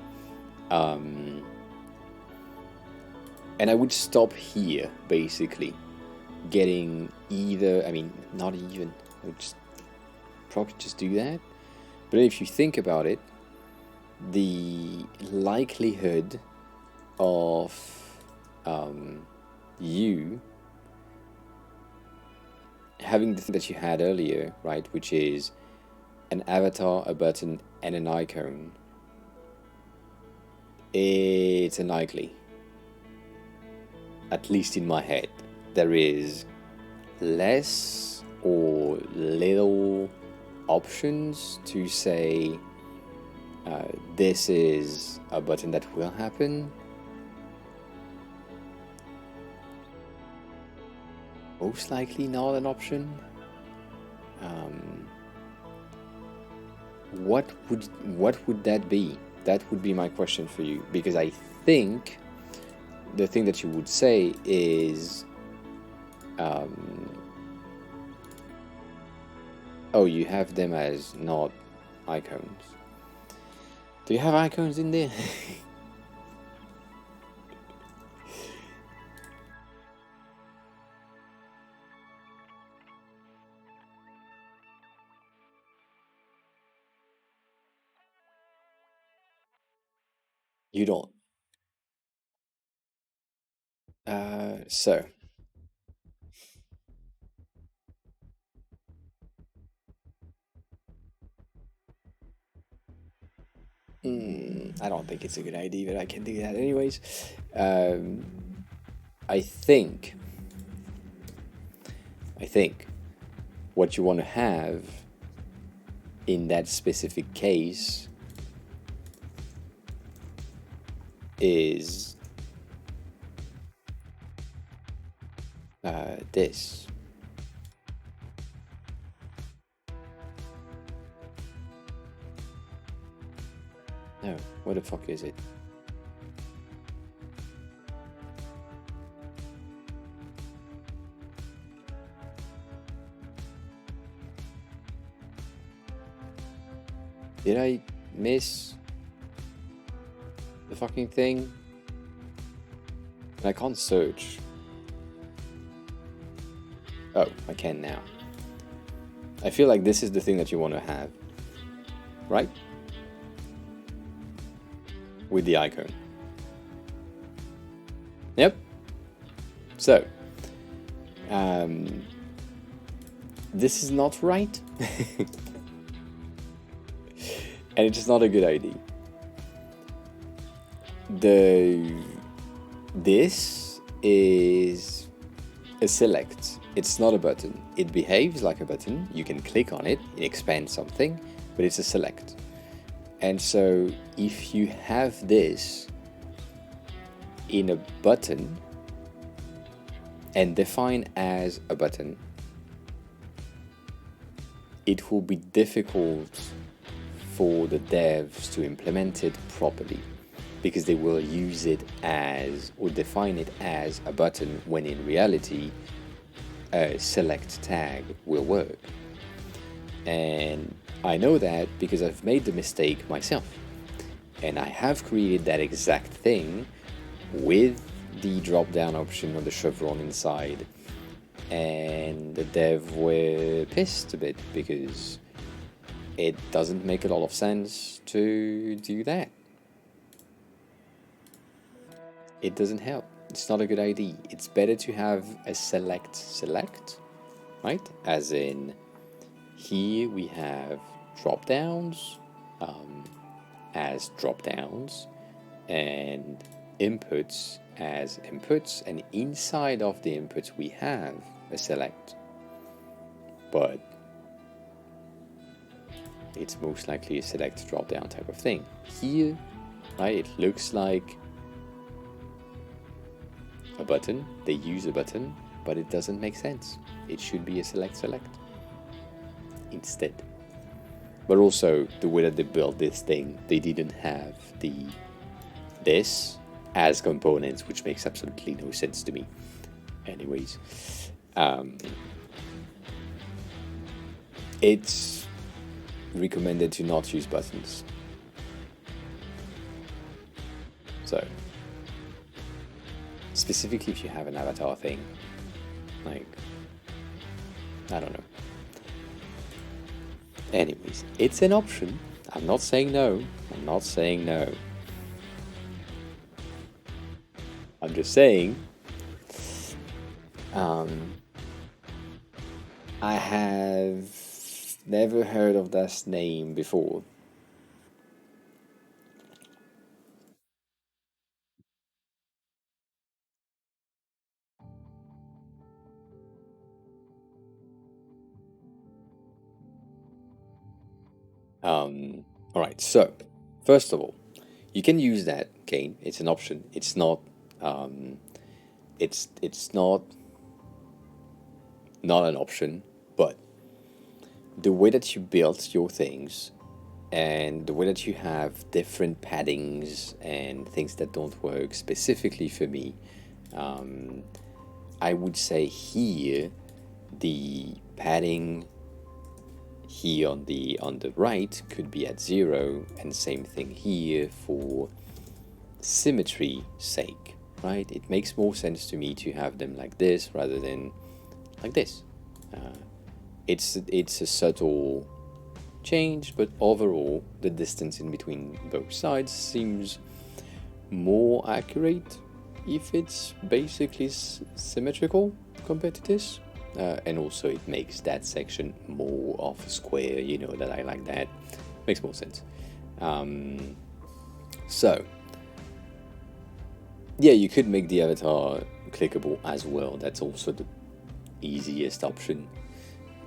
And I would stop here, basically, getting either, I mean, not even, I would just probably just do that. But if you think about it, the likelihood of you having the thing that you had earlier, right, which is an avatar, a button, and an icon, it's unlikely. At least in my head, there is less or little options to say this is a button that will happen. Most likely not an option. What would that be? That would be my question for you, because I think the thing that you would say is, oh, you have them as not icons. Do you have icons in there? You don't. So. I don't think it's a good idea, but I can do that anyways. I think what you want to have in that specific case is this. No, where the fuck is it? Did I miss the fucking thing? I can't search. Oh, I can now. I feel like this is the thing that you want to have, right? With the icon. Yep. So, this is not right. And it's not a good idea. This is a select. It's not a button. It behaves like a button. You can click on it, it expands something, but it's a select. And so if you have this in a button and defined as a button, it will be difficult for the devs to implement it properly, because they will use it as, or define it as a button, when in reality a select tag will work. And I know that because I've made the mistake myself, and I have created that exact thing with the drop down option or the chevron inside, and the dev were pissed a bit because it doesn't make a lot of sense to do that. It doesn't help. It's not a good idea. It's better to have a select, right? As in, here we have drop downs as drop downs, and inputs as inputs, and inside of the inputs we have a select. But it's most likely a select drop down type of thing. Here, right, it looks like a button. They use a button, but it doesn't make sense. It should be a select instead. But also the way that they built this thing, they didn't have this as components, which makes absolutely no sense to me. Anyways, it's recommended to not use buttons. So, specifically if you have an avatar thing, like, I don't know. Anyways, it's an option. I'm not saying no. I'm just saying, I have never heard of this name before. Alright, so, first of all, you can use that, Kane. It's an option. It's not, it's not an option, but the way that you built your things, and the way that you have different paddings and things that don't work specifically for me, I would say here the padding here on the right could be at 0, and same thing here for symmetry sake, right? It makes more sense to me to have them like this rather than like this. It's a subtle change, but overall the distance in between both sides seems more accurate if it's basically symmetrical compared to this. And also it makes that section more of a square, you know that I like that. Makes more sense. So, yeah, you could make the avatar clickable as well. That's also the easiest option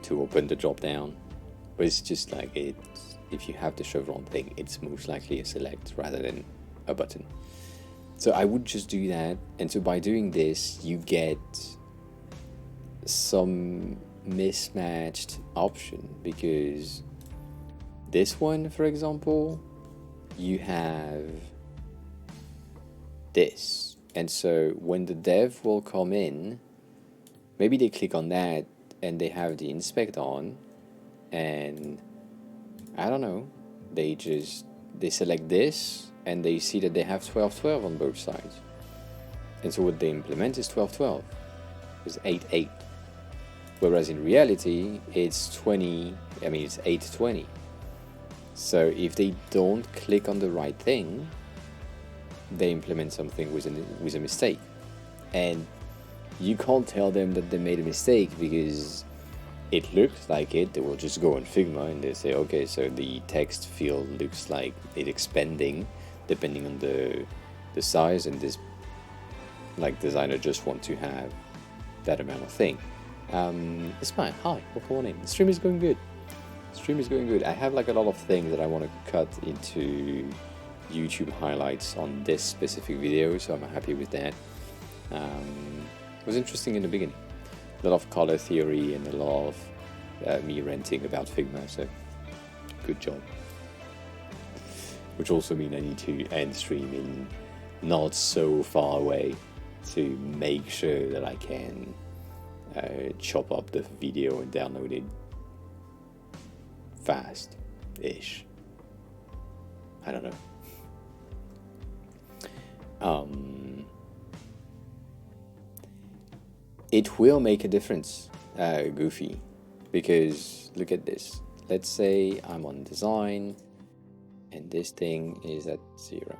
to open the drop down. But it's just like, if you have the chevron thing, it's most likely a select rather than a button. So I would just do that. And so by doing this, you get some mismatched option, because this one, for example, you have this. And so when the dev will come in, maybe they click on that and they have the inspect on, and I don't know, they select this and they see that they have 1212 on both sides. And so what they implement is 1212. It's 88. Whereas in reality, it's 820. So if they don't click on the right thing, they implement something with a mistake. And you can't tell them that they made a mistake because it looks like it. They will just go on Figma and they say, okay, so the text field looks like it's expanding depending on the size, and this designer just want to have that amount of thing. It's fine. Hi, good morning. The stream is going good. I have a lot of things that I want to cut into YouTube highlights on this specific video, so I'm happy with that. It was interesting in the beginning. A lot of color theory and a lot of me ranting about Figma, so good job. Which also means I need to end stream in not so far away to make sure that I can chop up the video and download it fast-ish. I don't know. It will make a difference, Goofy, because look at this. Let's say I'm on design and this thing is at 0.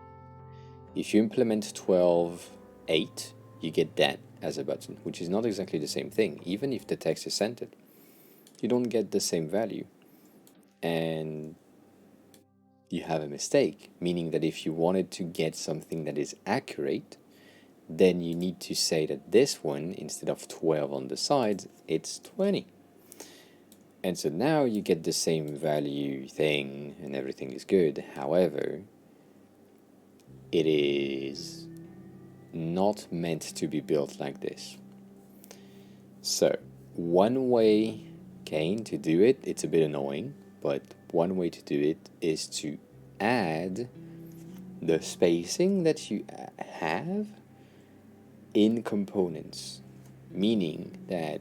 If you implement 12.8, you get that as a button, which is not exactly the same thing. Even if the text is centered, you don't get the same value. And you have a mistake, meaning that if you wanted to get something that is accurate, then you need to say that this one, instead of 12 on the sides, it's 20. And so now you get the same value thing and everything is good. However, it is not meant to be built like this. So one way, Kane, to do it, it's a bit annoying, but one way to do it is to add the spacing that you have in components, meaning that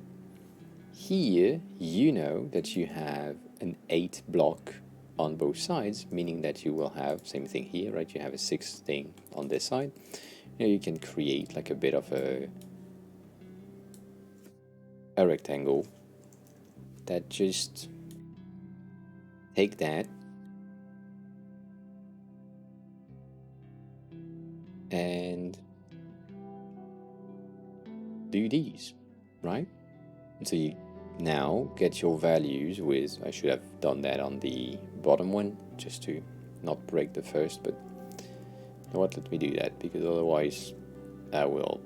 here you know that you have an 8 block on both sides, meaning that you will have same thing here, right? You have a 6 thing on this side. Now you can create a bit of a rectangle that just take that and do these, right? And so you now get your values with, I should have done that on the bottom one just to not break the first, but you know what, let me do that, because otherwise I will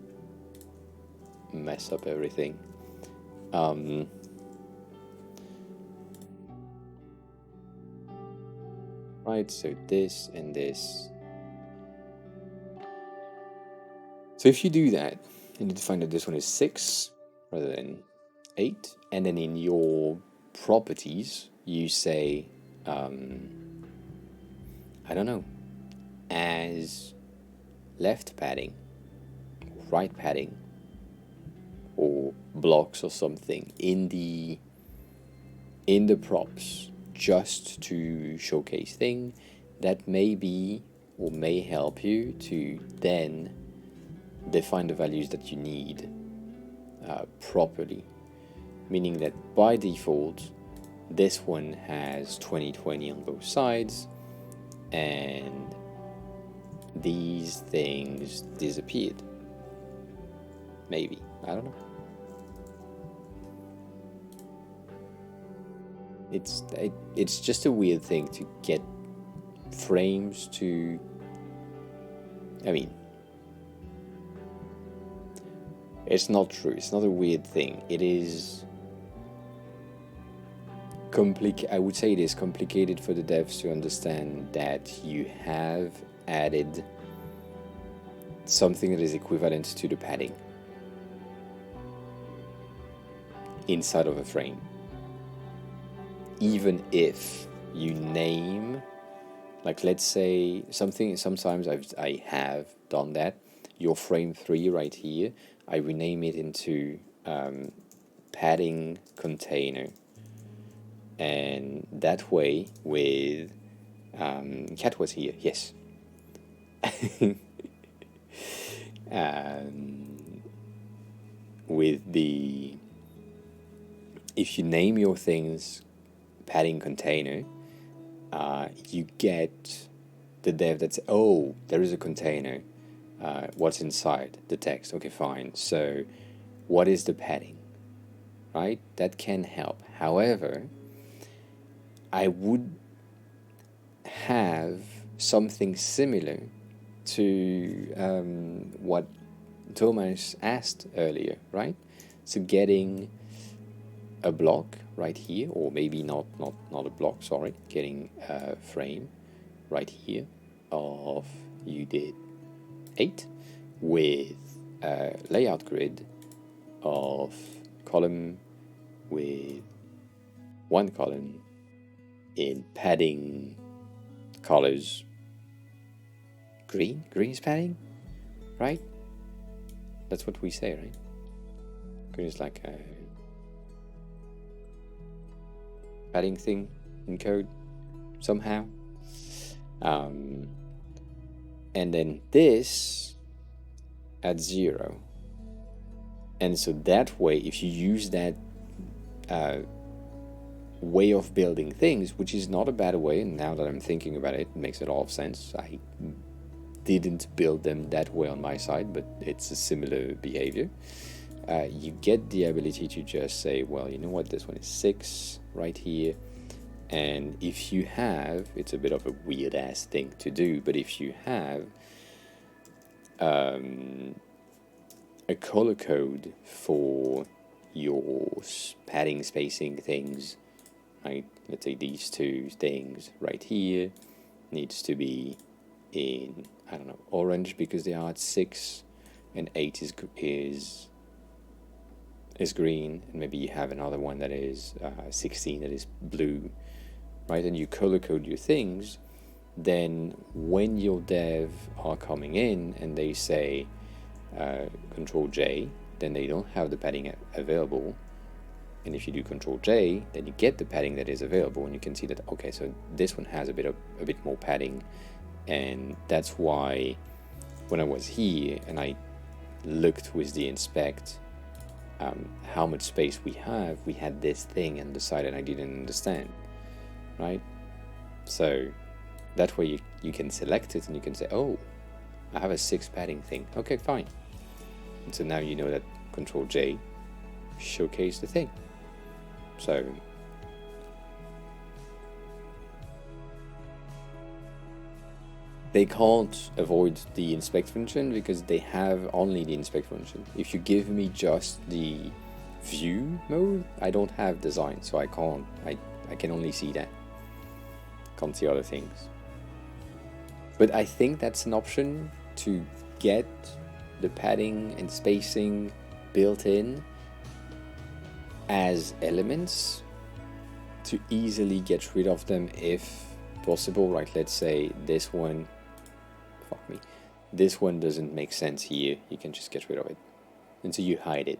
mess up everything. Right, so this and this. So if you do that, you need to find that this one is 6 rather than 8, and then in your properties you say, I don't know, as left padding, right padding, or blocks or something in the props, just to showcase thing that may be or may help you to then define the values that you need properly. Meaning that by default, this one has 20/20 on both sides, and these things disappeared. Maybe, I don't know. It's just a weird thing to get frames to, I mean, it's not true. It's not a weird thing. It is I would say it is complicated for the devs to understand that you have added something that is equivalent to the padding inside of a frame. Even if you name Like let's say something, sometimes I have done that. Your frame 3 right here, I rename it into padding container. And that way with Cat was here, yes. With the, if you name your things padding container, you get the dev that's, oh, there is a container. What's inside the text? Okay, fine. So, what is the padding? Right? That can help. However, I would have something similar to what Thomas asked earlier, right? So getting a block right here, or maybe not a block, sorry, getting a frame right here of, you did 8 with a layout grid of column with 1 column in padding colors. Green is padding, right? That's what we say, right? Green is like a padding thing in code somehow. And then this at 0. And so that way, if you use that way of building things, which is not a bad way, and now that I'm thinking about it, it makes a lot of sense. I didn't build them that way on my side, but it's a similar behavior. You get the ability to just say, well, you know what, this one is 6 right here. And if you have, it's a bit of a weird ass thing to do, but if you have a color code for your padding spacing things, right? Let's say these 2 things right here needs to be in, I don't know, orange because they are at 6, and 8 is green, and maybe you have another one that is 16 that is blue, right? And you color code your things. Then when your dev are coming in and they say Control J, then they don't have the padding available. And if you do Control J, then you get the padding that is available, and you can see that, okay, so this one has a bit more padding. And that's why when I was here and I looked with the inspect how much space we had this thing and decided I didn't understand, right? So that way you can select it and you can say, oh, I have a 6 padding thing. Okay, fine. And so now you know that Control J showcase the thing. So they can't avoid the inspect function because they have only the inspect function. If you give me just the view mode, I don't have design, so I can only see that. Can't see other things. But I think that's an option to get the padding and spacing built in as elements to easily get rid of them if possible, right? Let's say this one, fuck me, this one doesn't make sense here, you can just get rid of it, and so you hide it.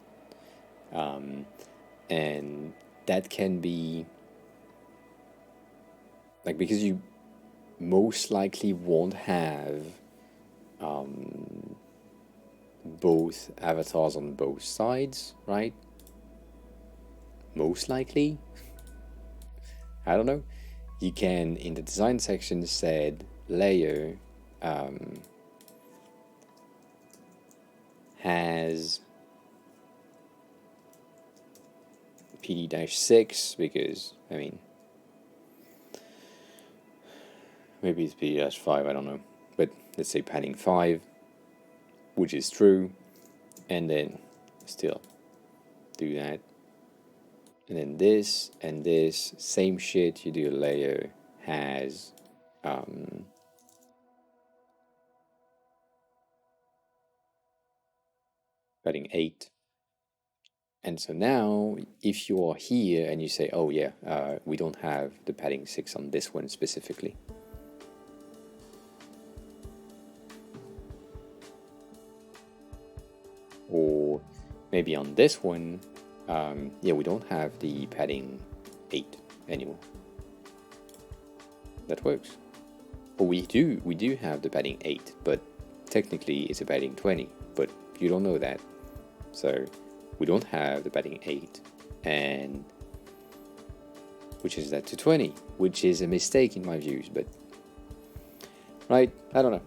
And that can be like, because you most likely won't have both avatars on both sides, right? Most likely. I don't know. You can, in the design section, said layer has PD-6 because, I mean, maybe it's PD-5, I don't know. But let's say padding 5, which is true, and then still do that. And then this and this, same shit, you do a layer has padding 8. And so now, if you are here and you say, oh yeah, we don't have the padding 6 on this one specifically, maybe on this one, yeah, we don't have the padding 8 anymore. That works. Or we do have the padding 8, but technically it's a padding 20, but you don't know that. So we don't have the padding 8, and which is that to 20, which is a mistake in my views, but right, I don't know.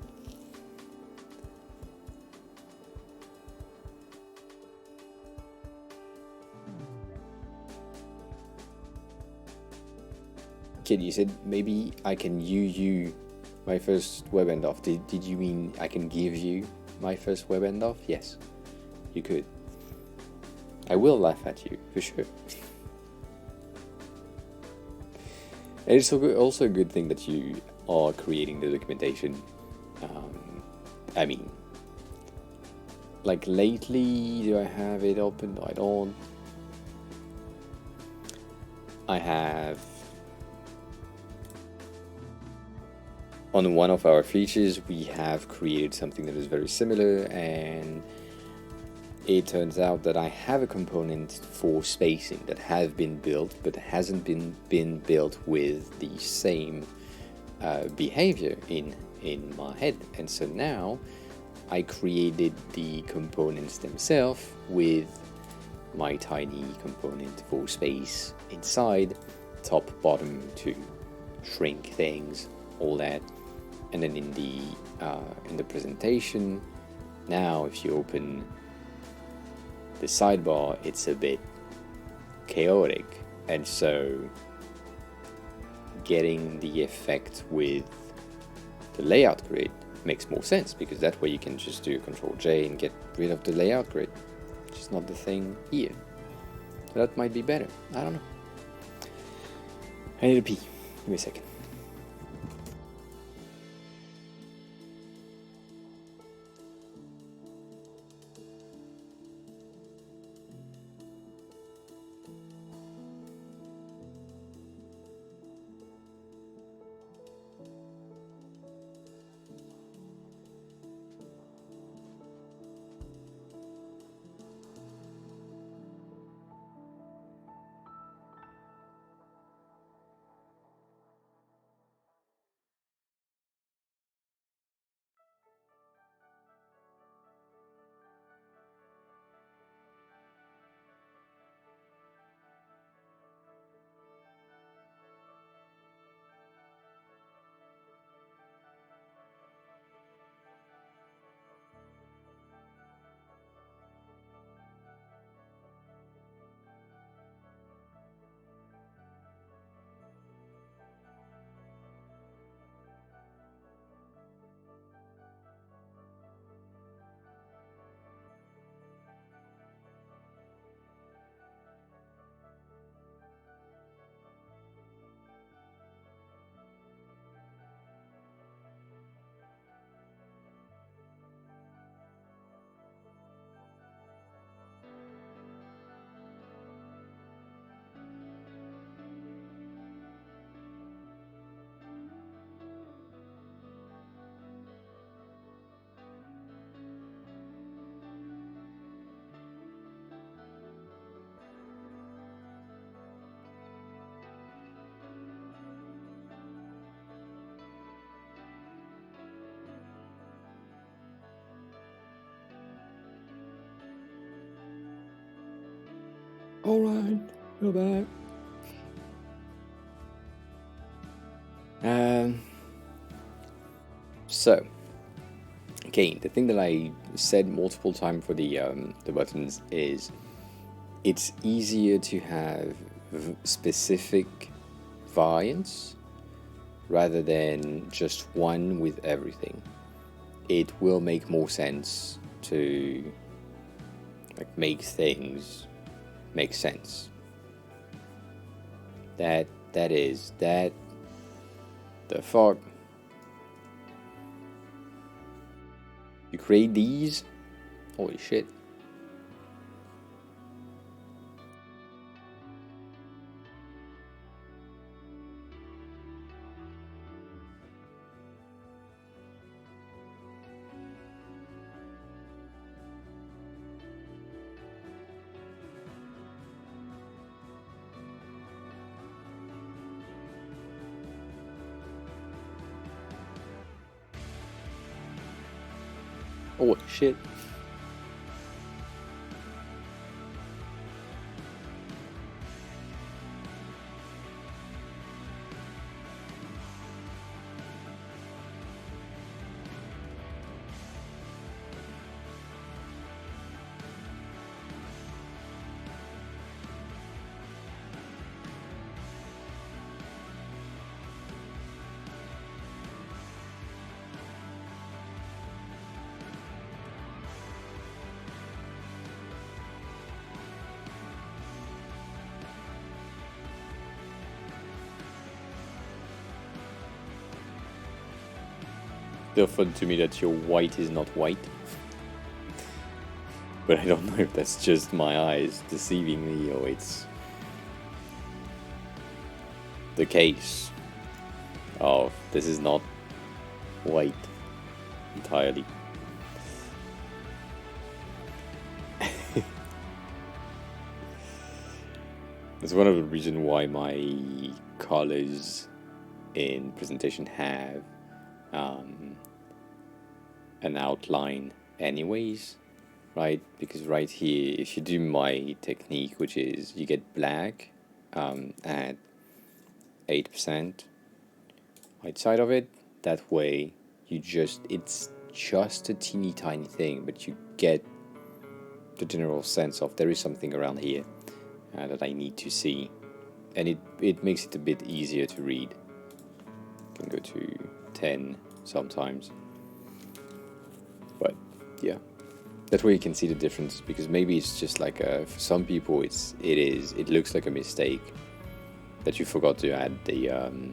Kid, you said maybe I can you my first web end off. Did you mean I can give you my first web end off? Yes, you could. I will laugh at you, for sure. And it's also a good thing that you are creating the documentation. I mean, like lately, do I have it open? No, I don't. I have, on one of our features, we have created something that is very similar, and it turns out that I have a component for spacing that has been built, but hasn't been built with the same behavior in my head. And so now I created the components themselves with my tiny component for space inside, top, bottom, to shrink things, all that. And then in the presentation, now if you open the sidebar, it's a bit chaotic, and so getting the effect with the layout grid makes more sense, because that way you can just do Control J and get rid of the layout grid, which is not the thing here. So that might be better. I don't know. I need to pee. Give me a second. Alright, go back. So, okay, the thing that I said multiple times for the buttons is it's easier to have specific variants rather than just one with everything. It will make more sense to like make things make sense. That the fuck. You create these? Holy shit. Oh shit. Still fun to me that your white is not white. But I don't know if that's just my eyes deceiving me or it's the case of this is not white entirely. That's one of the reasons why my colors in presentation have an outline anyways, right? Because right here, if you do my technique, which is you get black at 8% right side of it, that way it's just a teeny tiny thing, but you get the general sense of there is something around here that I need to see, and it makes it a bit easier to read. You can go to 10 sometimes, but yeah, that way you can see the difference, because maybe it's just like for some people it looks like a mistake that you forgot to add the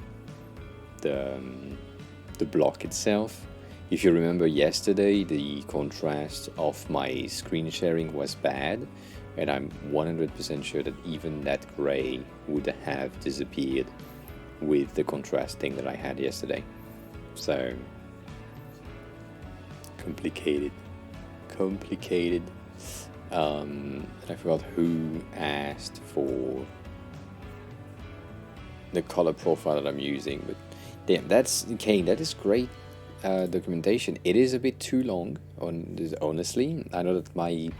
block itself. If you remember yesterday, the contrast of my screen sharing was bad, and I'm 100% sure that even that gray would have disappeared with the contrast thing that I had yesterday. So complicated. And I forgot who asked for the color profile that I'm using, but damn, that's Kane. That is great documentation. It is a bit too long, honestly. I know that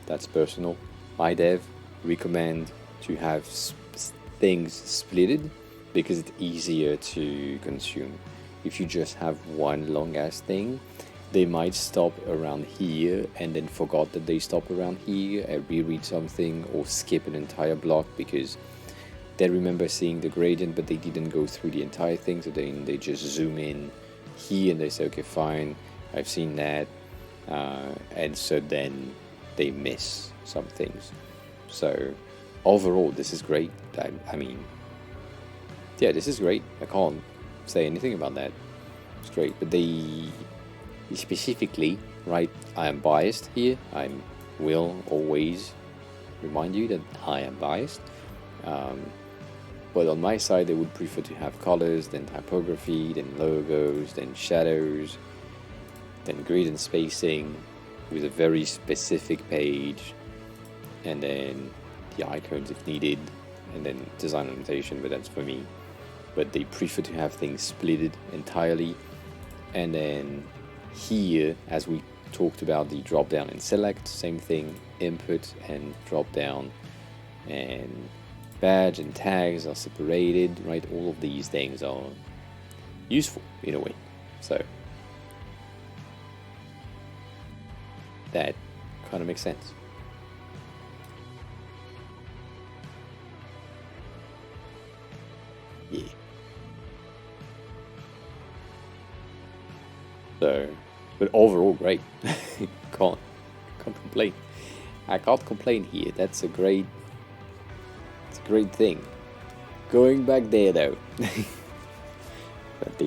that's personal. My dev recommend to have things splitted because it's easier to consume. If you just have one long ass thing, they might stop around here and then forgot that they stop around here and reread something, or skip an entire block because they remember seeing the gradient but they didn't go through the entire thing, so then they just zoom in here and they say, okay, fine, I've seen that, and so then they miss some things. So overall, this is great. I mean, yeah, this is great. I can't say anything about that. It's great, but they specifically, right, I am biased here. I will always remind you that I am biased. But on my side, they would prefer to have colors, then typography, then logos, then shadows, then grid and spacing with a very specific page, and then the icons if needed, and then design annotation, but that's for me. But they prefer to have things splitted entirely. And then here, as we talked about, the drop down and select, same thing, input and drop down, and badge and tags are separated, right? All of these things are useful in a way. So that kind of makes sense. Yeah. So, but overall, great. can't complain. I can't complain here. It's a great thing. Going back there though, but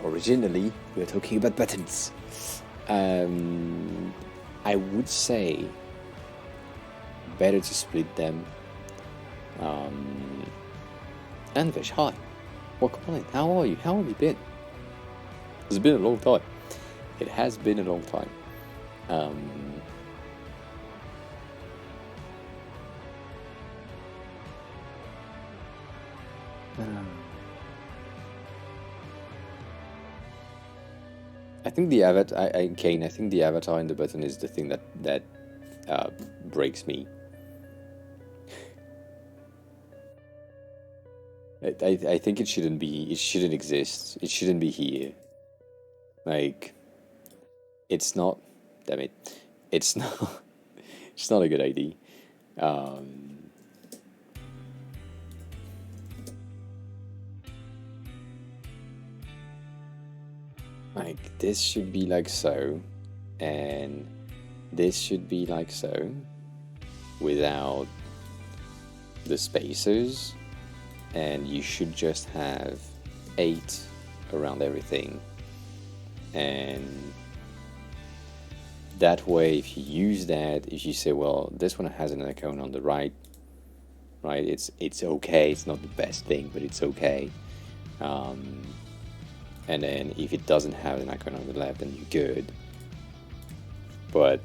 originally we were talking about buttons. I would say better to split them. Anvish, hi. Welcome on. How are you? How have you been? It's been a long time. It has been a long time. I think the avatar, Kane, I think the avatar in the button is the thing that breaks me. I think it shouldn't exist. It shouldn't be here. Like, it's not. Damn it, it's not. It's not a good idea. Like, this should be like so, and this should be like so, without the spacers, and you should just have 8 around everything, and that way, if you use that, if you say, well, this one has an icon on the right, it's okay. It's not the best thing, but it's okay. And then if it doesn't have an icon on the left, then you're good. But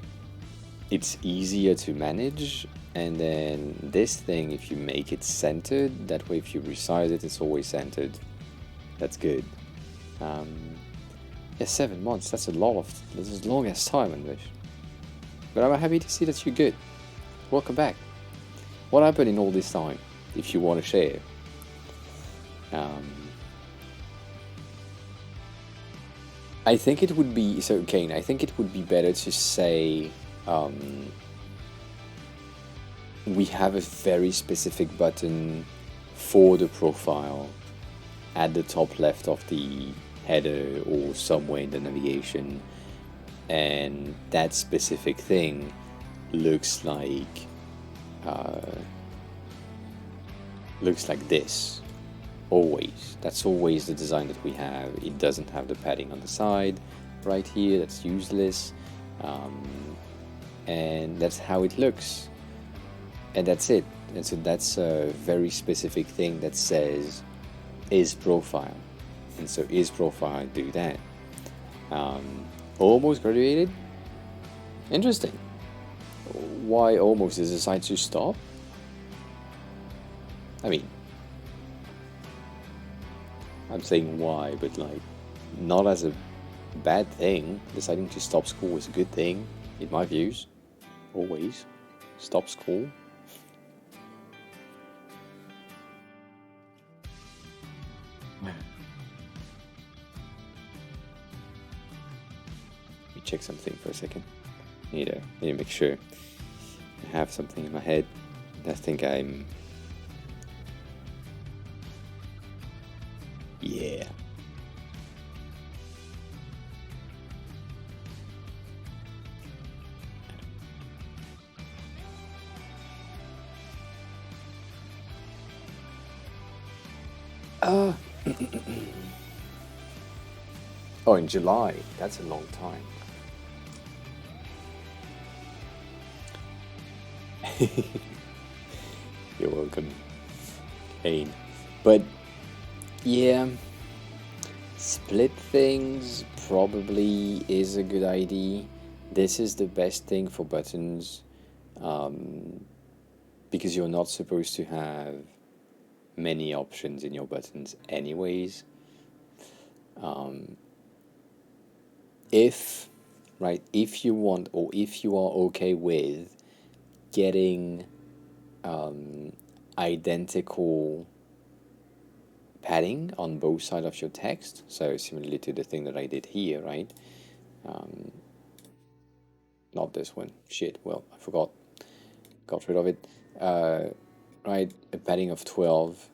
it's easier to manage. And then this thing, if you make it centered, that way if you resize it, it's always centered. That's good. Yeah, 7 months, that's a long as time, English. But I'm happy to see that you're good. Welcome back. What happened in all this time, if you want to share? I think it would be, so Kane, I think it would be better to say, we have a very specific button for the profile at the top left of the header or somewhere in the navigation, and that specific thing looks like this. Always. That's always the design that we have. It doesn't have the padding on the side right here. That's useless, and that's how it looks, and that's it. And so that's a very specific thing that says is profile. And so is profile, do that. Almost graduated? Interesting. Why almost? Is it decide to stop? I mean, I'm saying why, but like, not as a bad thing. Deciding to stop school is a good thing, in my views. Always. Stop school. Check something for a second. Need to make sure I have something in my head. I think I'm. Yeah. Oh, in July. That's a long time. You're welcome, Kane. But yeah, split things probably is a good idea. This is the best thing for buttons, because you're not supposed to have many options in your buttons anyways. If you want, or if you are okay with getting identical padding on both sides of your text, so similarly to the thing that I did here, right? Not this one. Shit, well, I forgot. Got rid of it. Right, a padding of 12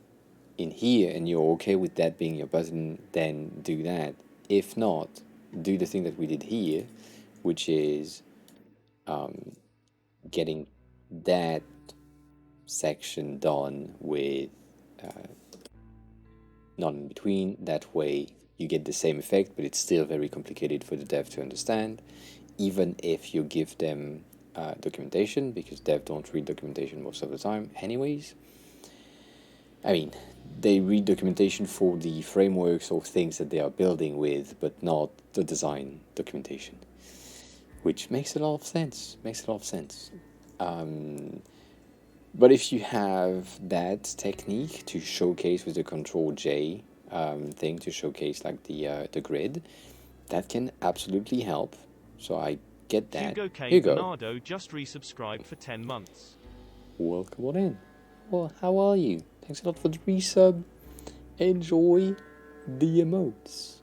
in here, and you're okay with that being your button, then do that. If not, do the thing that we did here, which is getting that section done with none in between. That way you get the same effect, but it's still very complicated for the dev to understand, even if you give them documentation, because dev don't read documentation most of the time anyways. I mean, they read documentation for the frameworks or things that they are building with, but not the design documentation, which makes a lot of sense. But if you have that technique to showcase with the Control J thing to showcase like the grid, that can absolutely help. So I get that. Hugo K. Hugo, Bernardo just resubscribed for 10 months. welcome on in. Well, how are you? Thanks a lot for the resub. Enjoy the emotes.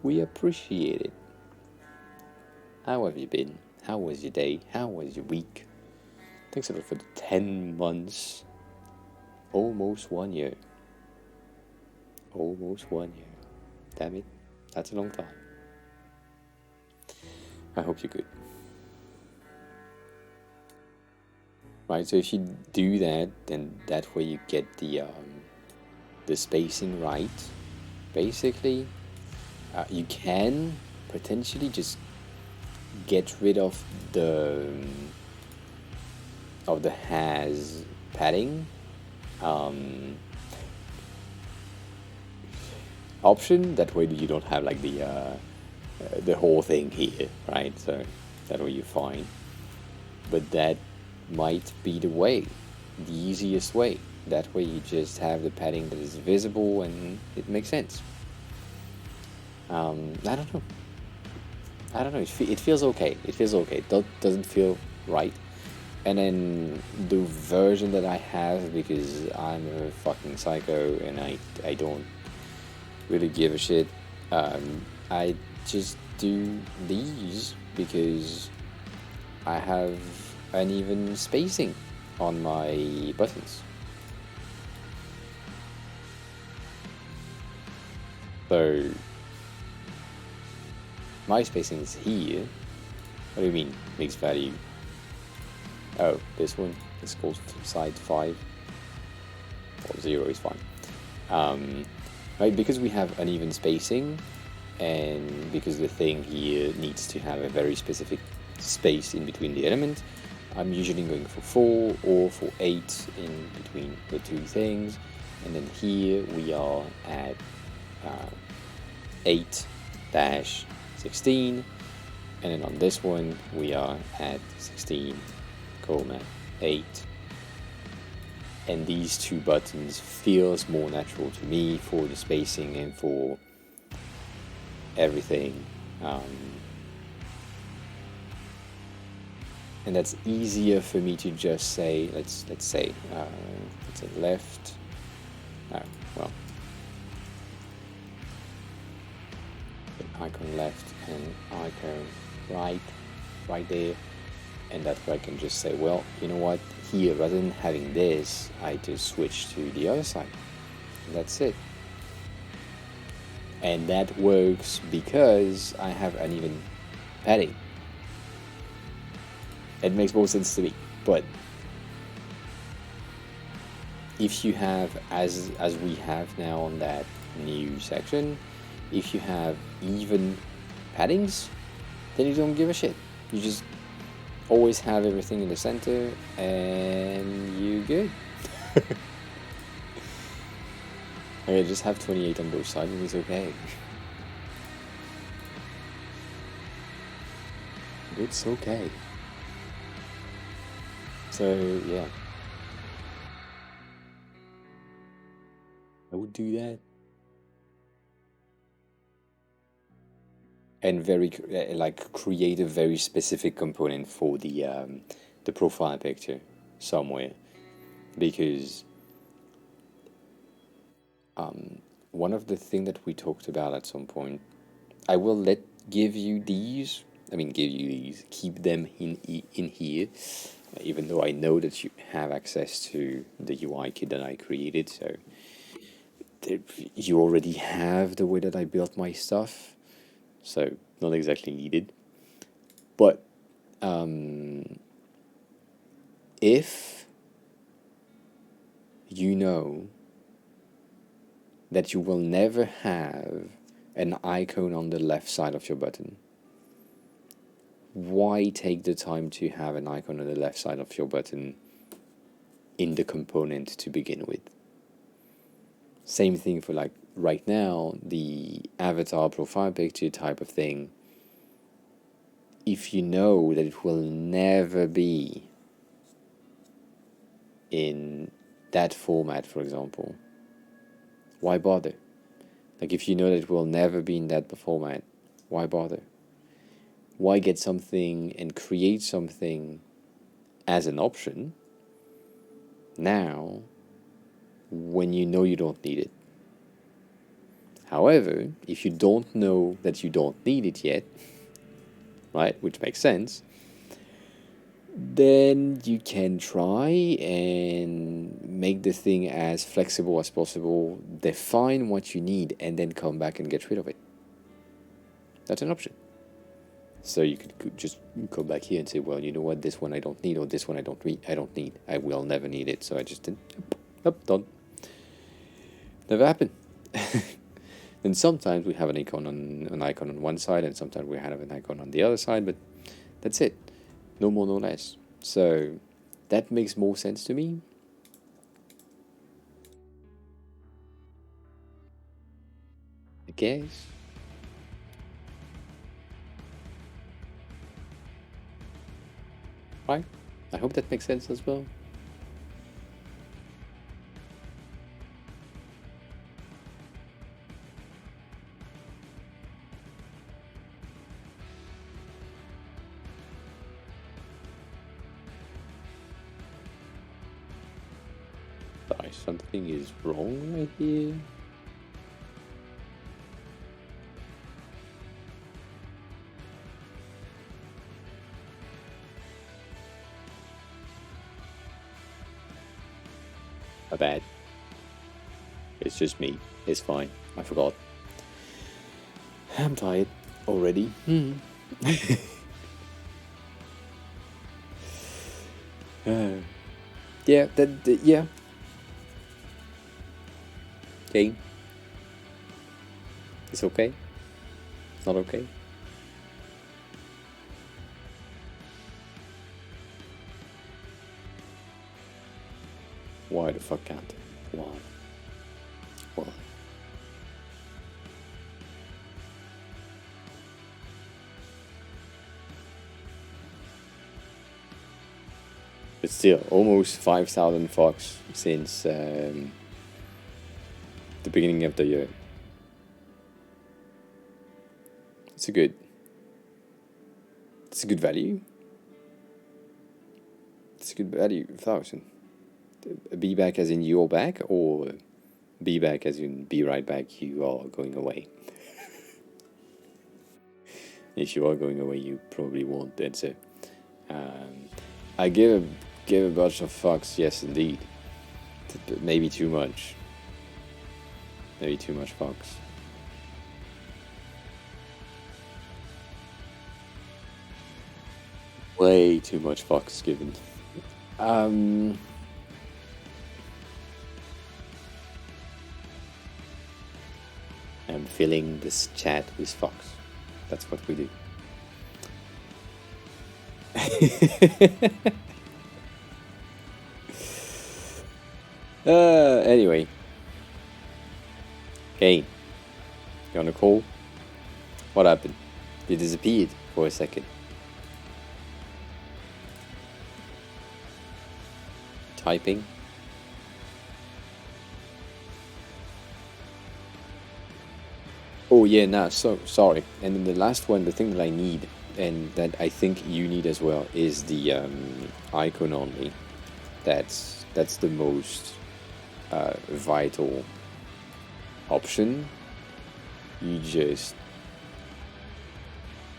We appreciate it. How have you been? How was your day? How was your week? Thanks a lot for the 10 months. Almost 1 year. Almost 1 year. Damn it. That's a long time. I hope you're good. Right, so if you do that, then that way you get the spacing right. Basically, you can potentially just get rid of the has padding option. That way you don't have like the whole thing here, right? So that way you're fine. But that might be the way, the easiest way. That way you just have the padding that is visible and it makes sense. I don't know. It feels okay. It feels okay. It doesn't feel right. And then the version that I have, because I'm a fucking psycho and I don't really give a shit, I just do these because I have uneven spacing on my buttons. So my spacing is here. What do you mean mixed value? Oh, this one. This goes to side 5. Or 0 is fine. Right, because we have uneven spacing, and because the thing here needs to have a very specific space in between the elements, I'm usually going for 4 or for 8 in between the two things. And then here we are at 8-16, and then on this one we are at 16,8. And these two buttons feels more natural to me for the spacing and for everything. And that's easier for me to just say, let's say left. Well, icon left and icon right there, and that way I can just say, well, you know what, here rather than having this, I just switch to the other side, and that's it. And that works because I have uneven padding. It makes more sense to me. But if you have, as we have now on that new section, if you have even paddings, then you don't give a shit. You just always have everything in the center and you're good. Okay, just have 28 on both sides and it's okay. It's okay. So yeah, I would do that. And very like create a very specific component for the profile picture somewhere, because one of the things that we talked about at some point, I will give you these. Keep them in here, even though I know that you have access to the UI kit that I created, so you already have the way that I built my stuff, so not exactly needed. But if you know that you will never have an icon on the left side of your button, why take the time to have an icon on the left side of your button in the component to begin with? Same thing for like right now, the avatar profile picture type of thing. If you know that it will never be in that format, for example, why bother? Like if you know that it will never be in that format, Why bother? Why get something and create something as an option now when you know you don't need it? However, if you don't know that you don't need it yet, right, which makes sense, then you can try and make the thing as flexible as possible, define what you need, and then come back and get rid of it. That's an option. So you could just come back here and say, well, you know what, this one I don't need, or this one I don't need. I will never need it, so I just didn't. Done. Never happened. And sometimes we have an icon on one side, and sometimes we have an icon on the other side, but that's it. No more, no less. So that makes more sense to me. I guess. Right? I hope that makes sense as well. Sorry, something is wrong right here. My bad. It's just me. It's fine. I forgot. I'm tired already. Yeah, yeah. Okay. It's okay. It's not okay. Why the fuck can't? Why? Why? But still, almost 5,000 fox since the beginning of the year. It's a good value. It's a good value, 1,000. Be back as in you're back, or be back as in be right back, you are going away. If you are going away, you probably won't answer. I gave a bunch of fucks, yes indeed. Maybe too much. Maybe too much fucks. Way too much fucks given. I'm filling this chat with fucks. That's what we do. Anyway. Hey. You on a call? What happened? You disappeared for a second. Typing? Oh yeah, nah, so sorry. And then the last one, the thing that I need, and that I think you need as well, is the icon only. That's the most vital option. You just,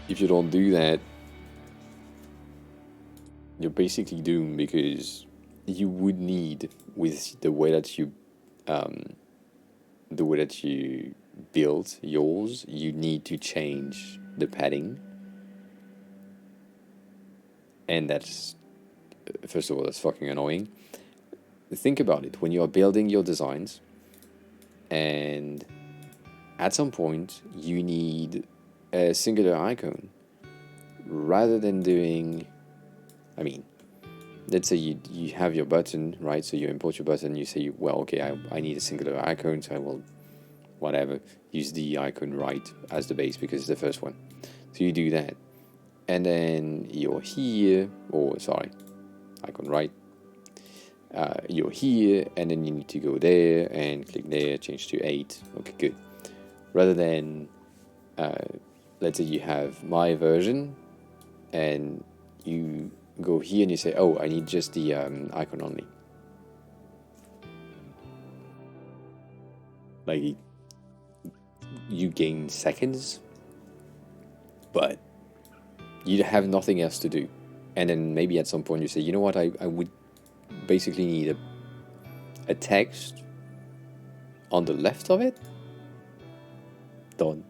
if you don't do that, you're basically doomed, because you would need, with the way that you build yours, you need to change the padding. And that's, first of all, that's fucking annoying. Think about it. When you're building your designs, and at some point you need a singular icon, rather than doing, I mean, let's say you have your button, right? So you import your button, you say, well, okay, I need a singular icon, so I will, whatever, use the icon right as the base because it's the first one. So you do that. And then you're here, or sorry, icon right. You're here, and then you need to go there and click there, change to 8. Okay, good. Rather than let's say you have my version, and you go here and you say, oh, I need just the icon only. Like, you gain seconds, but you have nothing else to do. And then maybe at some point you say, you know what, I would basically need a text on the left of it. Done.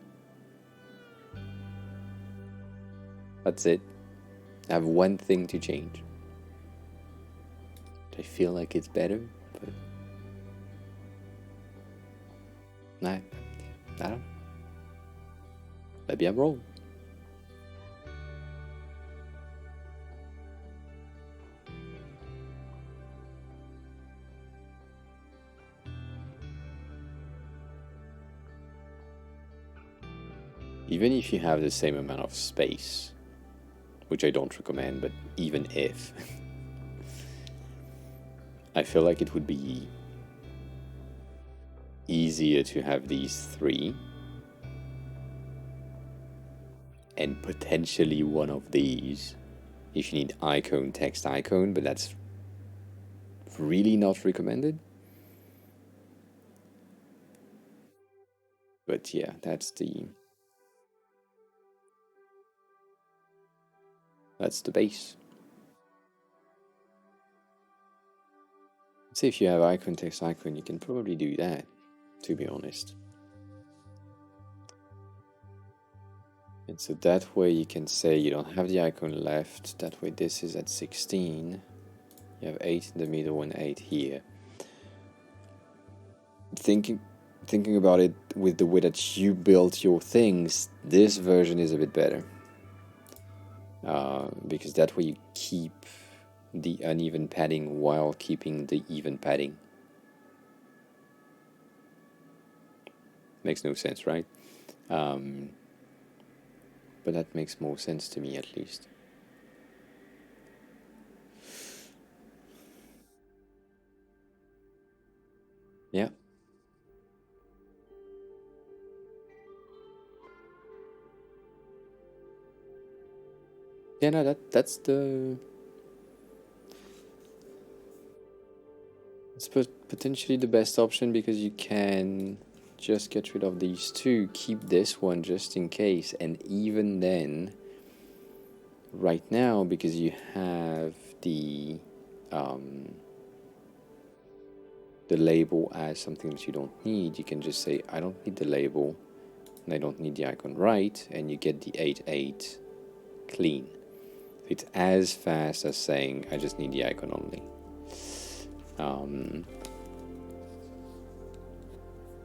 That's it. I have one thing to change. I feel like it's better, but nah, I don't know. Maybe I'm wrong. Even if you have the same amount of space, which I don't recommend, but even if, I feel like it would be easier to have these three and potentially one of these if you need icon, text, icon, but that's really not recommended. But yeah, that's the base. Let's say if you have icon, text, icon, you can probably do that, to be honest. And so that way you can say you don't have the icon left, that way this is at 16, you have 8 in the middle and 8 here. Thinking about it with the way that you built your things, this version is a bit better. Because that way you keep the uneven padding while keeping the even padding. Makes no sense, right? But that makes more sense to me, at least. Yeah. Yeah, no, that's it's potentially the best option, because you can just get rid of these two, keep this one just in case, and even then, right now, because you have the label as something that you don't need, you can just say, I don't need the label, and I don't need the icon right, and you get the 8.8 clean. It's as fast as saying, I just need the icon only.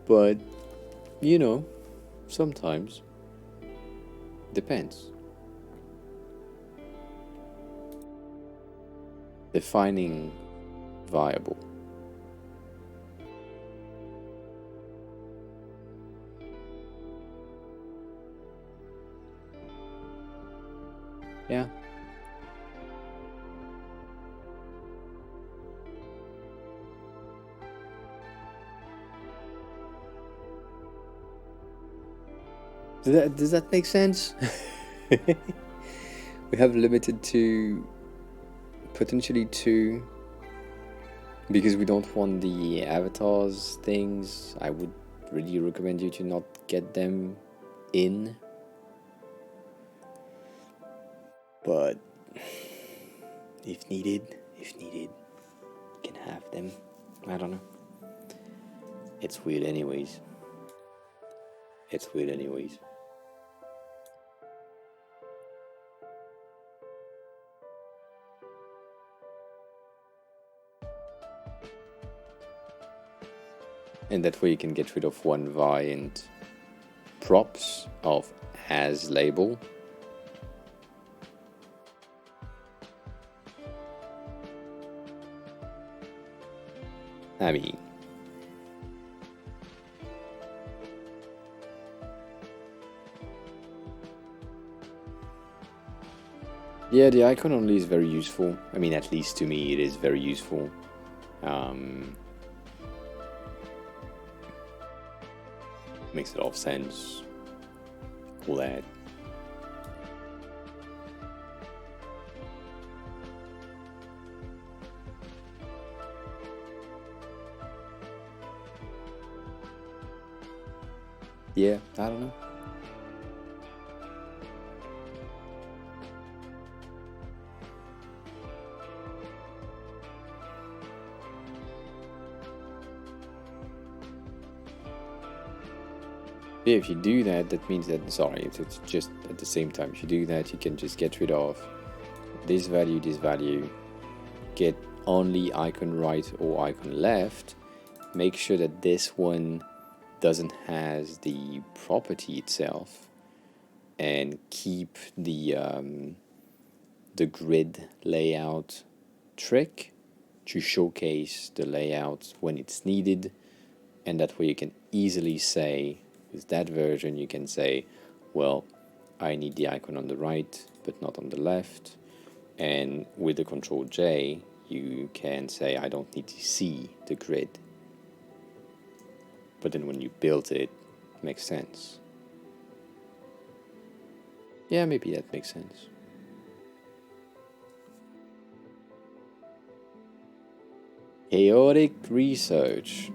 But, you know, sometimes, depends. Defining viable. Yeah. Does that make sense? We have limited to potentially 2, because we don't want the avatars things. I would really recommend you to not get them in. But if needed, you can have them. I don't know. It's weird anyways. And that way you can get rid of one variant props of as label. I mean, yeah, the icon only is very useful. I mean, at least to me, it is very useful. Makes a lot of sense. All that. Yeah, I don't know. Yeah, if you do that, that means that, sorry, it's just at the same time, if you do that, you can just get rid of this value, get only icon right or icon left, make sure that this one doesn't has the property itself, and keep the grid layout trick to showcase the layout when it's needed, and that way you can easily say, with that version you can say, well, I need the icon on the right but not on the left, and with the Control J you can say I don't need to see the grid, but then when you build it, it makes sense. Yeah, maybe that makes sense. Chaotic research.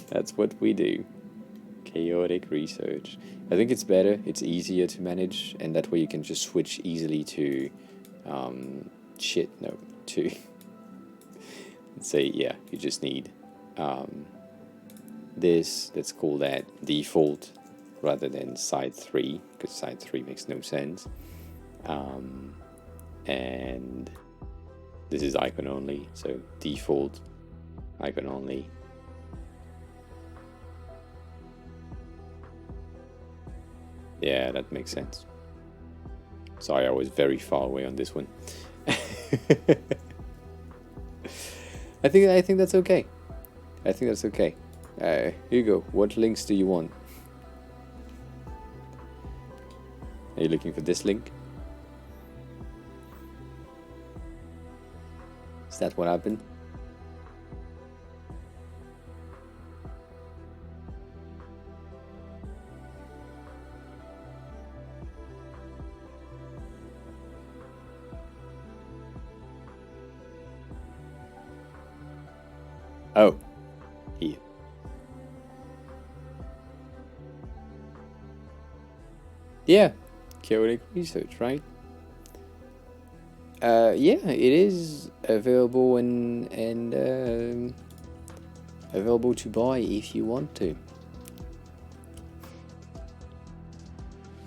That's what we do. Chaotic research. I think it's better, it's easier to manage, and that way you can just switch easily to to say, yeah, you just need this, let's call that default rather than side 3, because side 3 makes no sense. And this is icon only, so default icon only. Yeah, that makes sense. Sorry, I was very far away on this one. I think that's okay. I think that's okay. Here you go. What links do you want? Are you looking for this link? Is that what happened? Oh, here. Yeah, chaotic research, right? Yeah, it is available and available to buy if you want to.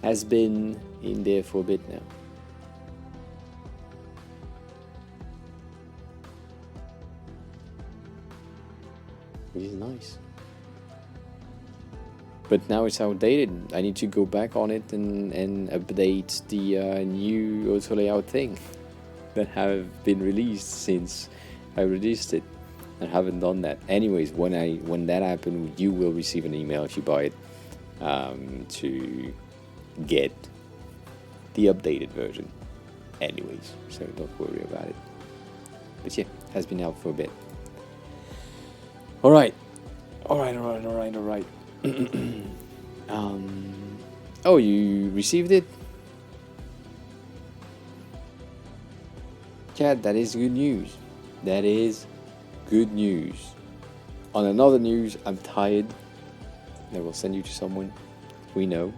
Has been in there for a bit now. Which is nice. But now it's outdated. I need to go back on it and update the new auto layout thing that have been released since I released it. I haven't done that. Anyways, when that happens, you will receive an email if you buy it to get the updated version. Anyways, so don't worry about it. But yeah, has been out for a bit. All right. Oh, you received it? Chat, that is good news. That is good news. On another news, I'm tired. I will send you to someone we know.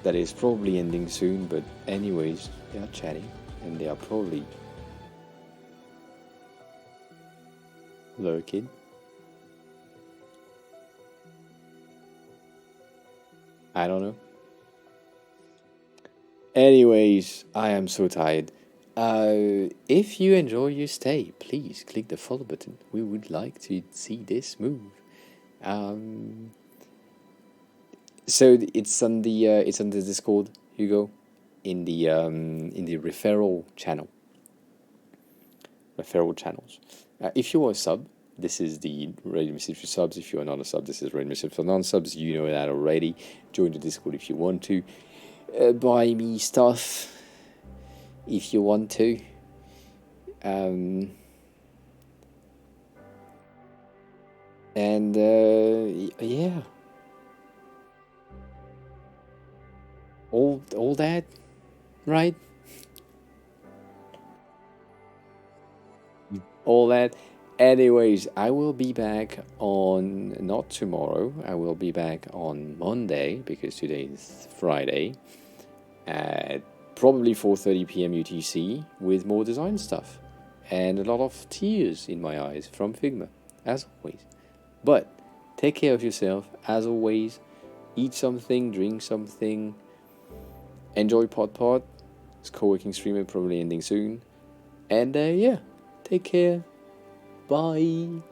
That is probably ending soon, but anyways, they are chatting and they are probably lurking. I don't know. Anyways, I am so tired. If you enjoy your stay, please click the follow button. We would like to see this move. So it's on the Discord, Hugo, in the referral channel. Referral channels. If you are a sub, this is the radio message for subs. If you are not a sub, this is radio message for non-subs. You know that already. Join the Discord if you want to. Buy me stuff if you want to. And yeah, all that, right? All that. Anyways, I will be back on, not tomorrow, I will be back on Monday, because today is Friday, at probably 4:30 p.m. UTC, with more design stuff. And a lot of tears in my eyes from Figma, as always. But take care of yourself, as always. Eat something, drink something, enjoy Pod. It's co-working streamer probably ending soon. And yeah, take care. Bye.